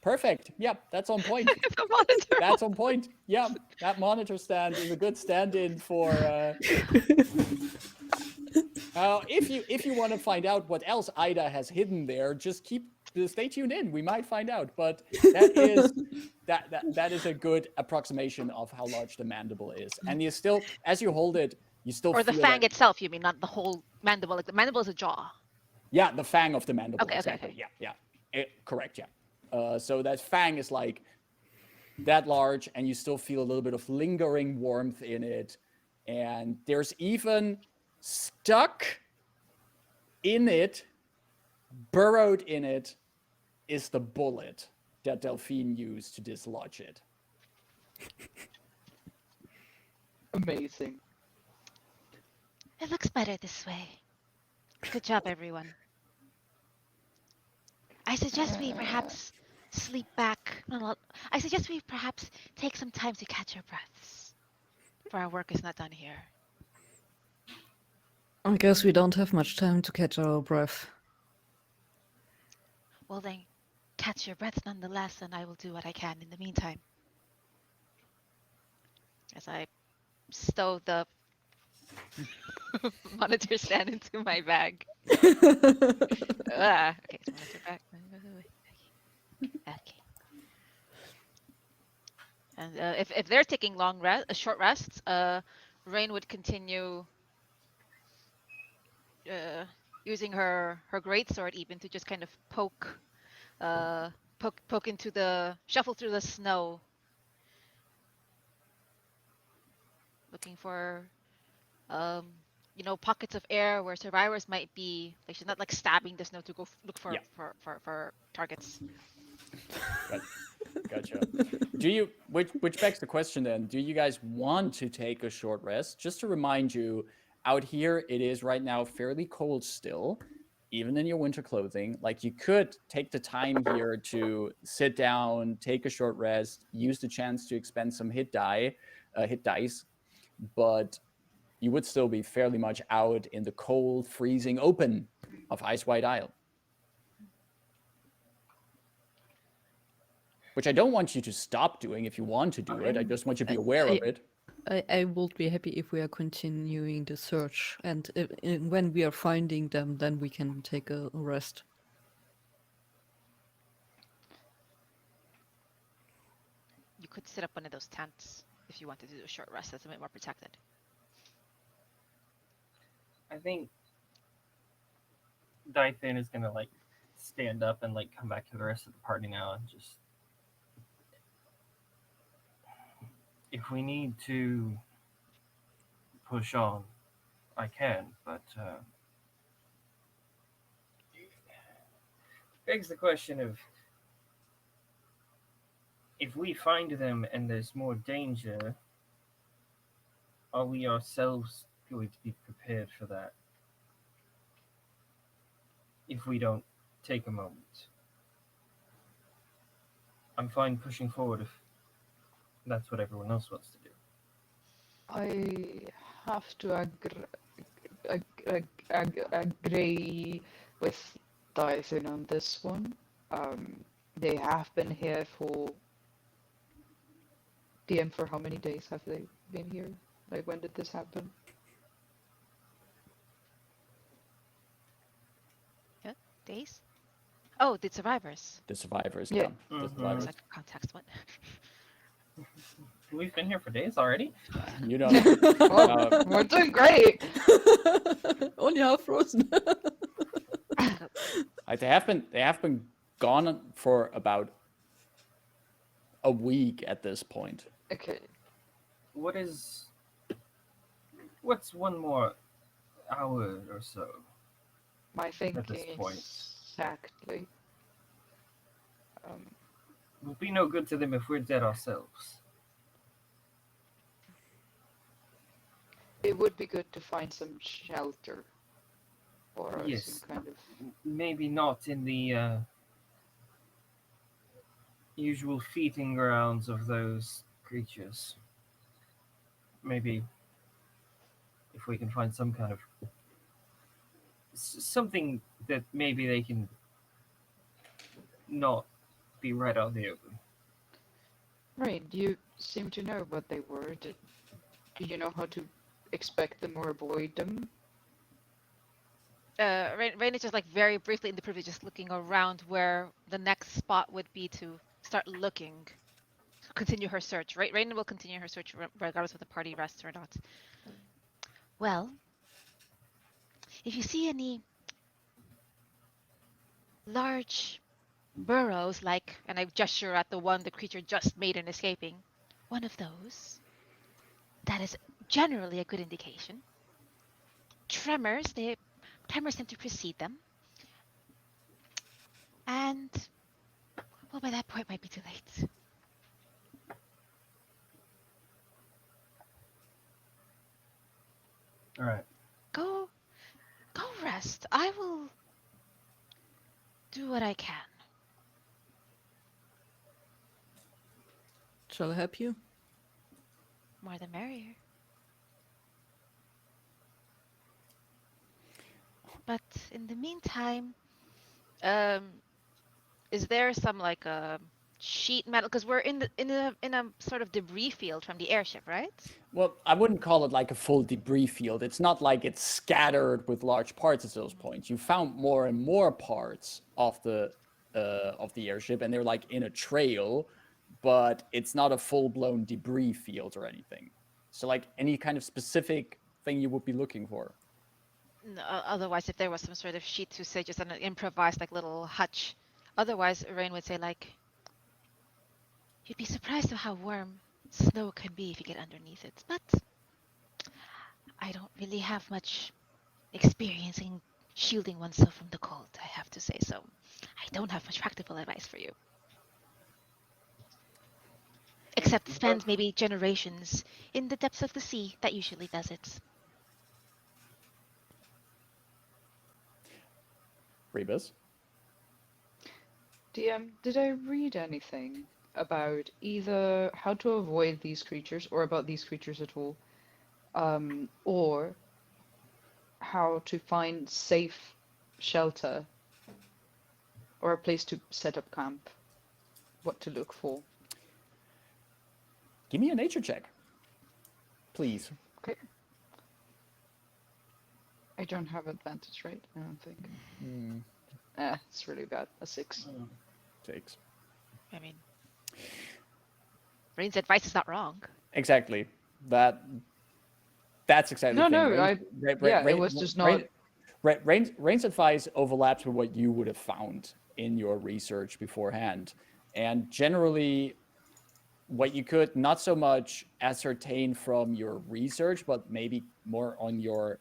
[SPEAKER 1] Perfect. Yep, that's on point.
[SPEAKER 2] The monitor.
[SPEAKER 1] That's on point. Yeah, that monitor stand is a good stand-in for. If you want to find out what else Ida has hidden there, just stay tuned in. We might find out, but that is a good approximation of how large the mandible is. And you still, as you hold it, you still
[SPEAKER 2] Or the
[SPEAKER 1] feel
[SPEAKER 2] fang
[SPEAKER 1] that,
[SPEAKER 2] itself, you mean, not the whole mandible. Like the mandible is a jaw.
[SPEAKER 1] yeah, the fang of the mandible.
[SPEAKER 2] Okay,
[SPEAKER 1] exactly.
[SPEAKER 2] okay.
[SPEAKER 1] Yeah. Correct. Yeah. So that fang is like that large, and you still feel a little bit of lingering warmth in it. And there's even stuck in it, burrowed in it, is the bullet that Delphine used to dislodge it.
[SPEAKER 4] Amazing.
[SPEAKER 2] It looks better this way. Good job, everyone. I suggest we perhaps sleep back. No, I suggest we perhaps take some time to catch our breaths. For our work is not done here.
[SPEAKER 5] I guess we don't have much time to catch our breath.
[SPEAKER 2] Well then, catch your breath nonetheless, and I will do what I can in the meantime. As I stow the monitor stand into my bag. Okay, so monitor back. Okay. And if they're taking short rests, Rayn would continue using her greatsword even to just kind of poke into shuffle through the snow, looking for pockets of air where survivors might be. Like, she's not like stabbing the snow to go look for targets.
[SPEAKER 1] Gotcha. Which begs the question then, do you guys want to take a short rest? Just to remind you, out here it is right now fairly cold still, even in your winter clothing. Like, you could take the time here to sit down, take a short rest, use the chance to expend some hit dice, but you would still be fairly much out in the cold, freezing open of Icewhite Island. Which I don't want you to stop doing if you want to do it. I just want you to be aware of it.
[SPEAKER 5] I would be happy if we are continuing the search, and when we are finding them, then we can take a rest.
[SPEAKER 2] You could set up one of those tents if you wanted to do a short rest. That's a bit more protected.
[SPEAKER 3] I think Delphine is gonna like stand up and like come back to the rest of the party now and just if we need to push on, I can, but begs the question of if we find them and there's more danger, are we ourselves going to be prepared for that if we don't take a moment? I'm fine pushing forward if that's what everyone else wants to do.
[SPEAKER 4] I have to agree with Delphine on this one. They have been here for DM for how many days have they been here? Like, when did this happen?
[SPEAKER 2] Days? Oh, the survivors.
[SPEAKER 1] The survivors,
[SPEAKER 4] Yeah.
[SPEAKER 1] yeah. The
[SPEAKER 3] Mhm.
[SPEAKER 2] It's
[SPEAKER 1] survivors.
[SPEAKER 2] like a context one.
[SPEAKER 3] We've been here for days already.
[SPEAKER 1] You know,
[SPEAKER 4] Oh, we're doing great!
[SPEAKER 5] Only half frozen.
[SPEAKER 1] like they have been gone for about a week at this point.
[SPEAKER 4] Okay,
[SPEAKER 3] What's one more hour or so?
[SPEAKER 4] my thinking
[SPEAKER 3] this point.
[SPEAKER 4] exactly.
[SPEAKER 3] We'll be no good to them if we're dead ourselves.
[SPEAKER 4] It would be good to find some shelter. Or
[SPEAKER 3] Yes.
[SPEAKER 4] some kind of...
[SPEAKER 3] Maybe not in the usual feeding grounds of those creatures. Maybe if we can find some kind of something that maybe they can not be right out in the open.
[SPEAKER 4] Rayn, you seem to know what they were. Do you know how to expect them or avoid them?
[SPEAKER 2] Rayn is just like very briefly in the privy, just looking around where the next spot would be to start looking, continue her search. Rayn will continue her search regardless of the party rests or not. Well, if you see any large burrows, like, and I gesture at the one the creature just made in escaping, one of those, that is generally a good indication. Tremors tend to precede them. And, well, by that point it might be too late.
[SPEAKER 3] All right.
[SPEAKER 2] Go rest. I will do what I can.
[SPEAKER 5] Shall I help you?
[SPEAKER 2] More the merrier. But in the meantime, is there some like a sheet metal? Because we're in a sort of debris field from the airship, right?
[SPEAKER 1] Well, I wouldn't call it like a full debris field. It's not like it's scattered with large parts at those points. You found more and more parts of the airship, and they're like in a trail, but it's not a full-blown debris field or anything. So, like, any kind of specific thing you would be looking for?
[SPEAKER 2] No, otherwise, if there was some sort of sheet to say just an improvised like little hutch, otherwise Rayn would say like, you'd be surprised at how warm snow can be if you get underneath it. But I don't really have much experience in shielding oneself from the cold, I have to say, so I don't have much practical advice for you. Except spend maybe generations in the depths of the sea. That usually does it.
[SPEAKER 1] Rebus?
[SPEAKER 4] DM, did I read anything about either how to avoid these creatures or about these creatures at all? Or how to find safe shelter or a place to set up camp? What to look for?
[SPEAKER 1] Give me a nature check, please.
[SPEAKER 4] Okay. I don't have advantage, right? I don't think. It's really bad. A 6.
[SPEAKER 1] Takes.
[SPEAKER 2] I mean, Rayn's advice is not wrong.
[SPEAKER 1] Exactly. That's exactly the thing.
[SPEAKER 4] It was just not...
[SPEAKER 1] Rayn's advice overlaps with what you would have found in your research beforehand. And generally, what you could not so much ascertain from your research, but maybe more on your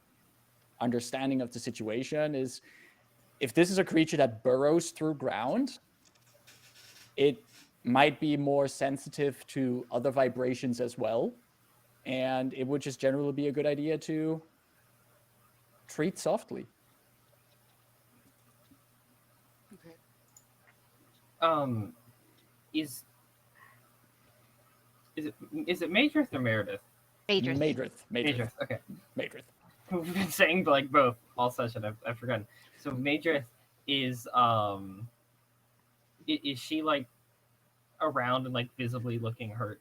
[SPEAKER 1] understanding of the situation is if this is a creature that burrows through ground, it might be more sensitive to other vibrations as well. And it would just generally be a good idea to treat softly.
[SPEAKER 4] Okay.
[SPEAKER 3] Is it Madrith or Meredith?
[SPEAKER 2] Madrith.
[SPEAKER 1] Madrith.
[SPEAKER 3] Okay.
[SPEAKER 1] Madrith.
[SPEAKER 3] We've been saying like both all session. I've forgotten. So Madrith is she like around and like visibly looking hurt?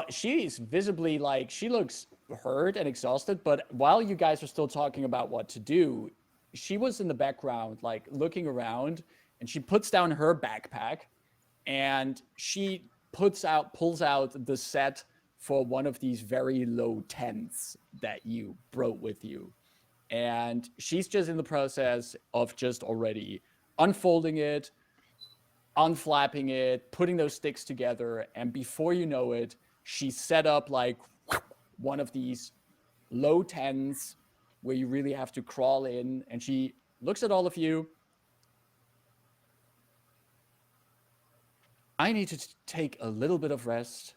[SPEAKER 1] She's visibly like she looks hurt and exhausted, but while you guys are still talking about what to do, she was in the background, like looking around, and she puts down her backpack and she pulls out the set for one of these very low tents that you brought with you. And she's just in the process of just already unfolding it, unflapping it, putting those sticks together, and before you know it, she set up like one of these low tents where you really have to crawl in, and she looks at all of you. I need to take a little bit of rest.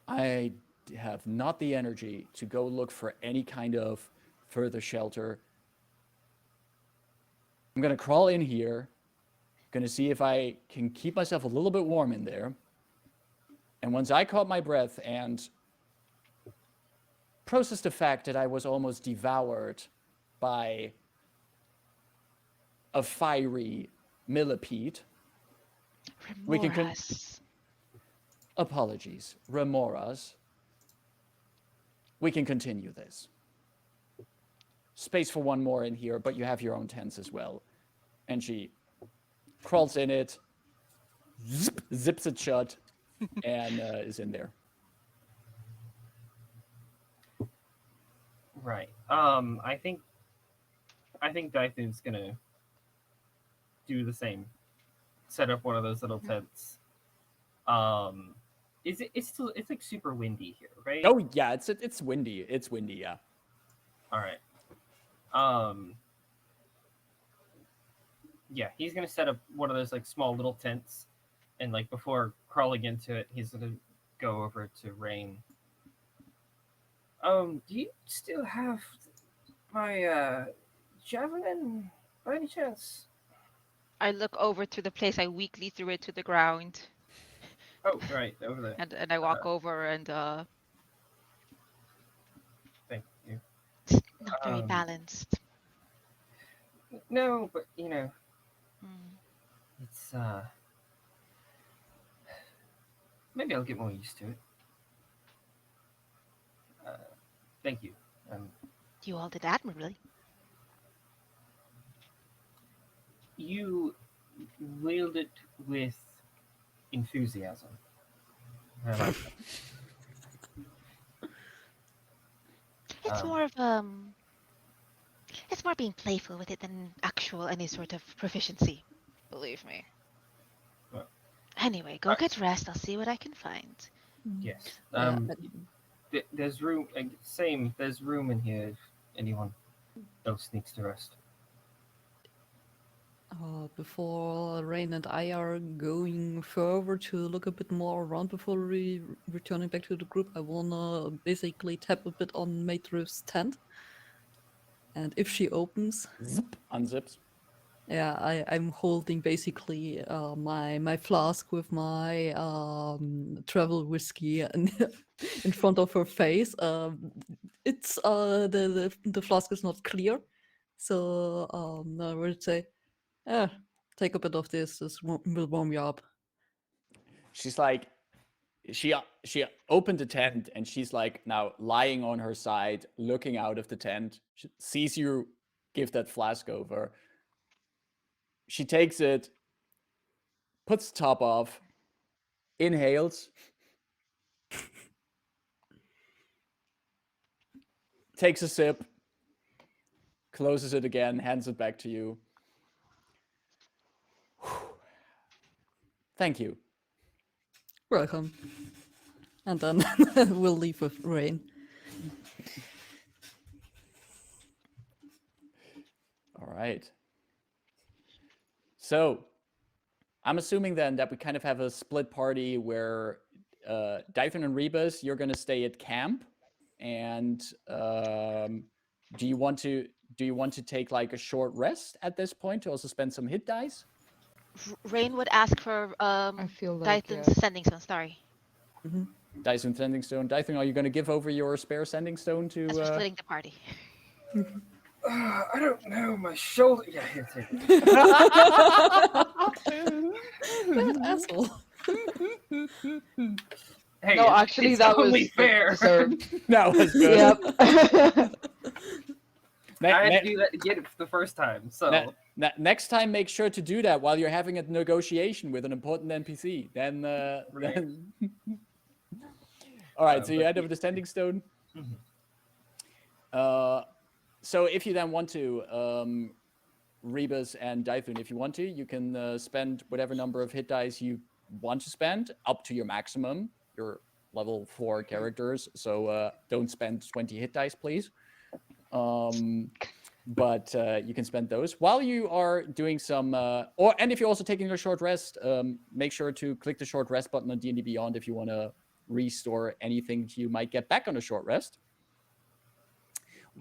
[SPEAKER 1] I have not the energy to go look for any kind of further shelter. I'm gonna crawl in here, gonna see if I can keep myself a little bit warm in there. And once I caught my breath and processed the fact that I was almost devoured by a fiery millipede, we can
[SPEAKER 2] Remorhaz.
[SPEAKER 1] apologies, remorhaz. We can continue this. Space for one more in here, but you have your own tents as well. And she crawls in it, zips it shut, and is in there.
[SPEAKER 3] Right. I think Dythun's gonna do the same. Set up one of those little tents. It's like super windy here, right?
[SPEAKER 1] Oh yeah, it's windy. It's windy, yeah.
[SPEAKER 3] All right. Yeah, he's gonna set up one of those like small little tents, and like before crawling into it, he's gonna go over to Rayn. Do you still have my javelin by any chance?
[SPEAKER 2] I look over to the place I weakly threw it to the ground,
[SPEAKER 3] Oh, right, over there.
[SPEAKER 2] and I walk over and
[SPEAKER 3] Thank you.
[SPEAKER 2] it's not very
[SPEAKER 3] Um,
[SPEAKER 2] balanced.
[SPEAKER 3] No, but you know,
[SPEAKER 2] Hmm.
[SPEAKER 3] it's maybe I'll get more used to it. Thank you.
[SPEAKER 2] You all did admirably.
[SPEAKER 3] You wield it with enthusiasm. I like that.
[SPEAKER 2] It's more of it's more being playful with it than actual any sort of proficiency. Believe me.
[SPEAKER 3] Well,
[SPEAKER 2] Anyway, go get rest. I'll see what I can find.
[SPEAKER 3] Yes.
[SPEAKER 5] Yeah,
[SPEAKER 3] There's room. Same. There's room in here if anyone else needs to rest.
[SPEAKER 5] before Rayn and I are going further to look a bit more around before returning back to the group, I wanna basically tap a bit on Madrith's tent. And if she opens,
[SPEAKER 1] Zip, unzips.
[SPEAKER 5] yeah, I'm holding basically my flask with my travel whiskey and in front of her face. It's the flask is not clear, so I would say, yeah, take a bit of this. This will warm you up.
[SPEAKER 1] She's like, she opened the tent and she's like now lying on her side, looking out of the tent. She sees you give that flask over. She takes it, puts the top off, inhales, takes a sip, closes it again, hands it back to you. Thank you.
[SPEAKER 5] Welcome. And then we'll leave with Rayn.
[SPEAKER 1] All right. So I'm assuming then that we kind of have a split party where Delphine and Rebus, you're going to stay at camp. And do you want to take like a short rest at this point to also spend some hit dice?
[SPEAKER 2] Rayn would ask for
[SPEAKER 4] I feel like
[SPEAKER 2] Dython's sending stone. Sorry.
[SPEAKER 1] Dyson sending stone. Dyson, are you going to give over your spare sending stone to?
[SPEAKER 2] As we're splitting the party.
[SPEAKER 3] I don't know. My shoulder. Yeah, here, take it.
[SPEAKER 5] That asshole.
[SPEAKER 3] Hey,
[SPEAKER 4] No, actually,
[SPEAKER 3] it's
[SPEAKER 4] that
[SPEAKER 3] only
[SPEAKER 4] was
[SPEAKER 3] fair.
[SPEAKER 4] deserved.
[SPEAKER 1] That was good.
[SPEAKER 4] Yep.
[SPEAKER 3] I had to do that to get it the first time. So
[SPEAKER 1] Next time, make sure to do that while you're having a negotiation with an important NPC. Then,
[SPEAKER 3] Right.
[SPEAKER 1] then... All right. So you
[SPEAKER 3] but
[SPEAKER 1] hand over the sending stone. So if you then want to, Rebus and Dythun, if you want to, you can spend whatever number of hit dice you want to spend up to your maximum. Your level 4 characters, so don't spend 20 hit dice, please. But you can spend those while you are doing some, and if you're also taking a short rest, make sure to click the short rest button on D&D Beyond if you want to restore anything you might get back on a short rest.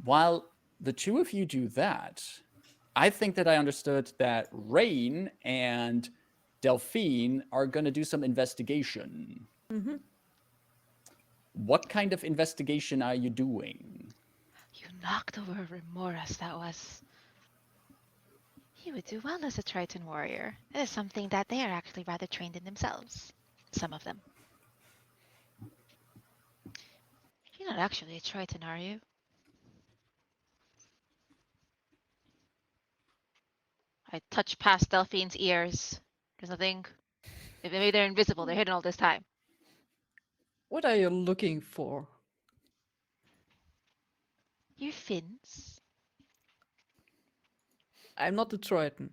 [SPEAKER 1] While the two of you do that, I think that I understood that Rayn and Delphine are going to do some investigation.
[SPEAKER 5] Mm-hmm.
[SPEAKER 1] What kind of investigation are you doing?
[SPEAKER 2] You knocked over remorhaz. That was. He would do well as a Triton warrior. It is something that they are actually rather trained in themselves. Some of them. You're not actually a Triton, are you? I touch past Delphine's ears. There's nothing. If maybe they're invisible, they're hidden all this time.
[SPEAKER 5] What are you looking for?
[SPEAKER 2] Your fins.
[SPEAKER 5] I'm not a Triton.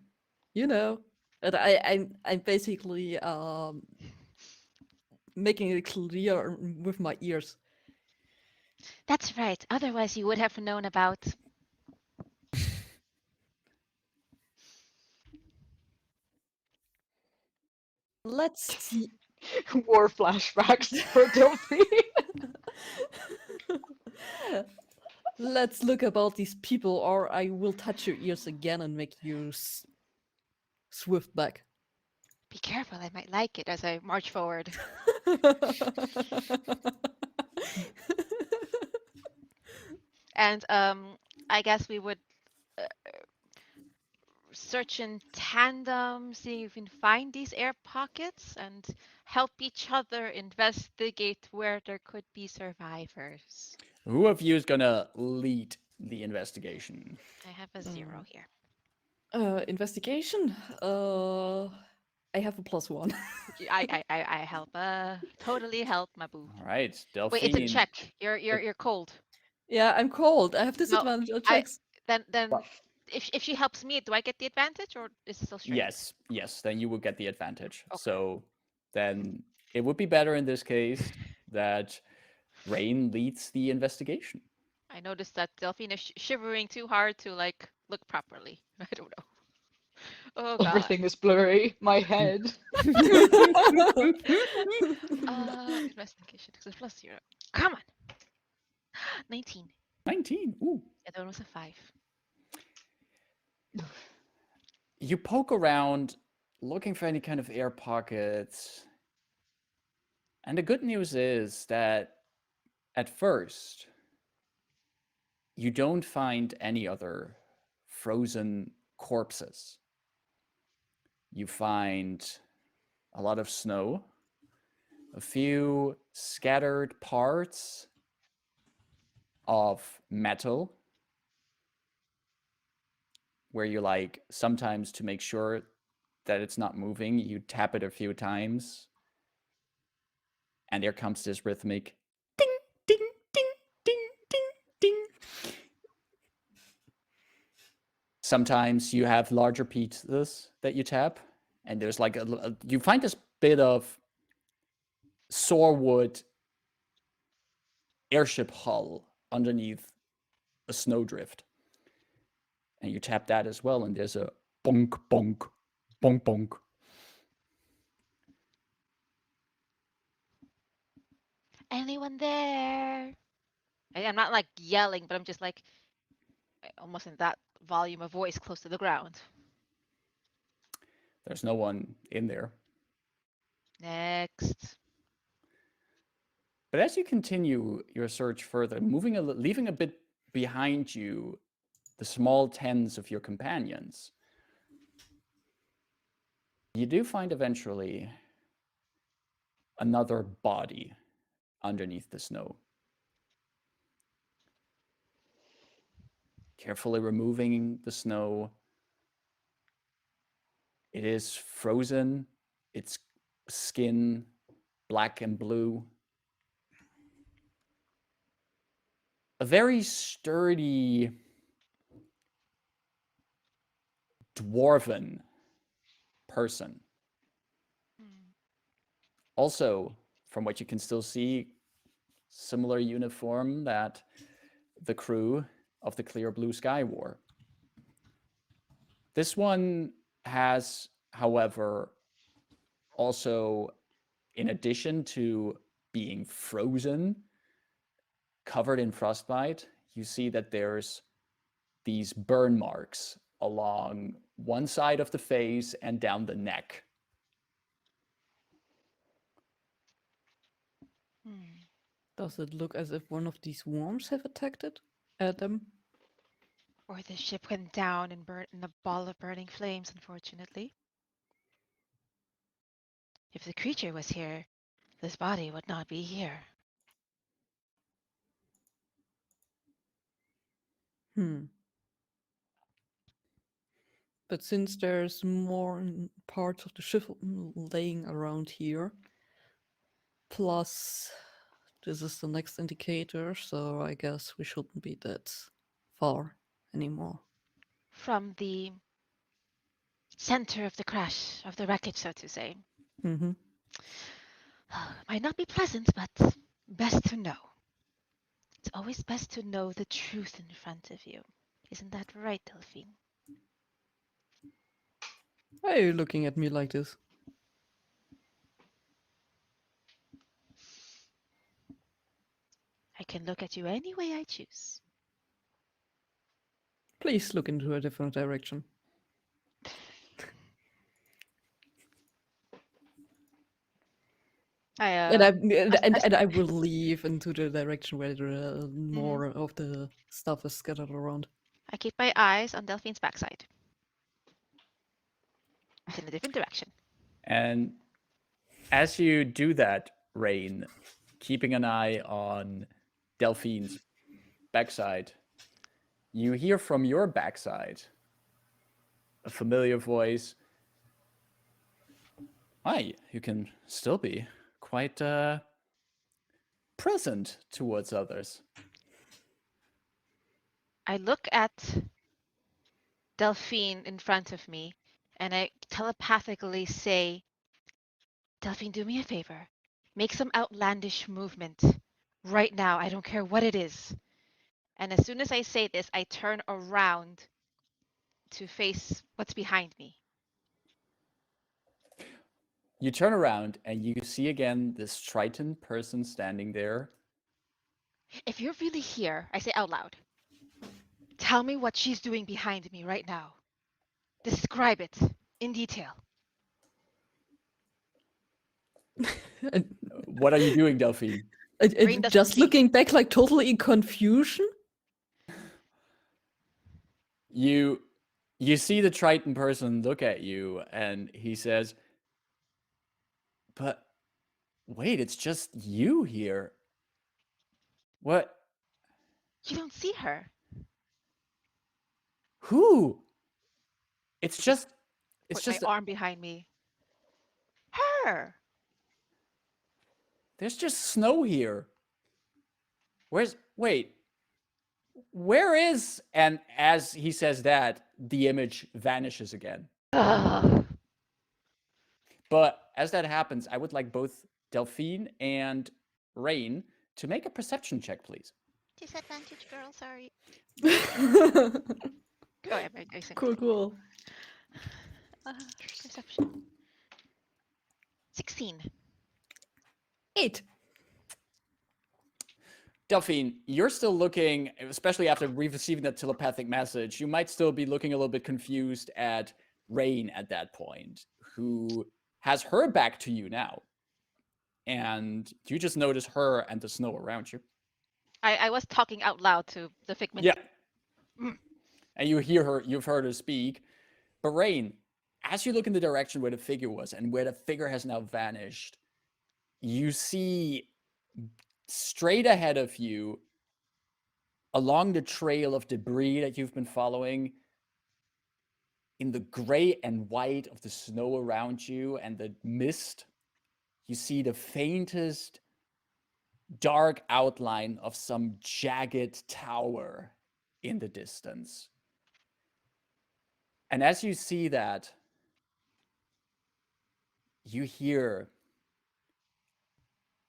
[SPEAKER 5] You know. And I'm basically making it clear with my ears.
[SPEAKER 2] That's right. Otherwise, you would have known about.
[SPEAKER 5] Let's see.
[SPEAKER 4] War flashbacks for Delphine.
[SPEAKER 5] Let's look about these people, or I will touch your ears again and make you swift back.
[SPEAKER 2] Be careful, I might like it as I march forward. And I guess we would search in tandem, see if we can find these air pockets and help each other investigate where there could be survivors.
[SPEAKER 1] Who of you is going to lead the investigation?
[SPEAKER 2] I have a 0 here.
[SPEAKER 5] Investigation? I have a +1.
[SPEAKER 2] I help. Totally help, my boo.
[SPEAKER 1] All right, Delphine.
[SPEAKER 2] Wait, it's a check. You're cold.
[SPEAKER 5] Yeah, I'm cold. I have disadvantage on checks.
[SPEAKER 2] Then
[SPEAKER 1] What?
[SPEAKER 2] if she helps me, do I get the advantage or is it still straight?
[SPEAKER 1] Yes, then you will get the advantage.
[SPEAKER 2] Okay.
[SPEAKER 1] So then it would be better in this case that Rayn leads the investigation.
[SPEAKER 2] I noticed that Delphine is shivering too hard to like look properly. I don't know. Oh god.
[SPEAKER 4] Everything is blurry. My head.
[SPEAKER 2] Investigation. It's +0. Come on. 19.
[SPEAKER 1] 19. Ooh.
[SPEAKER 2] Yeah, that was a 5.
[SPEAKER 1] You poke around looking for any kind of air pockets. And the good news is that at first, you don't find any other frozen corpses. You find a lot of snow, a few scattered parts of metal, where you like sometimes to make sure that it's not moving, you tap it a few times, and there comes this rhythmic ding, ding, ding, ding, ding, ding. Sometimes you have larger pieces that you tap, and there's like you find this bit of saw wood airship hull underneath a snowdrift. And you tap that as well, and there's a bonk, bonk, bonk, bonk.
[SPEAKER 2] Anyone there? I'm not like yelling, but I'm just like almost in that volume of voice close to the ground.
[SPEAKER 1] There's no one in there.
[SPEAKER 2] Next.
[SPEAKER 1] But as you continue your search further, leaving a bit behind you the small tents of your companions, you do find eventually another body underneath the snow. Carefully removing the snow. It is frozen, its skin black and blue. A very sturdy dwarven person. Also, from what you can still see, similar uniform that the crew of the Clear Blue Sky wore. This one has, however, also, in addition to being frozen, covered in frostbite, you see that there's these burn marks along one side of the face and down the neck.
[SPEAKER 5] Does it look as if one of these worms have attacked them?
[SPEAKER 2] Or the ship went down and burnt in a ball of burning flames, unfortunately. If the creature was here, this body would not be here.
[SPEAKER 5] But since there's more parts of the ship laying around here, plus this is the next indicator, so I guess we shouldn't be that far anymore.
[SPEAKER 2] From the center of the crash, of the wreckage, so to say.
[SPEAKER 5] Mm-hmm.
[SPEAKER 2] Might not be pleasant, but best to know. It's always best to know the truth in front of you. Isn't that right, Delphine?
[SPEAKER 5] Why are you looking at me like this?
[SPEAKER 2] I can look at you any way I choose.
[SPEAKER 5] Please look into a different direction. And I will leave into the direction where more of the stuff is scattered around.
[SPEAKER 2] I keep my eyes on Delphine's backside. It's in a different direction.
[SPEAKER 1] And as you do that, Rayn, keeping an eye on Delphine's backside, you hear from your backside a familiar voice. Hi, you can still be quite present towards others.
[SPEAKER 2] I look at Delphine in front of me and I telepathically say, Delphine, do me a favor. Make some outlandish movement right now. I don't care what it is. And as soon as I say this, I turn around to face what's behind me.
[SPEAKER 1] You turn around and you see again this Triton person standing there.
[SPEAKER 2] If you're really here, I say out loud, tell me what she's doing behind me right now. Describe it in detail.
[SPEAKER 1] What are you doing, Delphine?
[SPEAKER 5] Just looking back, like totally in confusion.
[SPEAKER 1] You see the Triton person look at you, and he says, "But wait, it's just you here. What?
[SPEAKER 2] You don't see her.
[SPEAKER 1] Who? It's just
[SPEAKER 2] my arm behind me. Her.
[SPEAKER 1] There's just snow here. Where is?" And as he says that, the image vanishes again.
[SPEAKER 2] Ugh.
[SPEAKER 1] But as that happens, I would like both Delphine and Rayn to make a perception check, please.
[SPEAKER 2] Disadvantage, girl. Sorry.
[SPEAKER 5] cool,
[SPEAKER 2] Go ahead, Mason.
[SPEAKER 5] cool.
[SPEAKER 2] Perception. 16.
[SPEAKER 5] 8.
[SPEAKER 1] Delphine, you're still looking, especially after receiving that telepathic message, you might still be looking a little bit confused at Rayn at that point, who has her back to you now. And you just notice her and the snow around you.
[SPEAKER 2] I was talking out loud to the figment.
[SPEAKER 1] Yeah. And you hear her, you've heard her speak. But Rayn, as you look in the direction where the figure was and where the figure has now vanished, you see straight ahead of you, along the trail of debris that you've been following, in the gray and white of the snow around you and the mist, you see the faintest dark outline of some jagged tower in the distance. And as you see that, you hear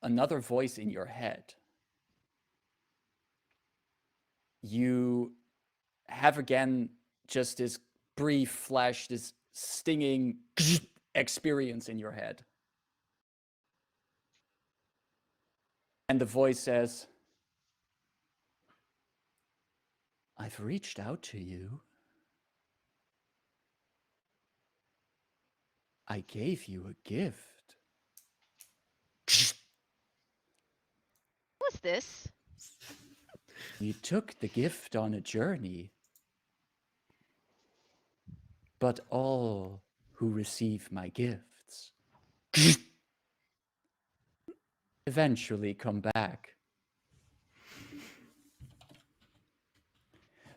[SPEAKER 1] another voice in your head. You have again just this brief flash, this stinging experience in your head. And the voice says, I've reached out to you. I gave you a gift.
[SPEAKER 2] What's this?
[SPEAKER 1] You took the gift on a journey. But all who receive my gifts eventually come back.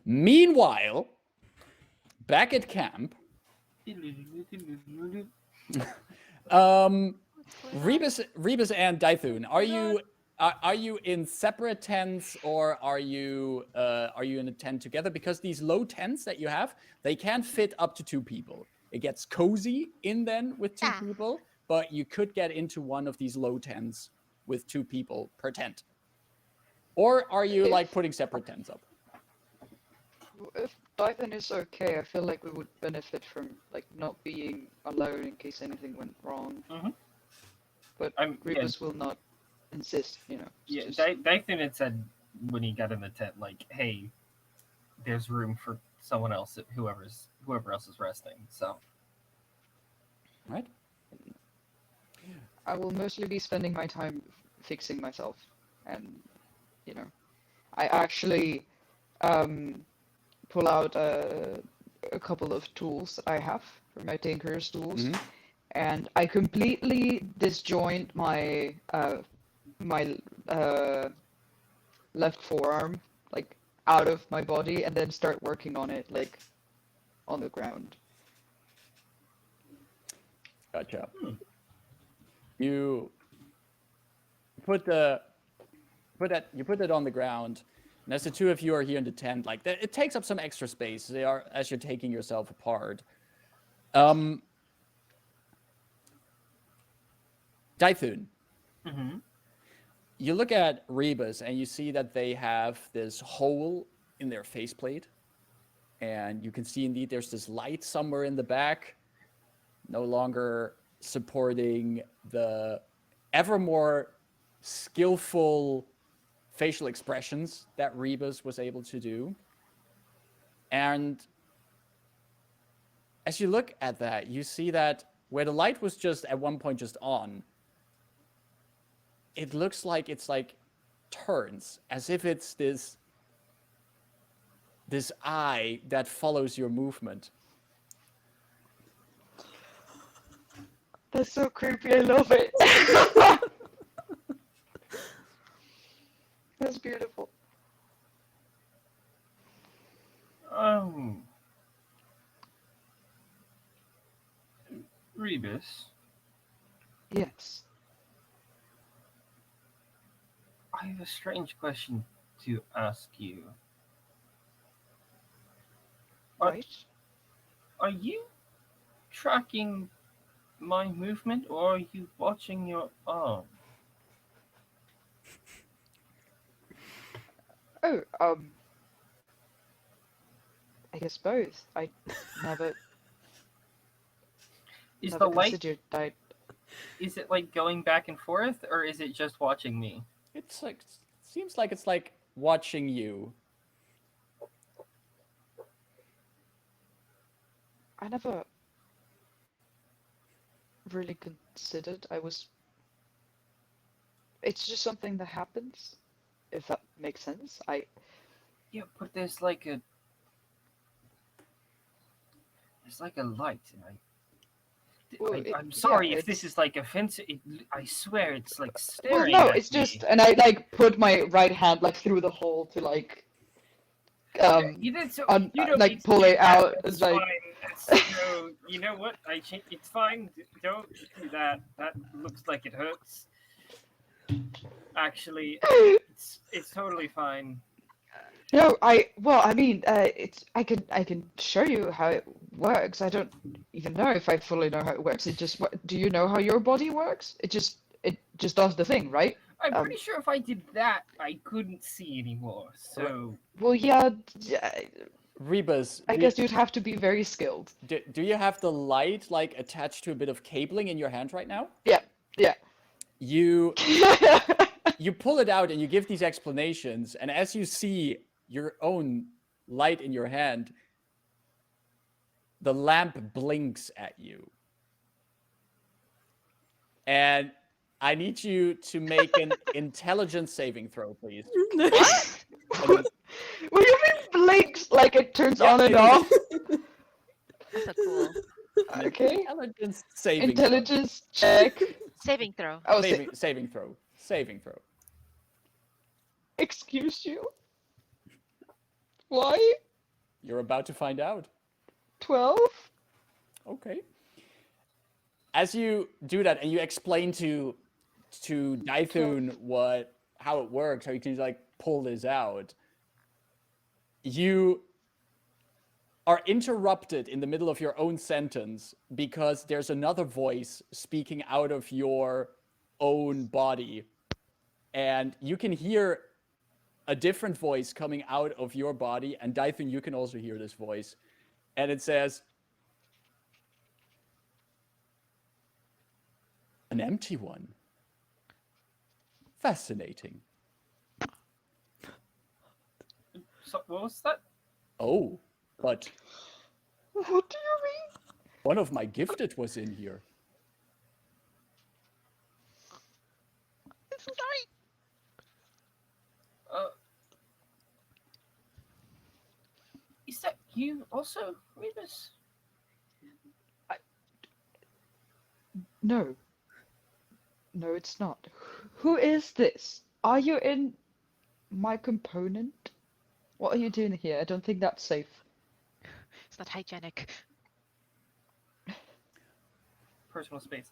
[SPEAKER 1] Meanwhile, back at camp, Rebus and Dythun, are you in separate tents or are you in a tent together? Because these low tents that you have, they can fit up to 2 people. It gets cozy in then with 2 people, but you could get into one of these low tents with 2 people per tent. Or are you like putting separate tents up?
[SPEAKER 4] If Dythun is okay, I feel like we would benefit from like not being alone in case anything went wrong.
[SPEAKER 3] Mhm.
[SPEAKER 4] But Rebus will not insist, you know.
[SPEAKER 3] Yeah,
[SPEAKER 4] just-
[SPEAKER 3] Dythun had said when he got in the tent, like, hey, there's room for someone else, whoever else is resting. So,
[SPEAKER 1] Right?
[SPEAKER 4] I will mostly be spending my time fixing myself, and you know, I actually pull out a couple of tools that I have for my tinkerer's tools, and I completely disjoint my left forearm like out of my body, and then start working on it like on the ground.
[SPEAKER 1] Gotcha. You put it on the ground, and as the 2 of you are here in the tent, like it takes up some extra space. They are as you're taking yourself apart. Dythun, you look at Rebus and you see that they have this hole in their faceplate, and you can see indeed there's this light somewhere in the back, no longer supporting the ever more skillful facial expressions that Rebus was able to do. And as you look at that, you see that where the light was just at one point just on, it looks like it's like turns, as if it's this eye that follows your movement.
[SPEAKER 4] That's so creepy, I love it. That's beautiful.
[SPEAKER 3] Rebus,
[SPEAKER 4] Yes.
[SPEAKER 3] I have a strange question to ask you.
[SPEAKER 4] Right.
[SPEAKER 3] Are you tracking my movement, or are you watching your arm?
[SPEAKER 4] Oh, I guess both. I never
[SPEAKER 3] Is
[SPEAKER 4] never
[SPEAKER 3] the light,
[SPEAKER 4] considered that.
[SPEAKER 3] is it like going back and forth, or is it just watching me?
[SPEAKER 1] It's like seems like it's like watching you.
[SPEAKER 4] I never really considered I was. It's just something that happens, if that makes sense.
[SPEAKER 3] Yeah, but there's like a light, and
[SPEAKER 4] Well,
[SPEAKER 3] I'm sorry
[SPEAKER 4] yeah,
[SPEAKER 3] if this is like offensive. I swear it's like
[SPEAKER 4] well,
[SPEAKER 3] staring
[SPEAKER 4] no,
[SPEAKER 3] at
[SPEAKER 4] it's
[SPEAKER 3] me.
[SPEAKER 4] just, and I like put my right hand like through the hole to like
[SPEAKER 3] You did so.
[SPEAKER 4] un
[SPEAKER 3] You don't
[SPEAKER 4] like
[SPEAKER 3] need to
[SPEAKER 4] pull
[SPEAKER 3] do
[SPEAKER 4] it
[SPEAKER 3] that.
[SPEAKER 4] out.
[SPEAKER 3] It's
[SPEAKER 4] It's like,
[SPEAKER 3] fine. No, you know what? It's fine. Don't do that. That looks like it hurts. Actually, it's totally fine.
[SPEAKER 4] no, well, I mean, I can show you how it works. I don't even know if I fully know how it works. It just, do you know how your body works? It just does the thing, right?
[SPEAKER 3] I'm pretty sure if I did that, I couldn't see anymore. So
[SPEAKER 4] Well, yeah,
[SPEAKER 1] Rebus,
[SPEAKER 4] I guess you'd have to be very skilled.
[SPEAKER 1] do you have the light like attached to a bit of cabling in your hand right now?
[SPEAKER 4] Yeah, yeah.
[SPEAKER 1] You you pull it out and you give these explanations, and as you see your own light in your hand, the lamp blinks at you. And I need you to make an intelligence saving throw, please.
[SPEAKER 2] What?
[SPEAKER 4] What do you mean blinks like it turns
[SPEAKER 1] Yeah,
[SPEAKER 4] on and
[SPEAKER 1] it-
[SPEAKER 4] off?
[SPEAKER 2] That's so cool.
[SPEAKER 4] Okay.
[SPEAKER 1] Intelligence saving throw.
[SPEAKER 4] Intelligence check.
[SPEAKER 2] Saving throw.
[SPEAKER 4] Oh,
[SPEAKER 1] Saving throw. Saving throw.
[SPEAKER 4] excuse you. Why?
[SPEAKER 1] You're about to find out.
[SPEAKER 4] 12?
[SPEAKER 1] Okay. As you do that and you explain to Dythun how it works, how you can like pull this out, you are interrupted in the middle of your own sentence because there's another voice speaking out of your own body. And you can hear a different voice coming out of your body, and Dythun, you can also hear this voice. And it says, an empty one. Fascinating.
[SPEAKER 3] So what was that?
[SPEAKER 1] Oh, but
[SPEAKER 4] What do you mean?
[SPEAKER 1] one of my gifted was in here.
[SPEAKER 2] I'm so sorry.
[SPEAKER 3] Is that you also, Rebus?
[SPEAKER 4] No. No, it's not. Who is this? Are you in my component? What are you doing here? I don't think that's safe.
[SPEAKER 2] It's not hygienic.
[SPEAKER 3] Personal space.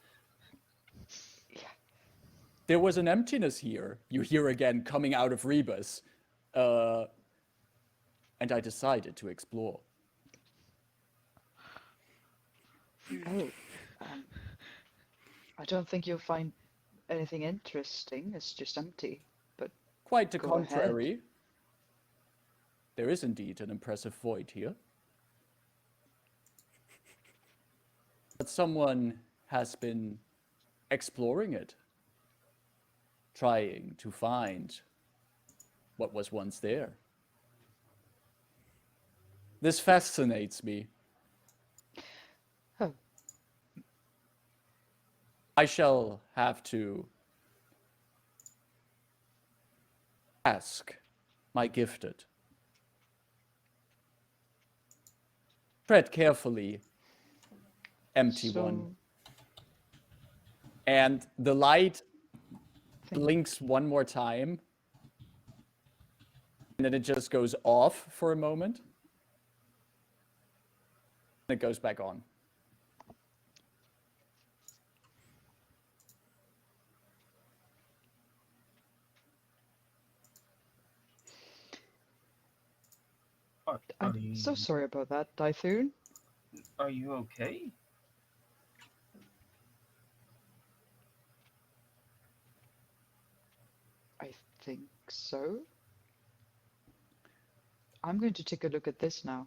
[SPEAKER 1] There was an emptiness here, you hear again coming out of Rebus. And I decided to explore.
[SPEAKER 4] Oh. I don't think you'll find anything interesting. It's just empty. But
[SPEAKER 1] Quite the
[SPEAKER 4] Go ahead.
[SPEAKER 1] contrary. There is indeed an impressive void here. But someone has been exploring it, trying to find what was once there. This fascinates me.
[SPEAKER 4] Oh.
[SPEAKER 1] I shall have to ask my gifted. Tread carefully, empty one. And the light blinks one more time. And then it just goes off for a moment. And it goes back on.
[SPEAKER 4] I'm so sorry about that, Dythun.
[SPEAKER 3] Are you okay?
[SPEAKER 4] I think so. I'm going to take a look at this now.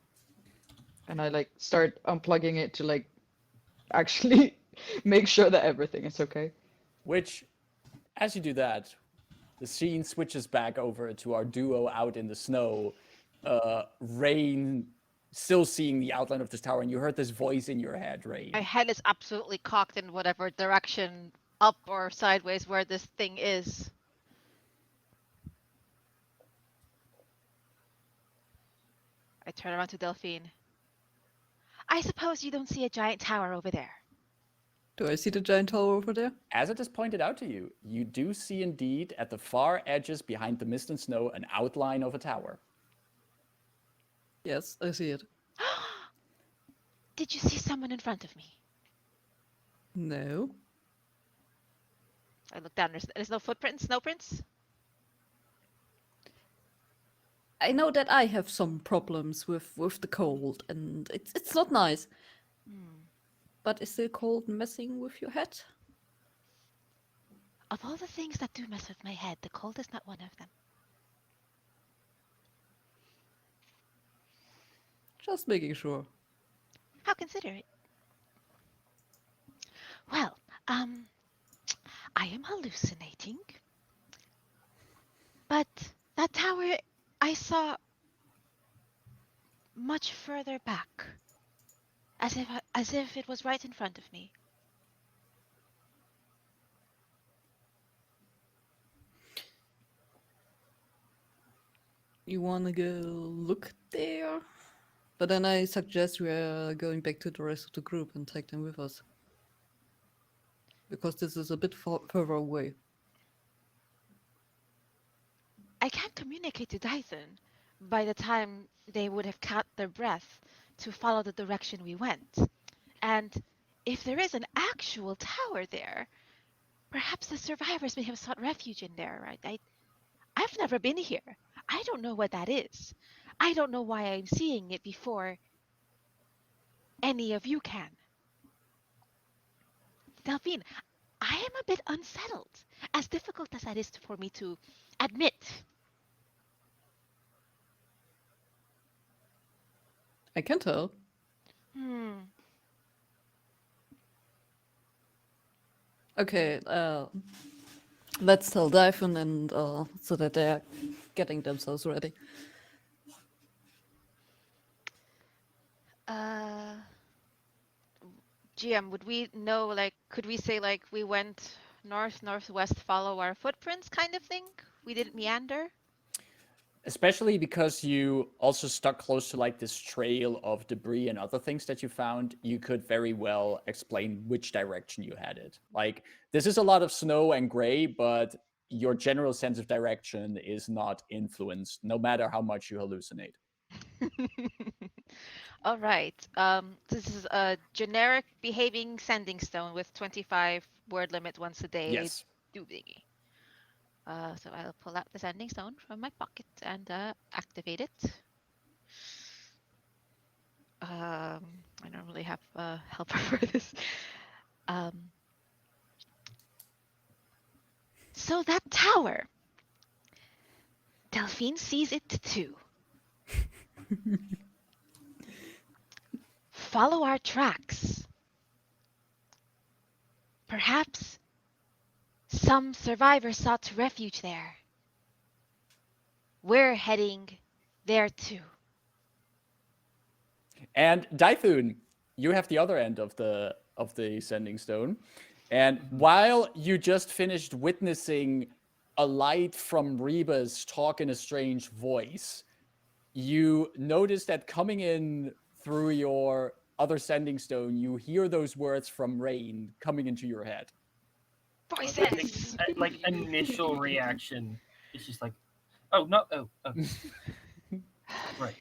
[SPEAKER 4] And I like start unplugging it to like actually make sure that everything is okay.
[SPEAKER 1] Which, as you do that, the scene switches back over to our duo out in the snow. Rayn still seeing the outline of this tower, and you heard this voice in your head, Rayn.
[SPEAKER 2] My head is absolutely cocked in whatever direction, up or sideways, where this thing is. I turn around to Delphine. I suppose you don't see a giant tower over there.
[SPEAKER 5] Do I see the giant tower over there?
[SPEAKER 1] As it is pointed out to you, you do see indeed at the far edges behind the mist and snow an outline of a tower.
[SPEAKER 5] Yes, I see it.
[SPEAKER 2] Did you see someone in front of me?
[SPEAKER 5] No.
[SPEAKER 2] I look down. There's no footprints, no prints?
[SPEAKER 5] I know that I have some problems with the cold, and it's not nice. But is the cold messing with your head?
[SPEAKER 2] Of all the things that do mess with my head, the cold is not one of them.
[SPEAKER 5] Just making sure.
[SPEAKER 2] How considerate. Well, I am hallucinating. But that tower I saw much further back. As if it was right in front of me.
[SPEAKER 5] You wanna go look there? But then I suggest we are going back to the rest of the group and take them with us. Because this is a bit further away.
[SPEAKER 2] I can't communicate to Dyson by the time they would have caught their breath to follow the direction we went. And if there is an actual tower there, perhaps the survivors may have sought refuge in there, right? I've never been here. I don't know what that is. I don't know why I'm seeing it before any of you can. Delphine, I am a bit unsettled, as difficult as that is for me to admit.
[SPEAKER 5] I can tell. Okay, let's tell Dyphon and so that they're getting themselves ready.
[SPEAKER 2] GM, would we know, like, could we say, like, we went north, northwest, follow our footprints kind of thing? We didn't meander?
[SPEAKER 1] Especially because you also stuck close to like this trail of debris and other things that you found, you could very well explain which direction you headed. Like, this is a lot of snow and gray, but your general sense of direction is not influenced, no matter how much you hallucinate.
[SPEAKER 2] All right. This is a generic behaving sending stone with 25 word limit once a day.
[SPEAKER 1] Yes.
[SPEAKER 2] Doobie. So I'll pull out the sending stone from my pocket and activate it. I don't really have a helper for this. So that tower. Delphine sees it too. Follow our tracks. Perhaps some survivors sought refuge there. We're heading there too.
[SPEAKER 1] And Dyphon, you have the other end of the sending stone. And while you just finished witnessing a light from Eye Rebus talk in a strange voice, you notice that coming in through your other sending stone, you hear those words from Rayn coming into your head.
[SPEAKER 2] Voices!
[SPEAKER 3] Like, initial reaction is just like, oh, no, oh. Right.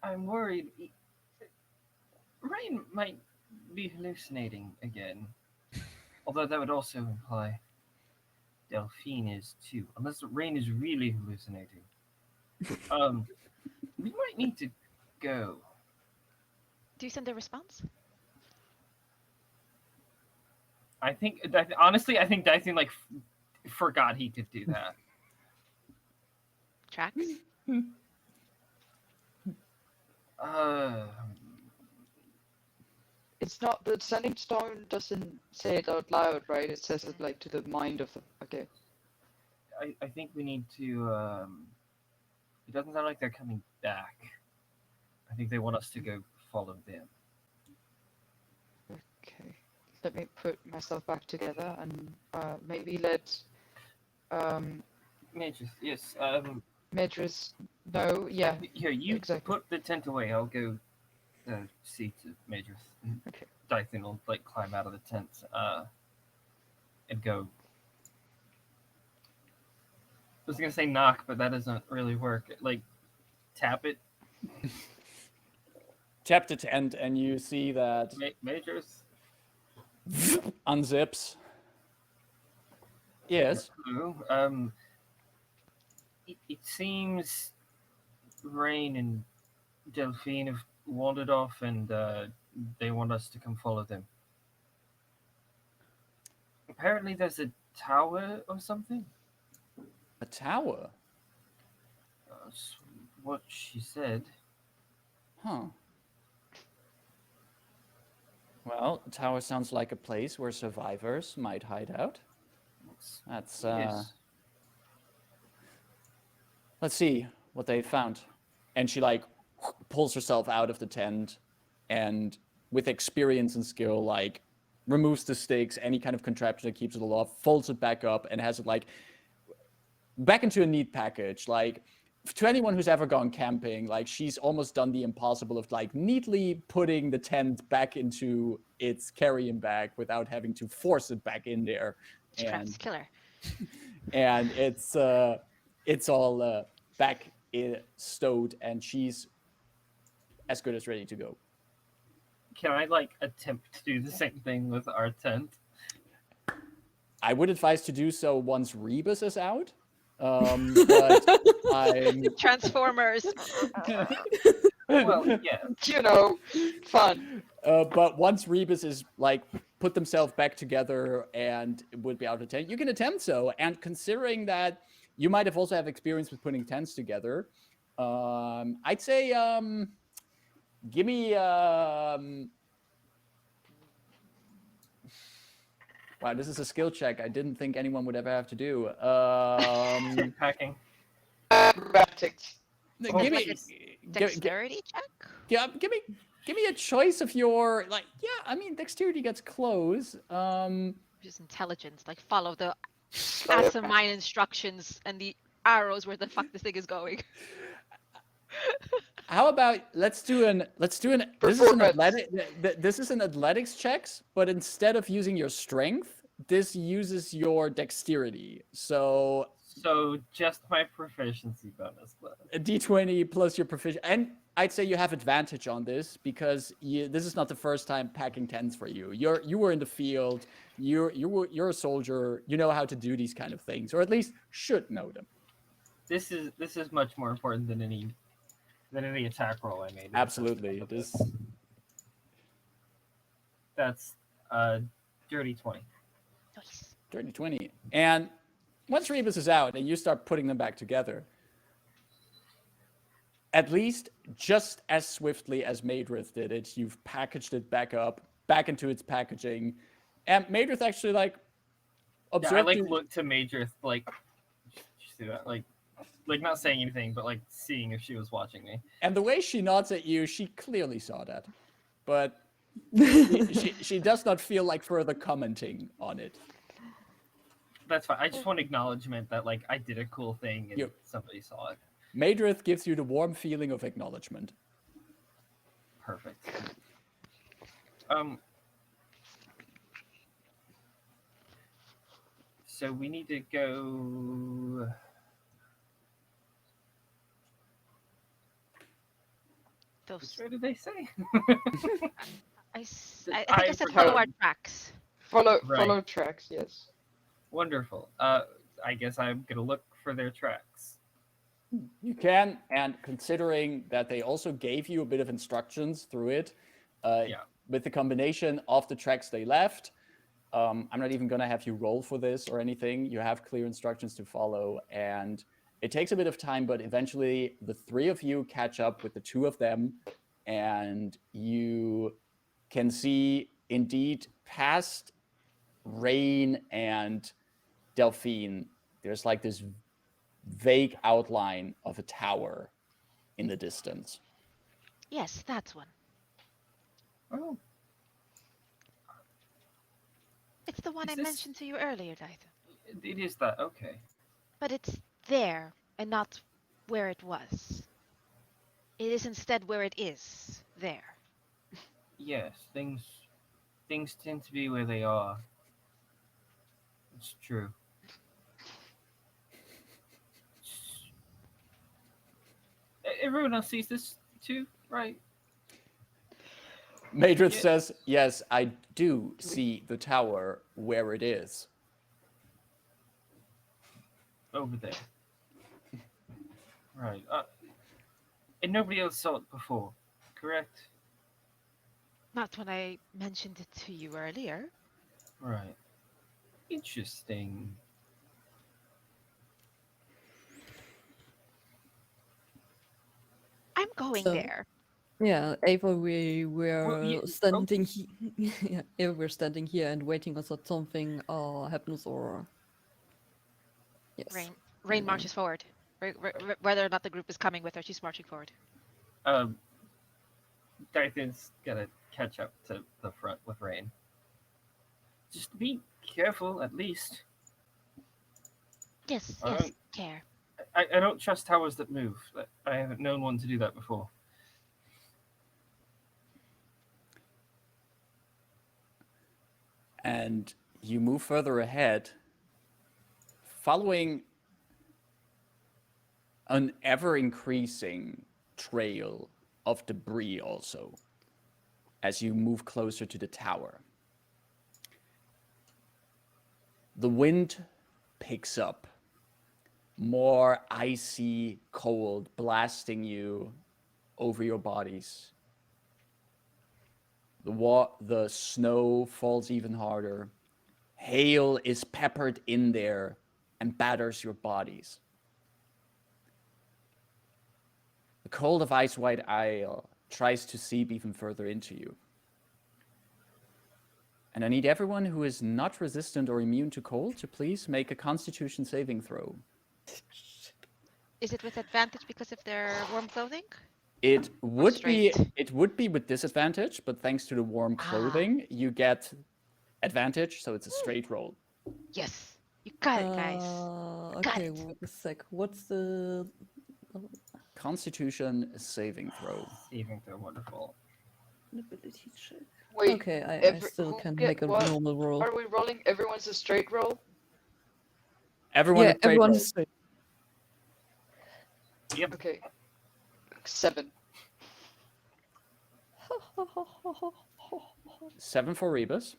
[SPEAKER 3] I'm worried. Rayn might be hallucinating again. Although that would also imply Delphine is too. Unless Rayn is really hallucinating. We might need to go.
[SPEAKER 2] Do you send a response?
[SPEAKER 3] I think honestly, I think Dyson like forgot he could do that.
[SPEAKER 2] Tracks?
[SPEAKER 4] It's not the sending stone doesn't say it out loud, right? It says it like to the mind of the. Okay.
[SPEAKER 3] I think we need to. It doesn't sound like they're coming back. I think they want us to go follow them.
[SPEAKER 4] Okay. Let me put myself back together and maybe let
[SPEAKER 3] Mages, yes.
[SPEAKER 4] Medris know. Yeah.
[SPEAKER 3] Here, you
[SPEAKER 4] exactly.
[SPEAKER 3] put the tent away. I'll go see to Mages.
[SPEAKER 4] Okay.
[SPEAKER 3] Dyson will like climb out of the tent and go. I was gonna say knock, but that doesn't really work. Like tap it.
[SPEAKER 1] Tap the tent, and you see that
[SPEAKER 3] Majors.
[SPEAKER 1] unzips. Yes.
[SPEAKER 3] Hello. It seems Rayn and Delphine have wandered off, and they want us to come follow them. Apparently, there's a tower or something.
[SPEAKER 1] A tower?
[SPEAKER 3] That's what she said.
[SPEAKER 1] Huh. Well, a tower sounds like a place where survivors might hide out. That's
[SPEAKER 3] Yes.
[SPEAKER 1] Let's see what they found. And she like pulls herself out of the tent and with experience and skill like removes the sticks, any kind of contraption that keeps it aloft, folds it back up and has it like back into a neat package. Like to anyone who's ever gone camping, like she's almost done the impossible of like neatly putting the tent back into its carrying bag without having to force it back in there.
[SPEAKER 2] Straps killer.
[SPEAKER 1] And it's all back stowed, and she's as good as ready to go.
[SPEAKER 3] Can I like attempt to do the same thing with our tent?
[SPEAKER 1] I would advise to do so once Rebus is out. But I'm
[SPEAKER 2] Transformers.
[SPEAKER 3] Well, yeah.
[SPEAKER 4] You know, fun.
[SPEAKER 1] But once Rebus is like put themselves back together and would be out of tent, you can attempt so. And considering that you might have also have experience with putting tents together, I'd say give me wow, this is a skill check I didn't think anyone would ever have to do.
[SPEAKER 3] Packing.
[SPEAKER 4] Acrobatics.
[SPEAKER 1] Give me
[SPEAKER 2] Dexterity check?
[SPEAKER 1] yeah, give me a choice of your like I mean dexterity gets close.
[SPEAKER 2] Just intelligence. Like follow the asinine instructions and the arrows where the fuck this thing is going.
[SPEAKER 1] How about let's do an this is an athletics checks, but instead of using your strength, this uses your dexterity. So
[SPEAKER 3] just my proficiency bonus.
[SPEAKER 1] a d20 plus your proficiency, and I'd say you have advantage on this because this is not the first time packing tents for you. You were in the field. You're a soldier. You know how to do these kind of things, or at least should know them.
[SPEAKER 3] This is much more important than any attack roll I made.
[SPEAKER 1] Absolutely.
[SPEAKER 3] That's dirty 20.
[SPEAKER 2] Nice.
[SPEAKER 1] Dirty 20. And once Rebus is out and you start putting them back together, at least just as swiftly as Madrith did it, you've packaged it back up, back into its packaging. And Madrith actually like observed.
[SPEAKER 3] Yeah, I looked to Major like see that? Like not saying anything, but like seeing if she was watching me.
[SPEAKER 1] And the way she nods at you, she clearly saw that. But she does not feel like further commenting on it.
[SPEAKER 3] That's fine. I just want acknowledgement that like I did a cool thing and somebody saw it.
[SPEAKER 1] Madrith gives you the warm feeling of acknowledgement.
[SPEAKER 3] Perfect. So we need to go.
[SPEAKER 2] Those.
[SPEAKER 3] What did they say?
[SPEAKER 2] I think I said follow our tracks.
[SPEAKER 4] Follow tracks, yes.
[SPEAKER 3] Wonderful. I guess I'm gonna look for their tracks.
[SPEAKER 1] You can, and considering that they also gave you a bit of instructions through it, with the combination of the tracks they left, I'm not even going to have you roll for this or anything. You have clear instructions to follow, and it takes a bit of time, but eventually the three of you catch up with the two of them, and you can see indeed past Rayn and Delphine, there's like this vague outline of a tower in the distance.
[SPEAKER 2] Yes, that's one.
[SPEAKER 3] Oh,
[SPEAKER 2] It's the one
[SPEAKER 3] Is
[SPEAKER 2] I
[SPEAKER 3] this-
[SPEAKER 2] mentioned to you earlier, Dythe.
[SPEAKER 3] it is that. Okay.
[SPEAKER 2] But it's there and not where it was. It is instead where it is there.
[SPEAKER 3] Yes, things tend to be where they are. It's true. Everyone else sees this too, right?
[SPEAKER 1] Madrid
[SPEAKER 3] Yeah.
[SPEAKER 1] says, yes, I do see the tower where it is.
[SPEAKER 3] Over there. Right. And nobody else saw it before, correct?
[SPEAKER 2] Not when I mentioned it to you earlier.
[SPEAKER 3] Right. Interesting.
[SPEAKER 2] I'm going
[SPEAKER 5] So-
[SPEAKER 2] there.
[SPEAKER 5] Yeah, Ava, we were
[SPEAKER 3] you-
[SPEAKER 5] standing yeah, Ava, we're standing here and waiting until something happens or yes.
[SPEAKER 2] Rayn marches forward. Whether or not the group is coming with her, she's marching forward.
[SPEAKER 3] Dythan's gonna catch up to the front with Rayn. Just be careful, at least.
[SPEAKER 2] Yes,
[SPEAKER 3] I
[SPEAKER 2] yes,
[SPEAKER 3] don't-
[SPEAKER 2] care.
[SPEAKER 3] I don't trust towers that move. I haven't known one to do that before.
[SPEAKER 1] And you move further ahead, following an ever-increasing trail of debris also, as you move closer to the tower. The wind picks up, more icy cold blasting you over your bodies. The snow falls even harder. Hail is peppered in there and batters your bodies. The cold of Icewhite Isle tries to seep even further into you. And I need everyone who is not resistant or immune to cold to please make a Constitution saving throw.
[SPEAKER 2] Is it with advantage because of their warm clothing?
[SPEAKER 1] It would be
[SPEAKER 2] straight?
[SPEAKER 1] with disadvantage, but thanks to the warm clothing, you get advantage, so it's a straight roll.
[SPEAKER 2] Yes. You got it, guys. Got
[SPEAKER 5] Okay,
[SPEAKER 2] it.
[SPEAKER 5] wait a sec. What's the
[SPEAKER 1] Constitution saving throw.
[SPEAKER 3] Saving throw, wonderful.
[SPEAKER 5] ability check?
[SPEAKER 4] Wait,
[SPEAKER 5] Okay, I
[SPEAKER 4] every-
[SPEAKER 5] still
[SPEAKER 4] who
[SPEAKER 5] can
[SPEAKER 4] get
[SPEAKER 5] make a
[SPEAKER 4] what?
[SPEAKER 5] normal roll.
[SPEAKER 4] Are we rolling? Everyone's a straight roll?
[SPEAKER 1] Everyone
[SPEAKER 5] Yeah,
[SPEAKER 1] is straight
[SPEAKER 5] everyone's
[SPEAKER 1] roll.
[SPEAKER 3] Yep.
[SPEAKER 4] Okay. 7.
[SPEAKER 1] 7 for Rebus.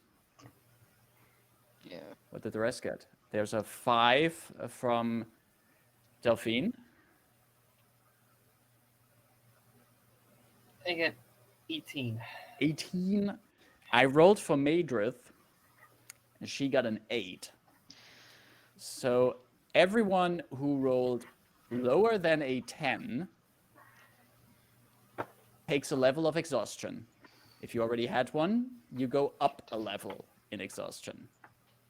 [SPEAKER 4] Yeah.
[SPEAKER 1] What did the rest get? There's a 5 from Delphine.
[SPEAKER 3] I get 18.
[SPEAKER 1] 18. I rolled for Madrith, and she got an 8. So everyone who rolled lower than a 10 takes a level of exhaustion. If you already had one, you go up a level in exhaustion.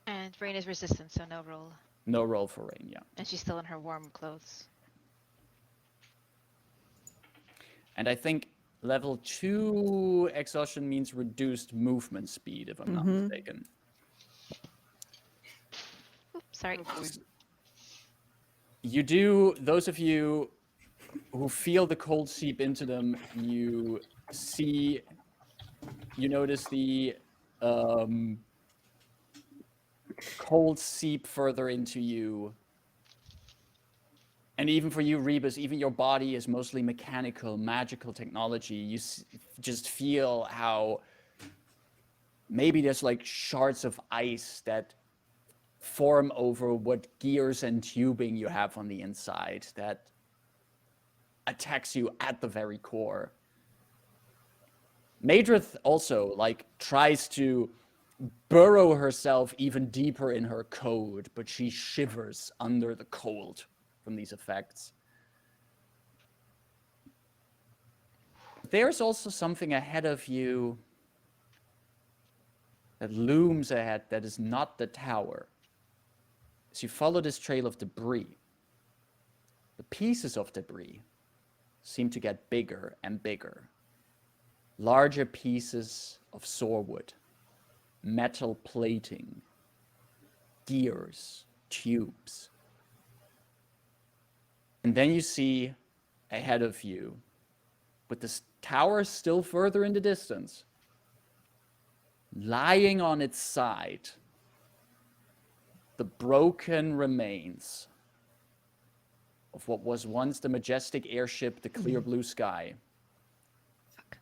[SPEAKER 2] And Rayn is resistant, so no roll.
[SPEAKER 1] No roll for Rayn, yeah.
[SPEAKER 2] And she's still in her warm clothes.
[SPEAKER 1] And I think level 2 exhaustion means reduced movement speed, if I'm not mistaken.
[SPEAKER 2] Oops, sorry.
[SPEAKER 1] You do, those of you who feel the cold seep into them, you notice the cold seep further into you. And even for you, Rebus, even your body is mostly mechanical, magical technology. You just feel how maybe there's like shards of ice that form over what gears and tubing you have on the inside that attacks you at the very core. Madrith also like tries to burrow herself even deeper in her code, but she shivers under the cold from these effects. There's also something ahead of you that looms ahead that is not the tower. As you follow this trail of debris, the pieces of debris seem to get bigger and bigger. Larger pieces of sorewood, metal plating, gears, tubes. And then you see ahead of you, with this tower still further in the distance, lying on its side, the broken remains of what was once the majestic airship, the clear blue sky.
[SPEAKER 2] Fuck.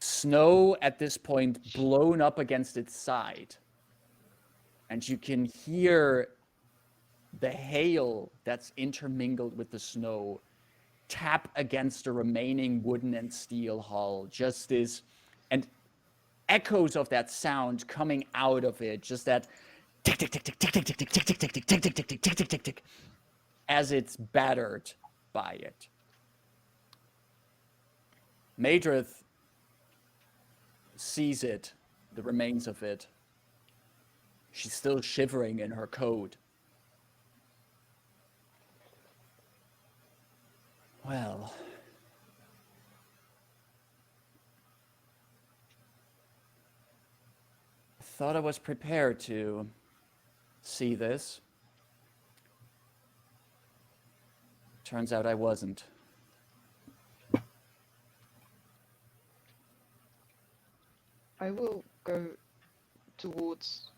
[SPEAKER 1] Snow at this point blown up against its side. And you can hear the hail that's intermingled with the snow tap against the remaining wooden and steel hull. Just this, and echoes of that sound coming out of it, just that tick tick tick tick tick tick tick tick tick tick tick tick tick tick tick tick tick tick tick as it's battered by it. Madrith sees it, the remains of it. She's still shivering in her coat. Well, I thought I was prepared to see this. Turns out I wasn't.
[SPEAKER 4] I will go towards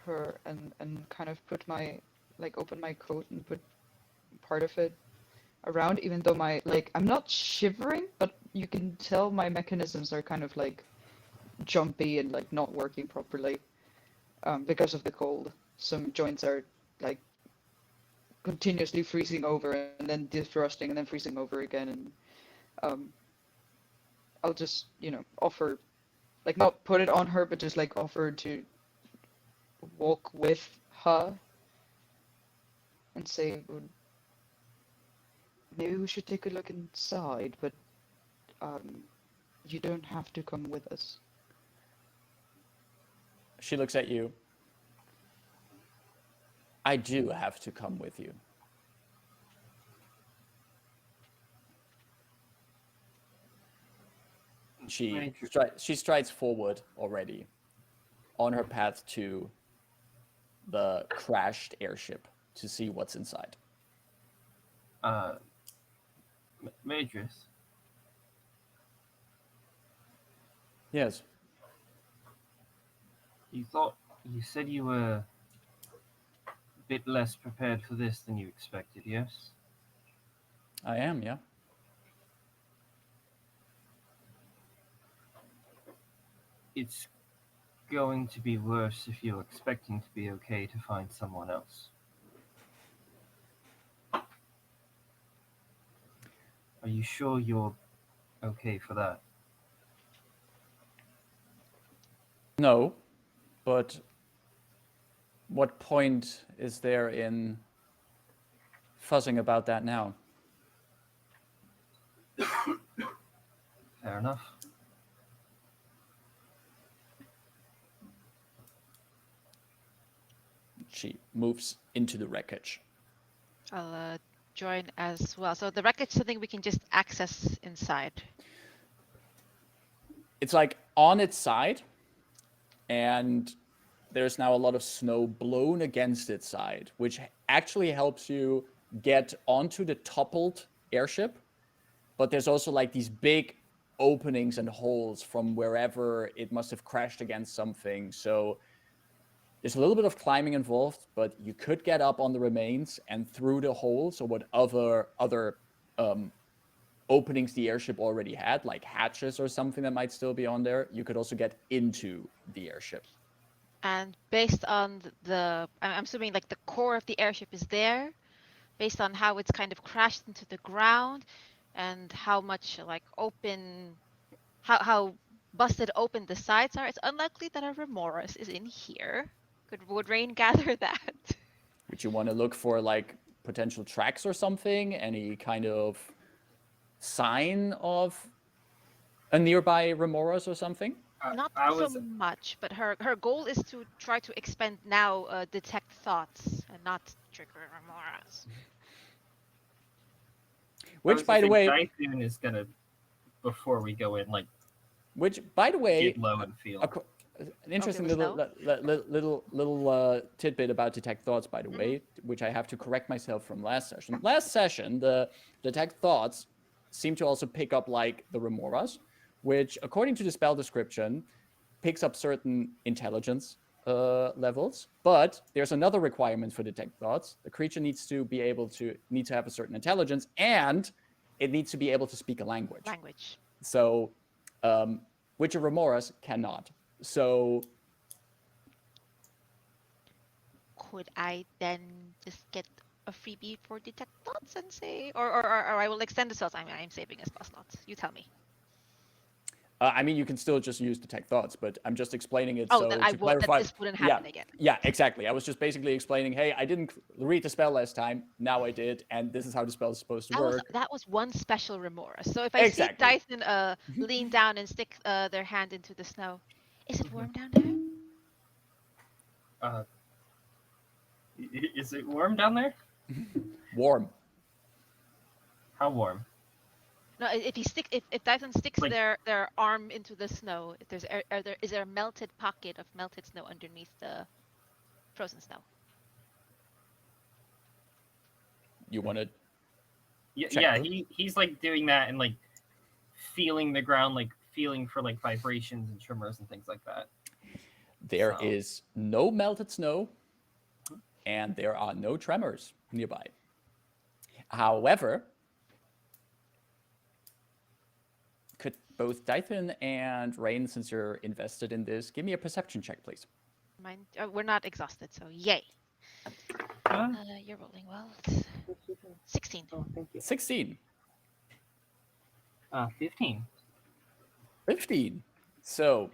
[SPEAKER 4] her and kind of put my, like, open my coat and put part of it around, even though my, like, I'm not shivering, but you can tell my mechanisms are kind of, like, jumpy and, like, not working properly because of the cold. Some joints are, like, continuously freezing over and then defrosting and then freezing over again, and I'll just, you know, offer, like, not put it on her, but just, like, offer to walk with her and say, well, maybe we should take a look inside, but you don't have to come with us.
[SPEAKER 1] She looks at you. I do have to come with you. She strides forward already on her path to the crashed airship to see what's inside.
[SPEAKER 3] Madrith,
[SPEAKER 1] Yes.
[SPEAKER 3] you said you were a bit less prepared for this than you expected, yes?
[SPEAKER 1] I am, yeah.
[SPEAKER 3] It's going to be worse if you're expecting to be okay to find someone else. Are you sure you're okay for that?
[SPEAKER 1] No, but what point is there in fussing about that now?
[SPEAKER 3] Fair enough.
[SPEAKER 1] She moves into the wreckage.
[SPEAKER 2] I'll join as well. So the wreckage is something we can just access inside.
[SPEAKER 1] It's like on its side, and there's now a lot of snow blown against its side, which actually helps you get onto the toppled airship. But there's also like these big openings and holes from wherever it must have crashed against something. So there's a little bit of climbing involved, but you could get up on the remains and through the holes or what other openings the airship already had, like hatches or something that might still be on there. You could also get into the airship.
[SPEAKER 2] And based on I'm assuming like the core of the airship is there, based on how it's kind of crashed into the ground and how much like open, how busted open the sides are, it's unlikely that a remorhaz is in here. Would Rayn gather that?
[SPEAKER 1] Would you want to look for like potential tracks or something? Any kind of sign of a nearby remorhaz or something?
[SPEAKER 2] Not
[SPEAKER 3] I
[SPEAKER 2] so
[SPEAKER 3] was
[SPEAKER 2] much, but her goal is to try to expend now detect thoughts and not trigger remorhaz.
[SPEAKER 1] Which, by the way,
[SPEAKER 3] Dythune is gonna, before we go in, like
[SPEAKER 1] which, by the way,
[SPEAKER 3] get low and feel.
[SPEAKER 1] an interesting
[SPEAKER 2] Okay,
[SPEAKER 1] little tidbit about detect thoughts, by the way, which I have to correct myself from last session. Last session, the detect thoughts seem to also pick up like the remorhaz, which, according to the spell description, picks up certain intelligence levels. But there's another requirement for detect thoughts. The creature needs to have a certain intelligence, and it needs to be able to speak a language. So, which a remorhaz cannot. So,
[SPEAKER 2] could I then just get a freebie for detect thoughts and say, or I will extend the spells. I'm saving a spell slots. You tell me.
[SPEAKER 1] I mean, you can still just use detect thoughts, but I'm just explaining it
[SPEAKER 2] Oh,
[SPEAKER 1] so
[SPEAKER 2] that
[SPEAKER 1] to clarify.
[SPEAKER 2] That this wouldn't happen again.
[SPEAKER 1] Yeah, exactly. I was just basically explaining, hey, I didn't read the spell last time. Now I did, and this is how the spell is supposed to work.
[SPEAKER 2] That was one special remorhaz. So if I see Dythune lean down and stick their hand into the snow, is it warm down there?
[SPEAKER 3] Is it warm down there?
[SPEAKER 1] Warm.
[SPEAKER 3] How warm?
[SPEAKER 2] No, if Dythune sticks their arm into the snow, is there a melted pocket of melted snow underneath the frozen snow?
[SPEAKER 1] You want to?
[SPEAKER 3] Yeah. He's like doing that and like feeling the ground, like feeling for like vibrations and tremors and things like that.
[SPEAKER 1] There is no melted snow, and there are no tremors nearby. However, could both Dythune and Rayn, since you're invested in this, give me a perception check, please?
[SPEAKER 2] Mine, we're not exhausted, so yay. You're rolling well. 16.
[SPEAKER 3] Oh, thank you.
[SPEAKER 1] 16.
[SPEAKER 3] 15.
[SPEAKER 1] 15. So.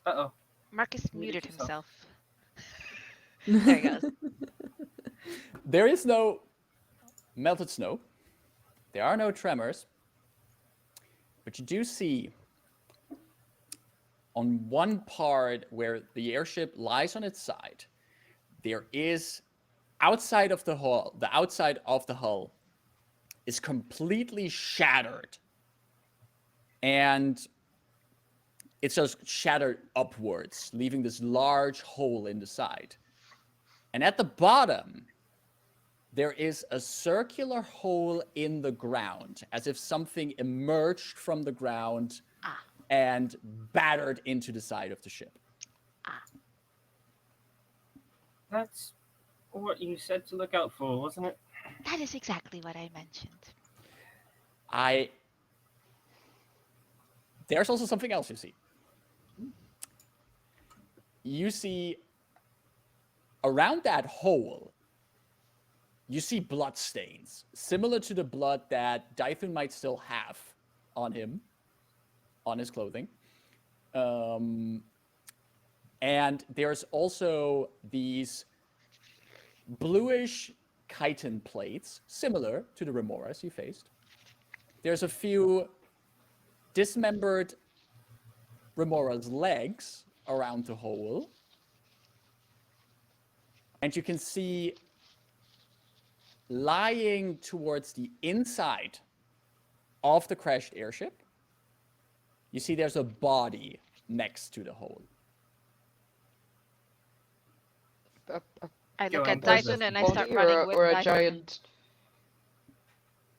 [SPEAKER 3] Uh-oh.
[SPEAKER 2] Marcus muted himself. There he goes.
[SPEAKER 1] There is no melted snow. There are no tremors. But you do see on one part where the airship lies on its side, there is outside of the hull, the outside of the hull is completely shattered. And it's just shattered upwards, leaving this large hole in the side. And at the bottom, there is a circular hole in the ground, as if something emerged from the ground and battered into the side of the ship.
[SPEAKER 3] That's what you said to look out for, wasn't it?
[SPEAKER 2] That is exactly what I mentioned.
[SPEAKER 1] There's also something else you see. You see, around that hole, you see blood stains, similar to the blood that Dythune might still have on him, on his clothing. And there's also these bluish chitin plates, similar to the remorhaz you faced. There's a few dismembered remorhaz legs around the hole. And you can see lying towards the inside of the crashed airship, you see there's a body next to the hole.
[SPEAKER 2] I look at Dythune and I start running with
[SPEAKER 4] or a
[SPEAKER 2] Dythune.
[SPEAKER 4] giant.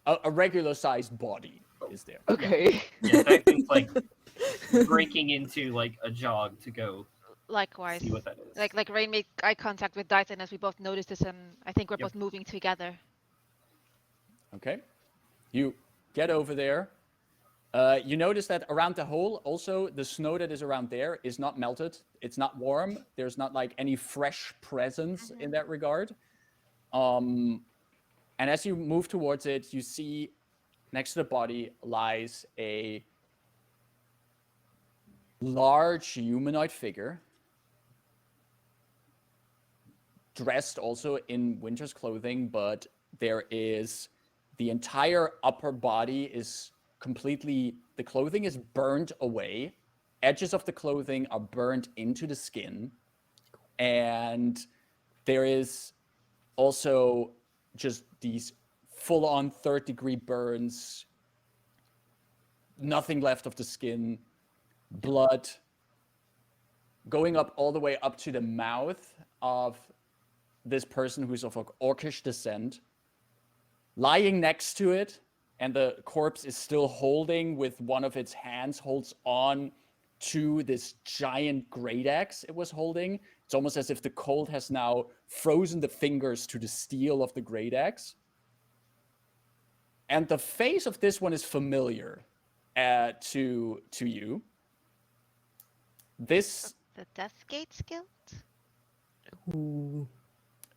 [SPEAKER 1] A regular-sized body is there.
[SPEAKER 4] Okay.
[SPEAKER 3] Yeah, Dythune's like breaking into like a jog to go
[SPEAKER 2] Likewise.
[SPEAKER 3] see what that is.
[SPEAKER 2] Like Rayn made eye contact with Dythune as we both noticed this, and I think we're both moving together.
[SPEAKER 1] Okay. You get over there. You notice that around the hole, also, the snow that is around there is not melted. It's not warm. There's not like any fresh presence in that regard. And as you move towards it, you see next to the body lies a large humanoid figure, dressed also in winter's clothing, but there is the entire upper body is completely, the clothing is burned away. Edges of the clothing are burned into the skin. And there is also just these full-on third-degree burns, nothing left of the skin, blood, going up all the way up to the mouth of this person who's of orcish descent, lying next to it, and the corpse is still holding with one of its hands, holds on to this giant great axe it was holding. It's almost as if the cold has now frozen the fingers to the steel of the great axe. And the face of this one is familiar to you. This
[SPEAKER 2] The Death Gates Guild?
[SPEAKER 5] Ooh.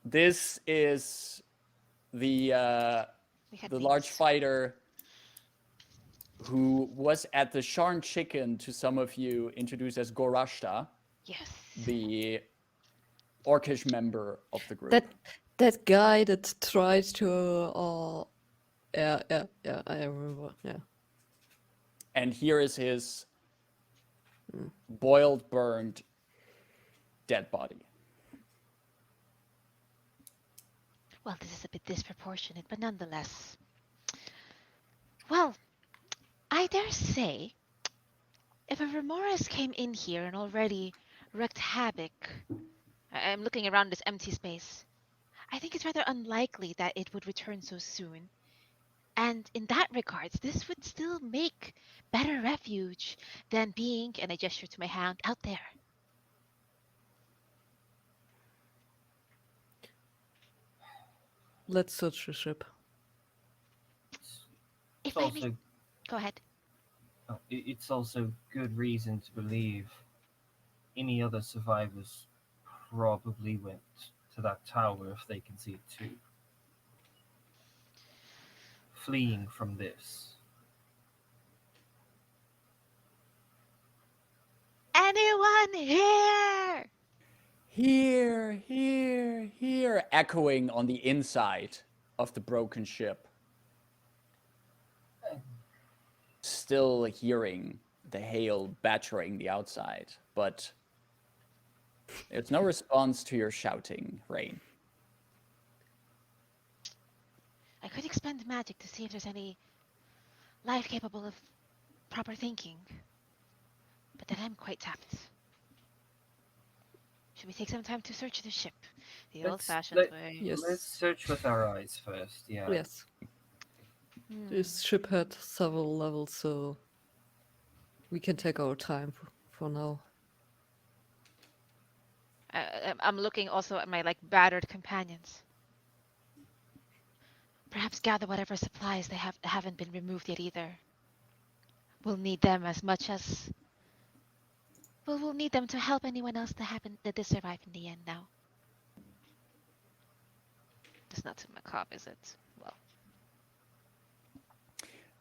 [SPEAKER 1] this is the
[SPEAKER 2] We had
[SPEAKER 1] large
[SPEAKER 2] names.
[SPEAKER 1] fighter who was at the Sharn Chicken to some of you introduced as Gorashta,
[SPEAKER 2] Yes.
[SPEAKER 1] the orcish member of the group.
[SPEAKER 5] That guy that tried to yeah, I remember. Yeah.
[SPEAKER 1] And here is his boiled, burned, dead body.
[SPEAKER 2] Well, this is a bit disproportionate, but nonetheless. Well, I dare say, if a remorhaz came in here and already wreaked havoc, I'm looking around this empty space, I think it's rather unlikely that it would return so soon. And in that regards, this would still make better refuge than being, and I gesture to my hand, out there.
[SPEAKER 5] Let's search the ship.
[SPEAKER 2] If
[SPEAKER 3] It's
[SPEAKER 2] I may,
[SPEAKER 3] also
[SPEAKER 2] go ahead.
[SPEAKER 3] it's also good reason to believe any other survivors probably went to that tower if they can see it too. Fleeing from this.
[SPEAKER 2] Anyone here?
[SPEAKER 1] Here, here, here, echoing on the inside of the broken ship. Still hearing the hail battering the outside, but there's no response to your shouting, Rayn.
[SPEAKER 2] I could expend magic to see if there's any life capable of proper thinking. But then I'm quite tapped. Should we take some time to search the ship? The
[SPEAKER 3] Let's-
[SPEAKER 2] old-fashioned
[SPEAKER 3] let-
[SPEAKER 2] way.
[SPEAKER 5] Yes.
[SPEAKER 3] Let's search with our eyes first, yeah.
[SPEAKER 5] Yes.
[SPEAKER 2] Hmm.
[SPEAKER 5] This ship had several levels, so we can take our time for now.
[SPEAKER 2] I'm looking also at my battered companions. Perhaps gather whatever supplies they haven't been removed yet either. We'll need them as much as we'll need them to help anyone else that did survive in the end now. That's not too macabre, is it? Well,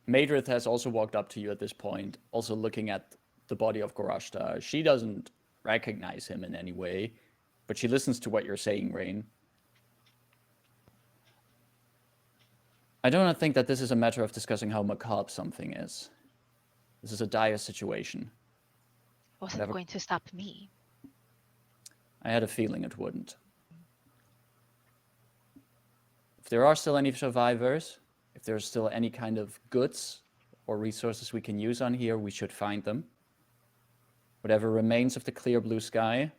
[SPEAKER 1] Madrith has also walked up to you at this point, also looking at the body of Gorashta. She doesn't recognize him in any way, but she listens to what you're saying, Rayn. I do not think that this is a matter of discussing how macabre something is. This is a dire situation.
[SPEAKER 2] wasn't
[SPEAKER 1] Whatever.
[SPEAKER 2] going to stop me.
[SPEAKER 1] I had a feeling it wouldn't. If there are still any survivors, if there's still any kind of goods or resources we can use on here, we should find them. Whatever remains of the clear blue sky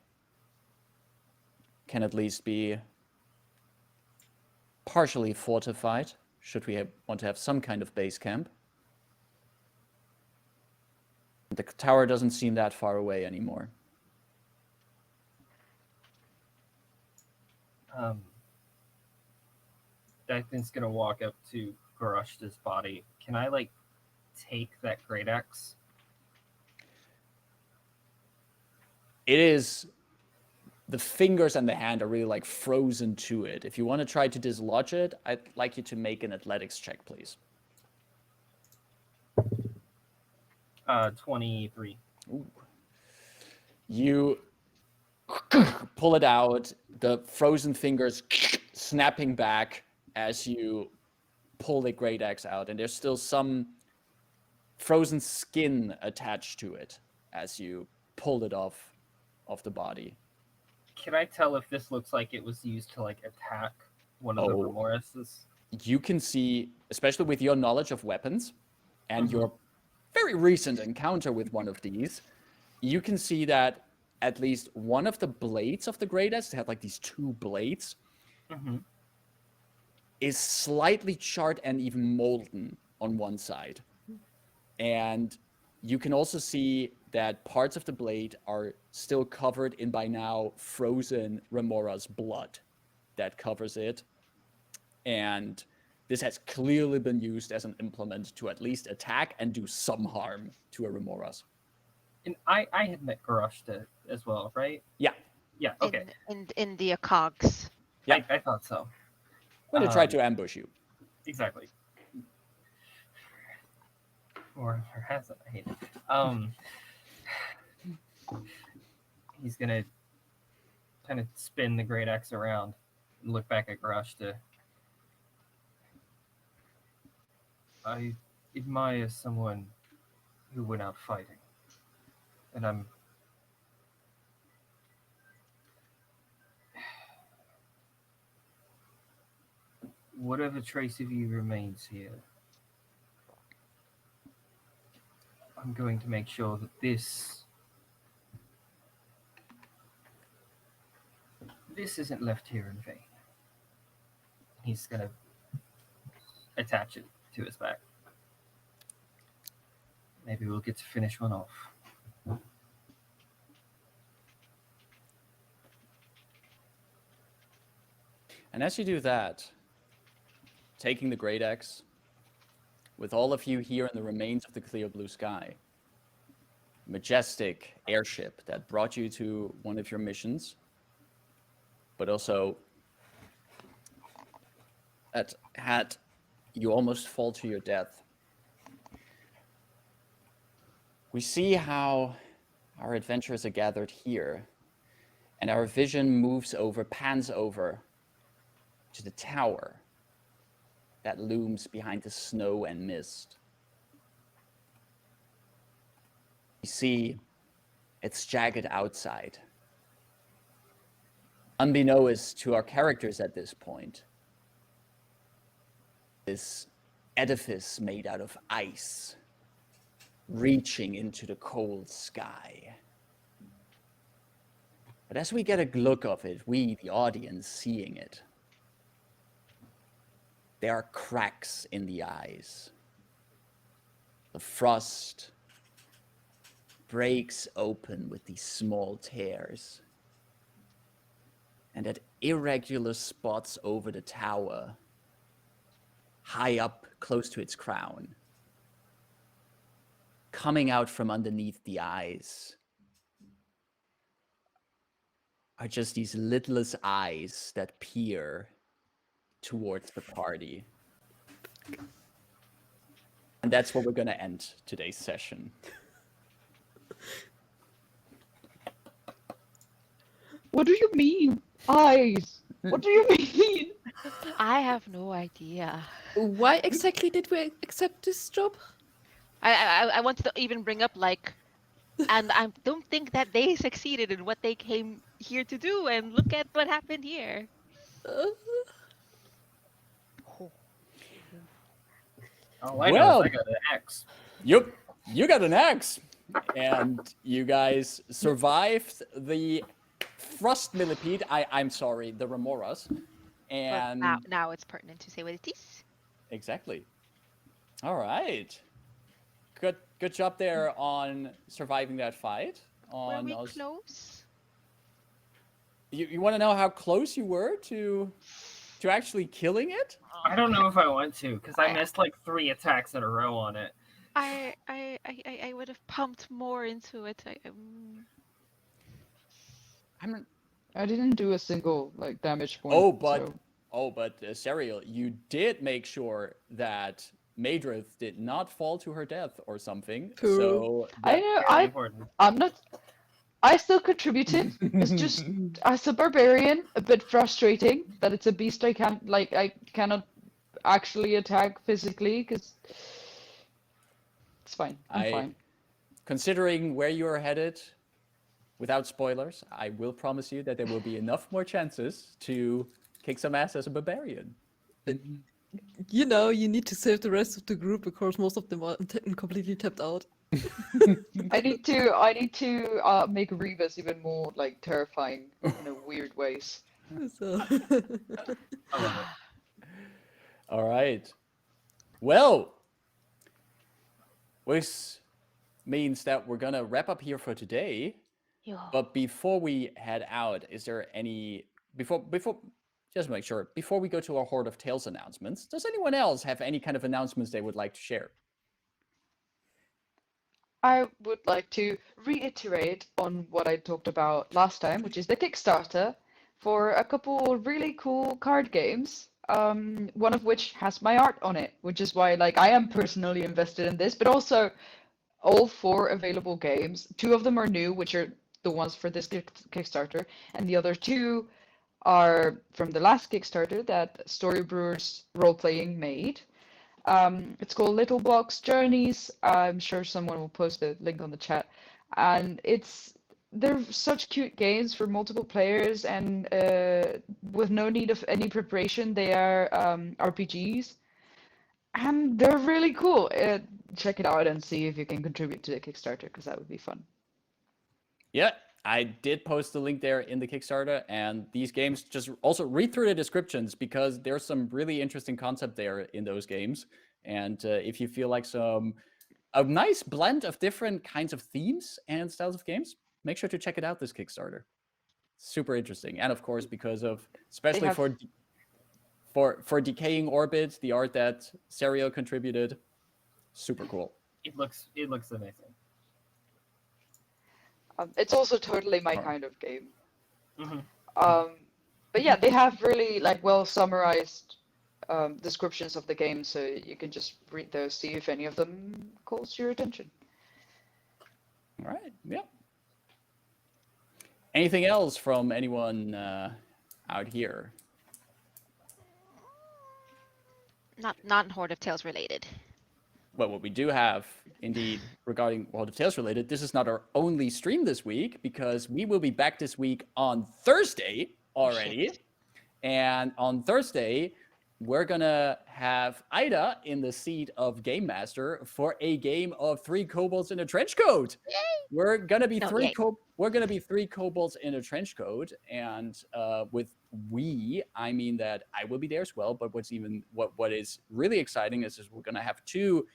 [SPEAKER 1] can at least be partially fortified, should we want to have some kind of base camp. The tower doesn't seem that far away anymore.
[SPEAKER 3] Declan's gonna walk up to Gorashta's body. Can I take that great axe?
[SPEAKER 1] It is, the fingers and the hand are really frozen to it. If you want to try to dislodge it, I'd like you to make an athletics check, please.
[SPEAKER 3] 23.
[SPEAKER 1] Ooh. You pull it out, the frozen fingers snapping back as you pull the great axe out, and there's still some frozen skin attached to it as you pull it off the body.
[SPEAKER 3] Can I tell if this looks like it was used to like attack one of the
[SPEAKER 1] Oh.
[SPEAKER 3] remorhazes?
[SPEAKER 1] You can see, especially with your knowledge of weapons and
[SPEAKER 3] Mhm.
[SPEAKER 1] your very recent encounter with one of these, you can see that at least one of the blades of the great axe, they have like these two blades,
[SPEAKER 3] Mm-hmm.
[SPEAKER 1] is slightly charred and even molten on one side. And you can also see that parts of the blade are still covered in by now frozen remorhaz blood that covers it. And this has clearly been used as an implement to at least attack and do some harm to a remorhaz.
[SPEAKER 3] And I had met Garashta as well, right?
[SPEAKER 1] Yeah.
[SPEAKER 3] Yeah. Okay.
[SPEAKER 2] In the cogs.
[SPEAKER 1] Yeah.
[SPEAKER 3] I thought so.
[SPEAKER 1] When they tried to ambush you.
[SPEAKER 3] Exactly. Or hasn't. I hate it. He's gonna kind of spin the great axe around and look back at Garashta. I admire someone who went out fighting, and I'm. Whatever trace of you remains here, I'm going to make sure that this isn't left here in vain. He's gonna attach it to his back. Maybe we'll get to finish one off.
[SPEAKER 1] And as you do that, taking the great axe, with all of you here in the remains of the clear blue sky, majestic airship that brought you to one of your missions, but also that had you almost fall to your death. We see how our adventurers are gathered here, and our vision pans over to the tower that looms behind the snow and mist. We see its jagged outside. Unbeknownst to our characters at this point, this edifice made out of ice, reaching into the cold sky. But as we get a look of it, we, the audience, seeing it, there are cracks in the eyes. The frost breaks open with these small tears. And at irregular spots over the tower, high up close to its crown, coming out from underneath the eyes, are just these lidless eyes that peer towards the party. And that's where we're going to end today's session.
[SPEAKER 4] What do you mean? Eyes? What do you mean?
[SPEAKER 2] I have no idea.
[SPEAKER 5] Why exactly did we accept this job?
[SPEAKER 2] I wanted to even bring up and I don't think that they succeeded in what they came here to do, and look at what happened here.
[SPEAKER 3] All I know
[SPEAKER 1] Well-
[SPEAKER 3] is I got an axe.
[SPEAKER 1] Yep, you got an axe. And you guys survived the frost millipede. I'm sorry, the remorhaz.
[SPEAKER 2] But
[SPEAKER 1] And
[SPEAKER 2] now it's pertinent to say what it is.
[SPEAKER 1] exactly. All right. Good job there on surviving that fight.
[SPEAKER 2] Were we
[SPEAKER 1] us.
[SPEAKER 2] close?
[SPEAKER 1] You want to know how close you were to actually killing it?
[SPEAKER 3] I don't know if I want to, because I missed like 3 attacks in a row on it.
[SPEAKER 2] I would have pumped more into it.
[SPEAKER 4] I didn't do a single damage point.
[SPEAKER 1] But Serial, you did make sure that Madrith did not fall to her death or something.
[SPEAKER 5] Pooh.
[SPEAKER 1] So
[SPEAKER 4] I know.
[SPEAKER 3] Very important.
[SPEAKER 4] I'm not. I still contributed. It's just as a barbarian, a bit frustrating that it's a beast I cannot actually attack physically because it's fine. I'm fine.
[SPEAKER 1] Considering where you are headed, without spoilers, I will promise you that there will be enough more chances to kick some ass as a barbarian.
[SPEAKER 5] You know, you need to save the rest of the group because most of them are completely tapped out.
[SPEAKER 4] I need to make Rebus even more like terrifying in a weird ways.
[SPEAKER 5] So
[SPEAKER 3] I love it.
[SPEAKER 1] All right. Well, this means that we're gonna wrap up here for today.
[SPEAKER 2] Yeah.
[SPEAKER 1] But before we head out, is there any before just make sure before we go to our Horde of Tales announcements, does anyone else have any kind of announcements they would like to share?
[SPEAKER 4] I would like to reiterate on what I talked about last time, which is the Kickstarter for a couple really cool card games. One of which has my art on it, which is why like I am personally invested in this, but also all 4 available games. 2 of them are new, which are the ones for this Kickstarter, and the other 2 are from the last Kickstarter that Story Brewers Role-Playing made. It's called Little Box Journeys. I'm sure someone will post a link on the chat. And they're such cute games for multiple players, and with no need of any preparation. They are RPGs, and they're really cool. Check it out and see if you can contribute to the Kickstarter, because that would be fun.
[SPEAKER 1] Yeah, I did post the link there in the Kickstarter, and these games, just also read through the descriptions because there's some really interesting concept there in those games. And if you feel like a nice blend of different kinds of themes and styles of games, make sure to check it out, this Kickstarter. Super interesting. And of course, because of, especially for Decaying Orbit, the art that Serio contributed, super cool.
[SPEAKER 3] It looks amazing.
[SPEAKER 4] It's also totally my kind of game.
[SPEAKER 3] Mm-hmm.
[SPEAKER 4] But yeah, they have really like well summarized descriptions of the game, so you can just read those, see if any of them calls your attention.
[SPEAKER 1] All right. Yep. Anything else from anyone out here?
[SPEAKER 2] Not Horde of Tales related.
[SPEAKER 1] Well, what we do have, indeed, regarding World of Tales related, this is not our only stream this week, because we will be back this week on Thursday already. And on Thursday, we're going to have Ida in the seat of Game Master for a game of 3 kobolds in a trench coat.
[SPEAKER 2] Yay!
[SPEAKER 1] We're going to be
[SPEAKER 2] No,
[SPEAKER 1] 3 kobolds in a trench coat, and with we, I mean that I will be there as well. But what is really exciting is we're going to have 2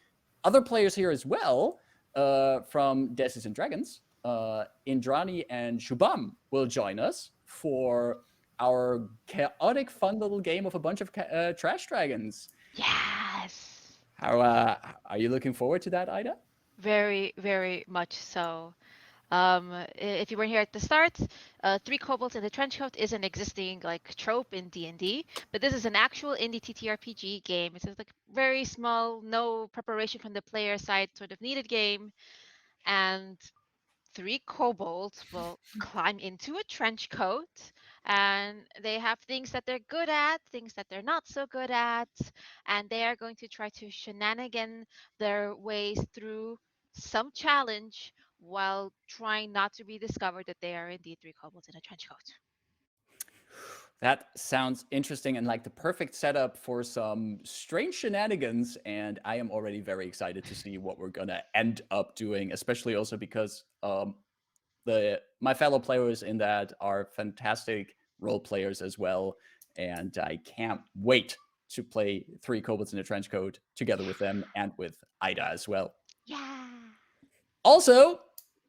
[SPEAKER 1] other players here as well from Desses and Dragons. Indrani and Shubham will join us for our chaotic, fun little game of a bunch of trash dragons.
[SPEAKER 2] Yes.
[SPEAKER 1] How are you looking forward to that, Ida?
[SPEAKER 2] Very, very much so. If you weren't here at the start, 3 kobolds in the trench coat is an existing like trope in D&D, but this is an actual indie TTRPG game. It's like very small, no preparation from the player side sort of needed game, and 3 kobolds will climb into a trench coat, and they have things that they're good at, things that they're not so good at, and they are going to try to shenanigan their ways through some challenge while trying not to be discovered that they are indeed 3 kobolds in a trench coat.
[SPEAKER 1] That sounds interesting and like the perfect setup for some strange shenanigans, and I am already very excited to see what we're gonna end up doing, especially also because my fellow players in that are fantastic role players as well, and I can't wait to play 3 kobolds in a trench coat together with them and with Ida as well.
[SPEAKER 2] Yeah.
[SPEAKER 1] Also,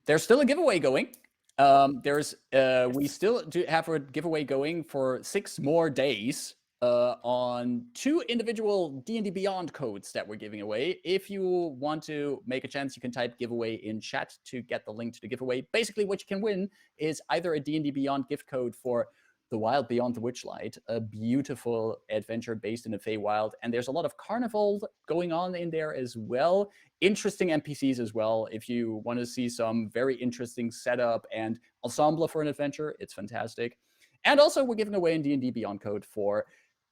[SPEAKER 1] there's still a giveaway going. We still do have a giveaway going for 6 more days on 2 individual D&D Beyond codes that we're giving away. If you want to make a chance, you can type giveaway in chat to get the link to the giveaway. Basically, what you can win is either a D&D Beyond gift code for The Wild Beyond the Witchlight, a beautiful adventure based in the Feywild. And there's a lot of carnival going on in there as well. Interesting NPCs as well. If you want to see some very interesting setup and ensemble for an adventure, it's fantastic. And also, we're giving away a D&D Beyond code for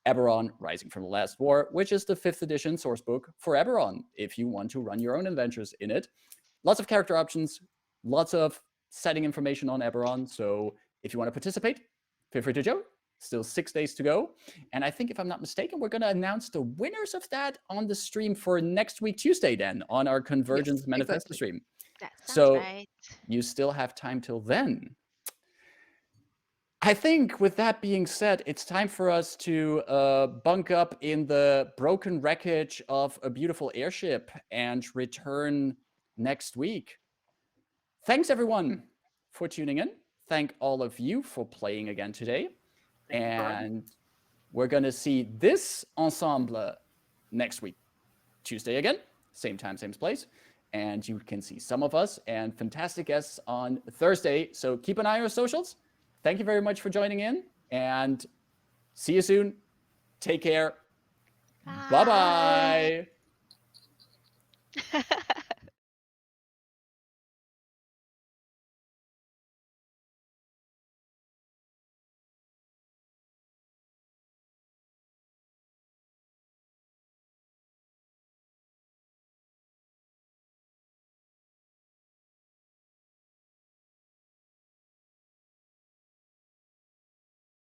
[SPEAKER 1] Eberron Rising from the Last War, which is the 5th edition sourcebook for Eberron, if you want to run your own adventures in it. Lots of character options, lots of setting information on Eberron. So if you want to participate, feel free to join. Still 6 days to go. And I think, if I'm not mistaken, we're going to announce the winners of that on the stream for next week, Tuesday, then, on our Convergence Manifesto stream.
[SPEAKER 2] That sounds
[SPEAKER 1] So
[SPEAKER 2] right.
[SPEAKER 1] you still have time till then. I think, with that being said, it's time for us to bunk up in the broken wreckage of a beautiful airship and return next week. Thanks, everyone, for tuning in. Thank all of you for playing again today. And we're going to see this ensemble next week, Tuesday again, same time, same place. And you can see some of us and fantastic guests on Thursday. So keep an eye on our socials. Thank you very much for joining in, and see you soon. Take care. Bye-bye.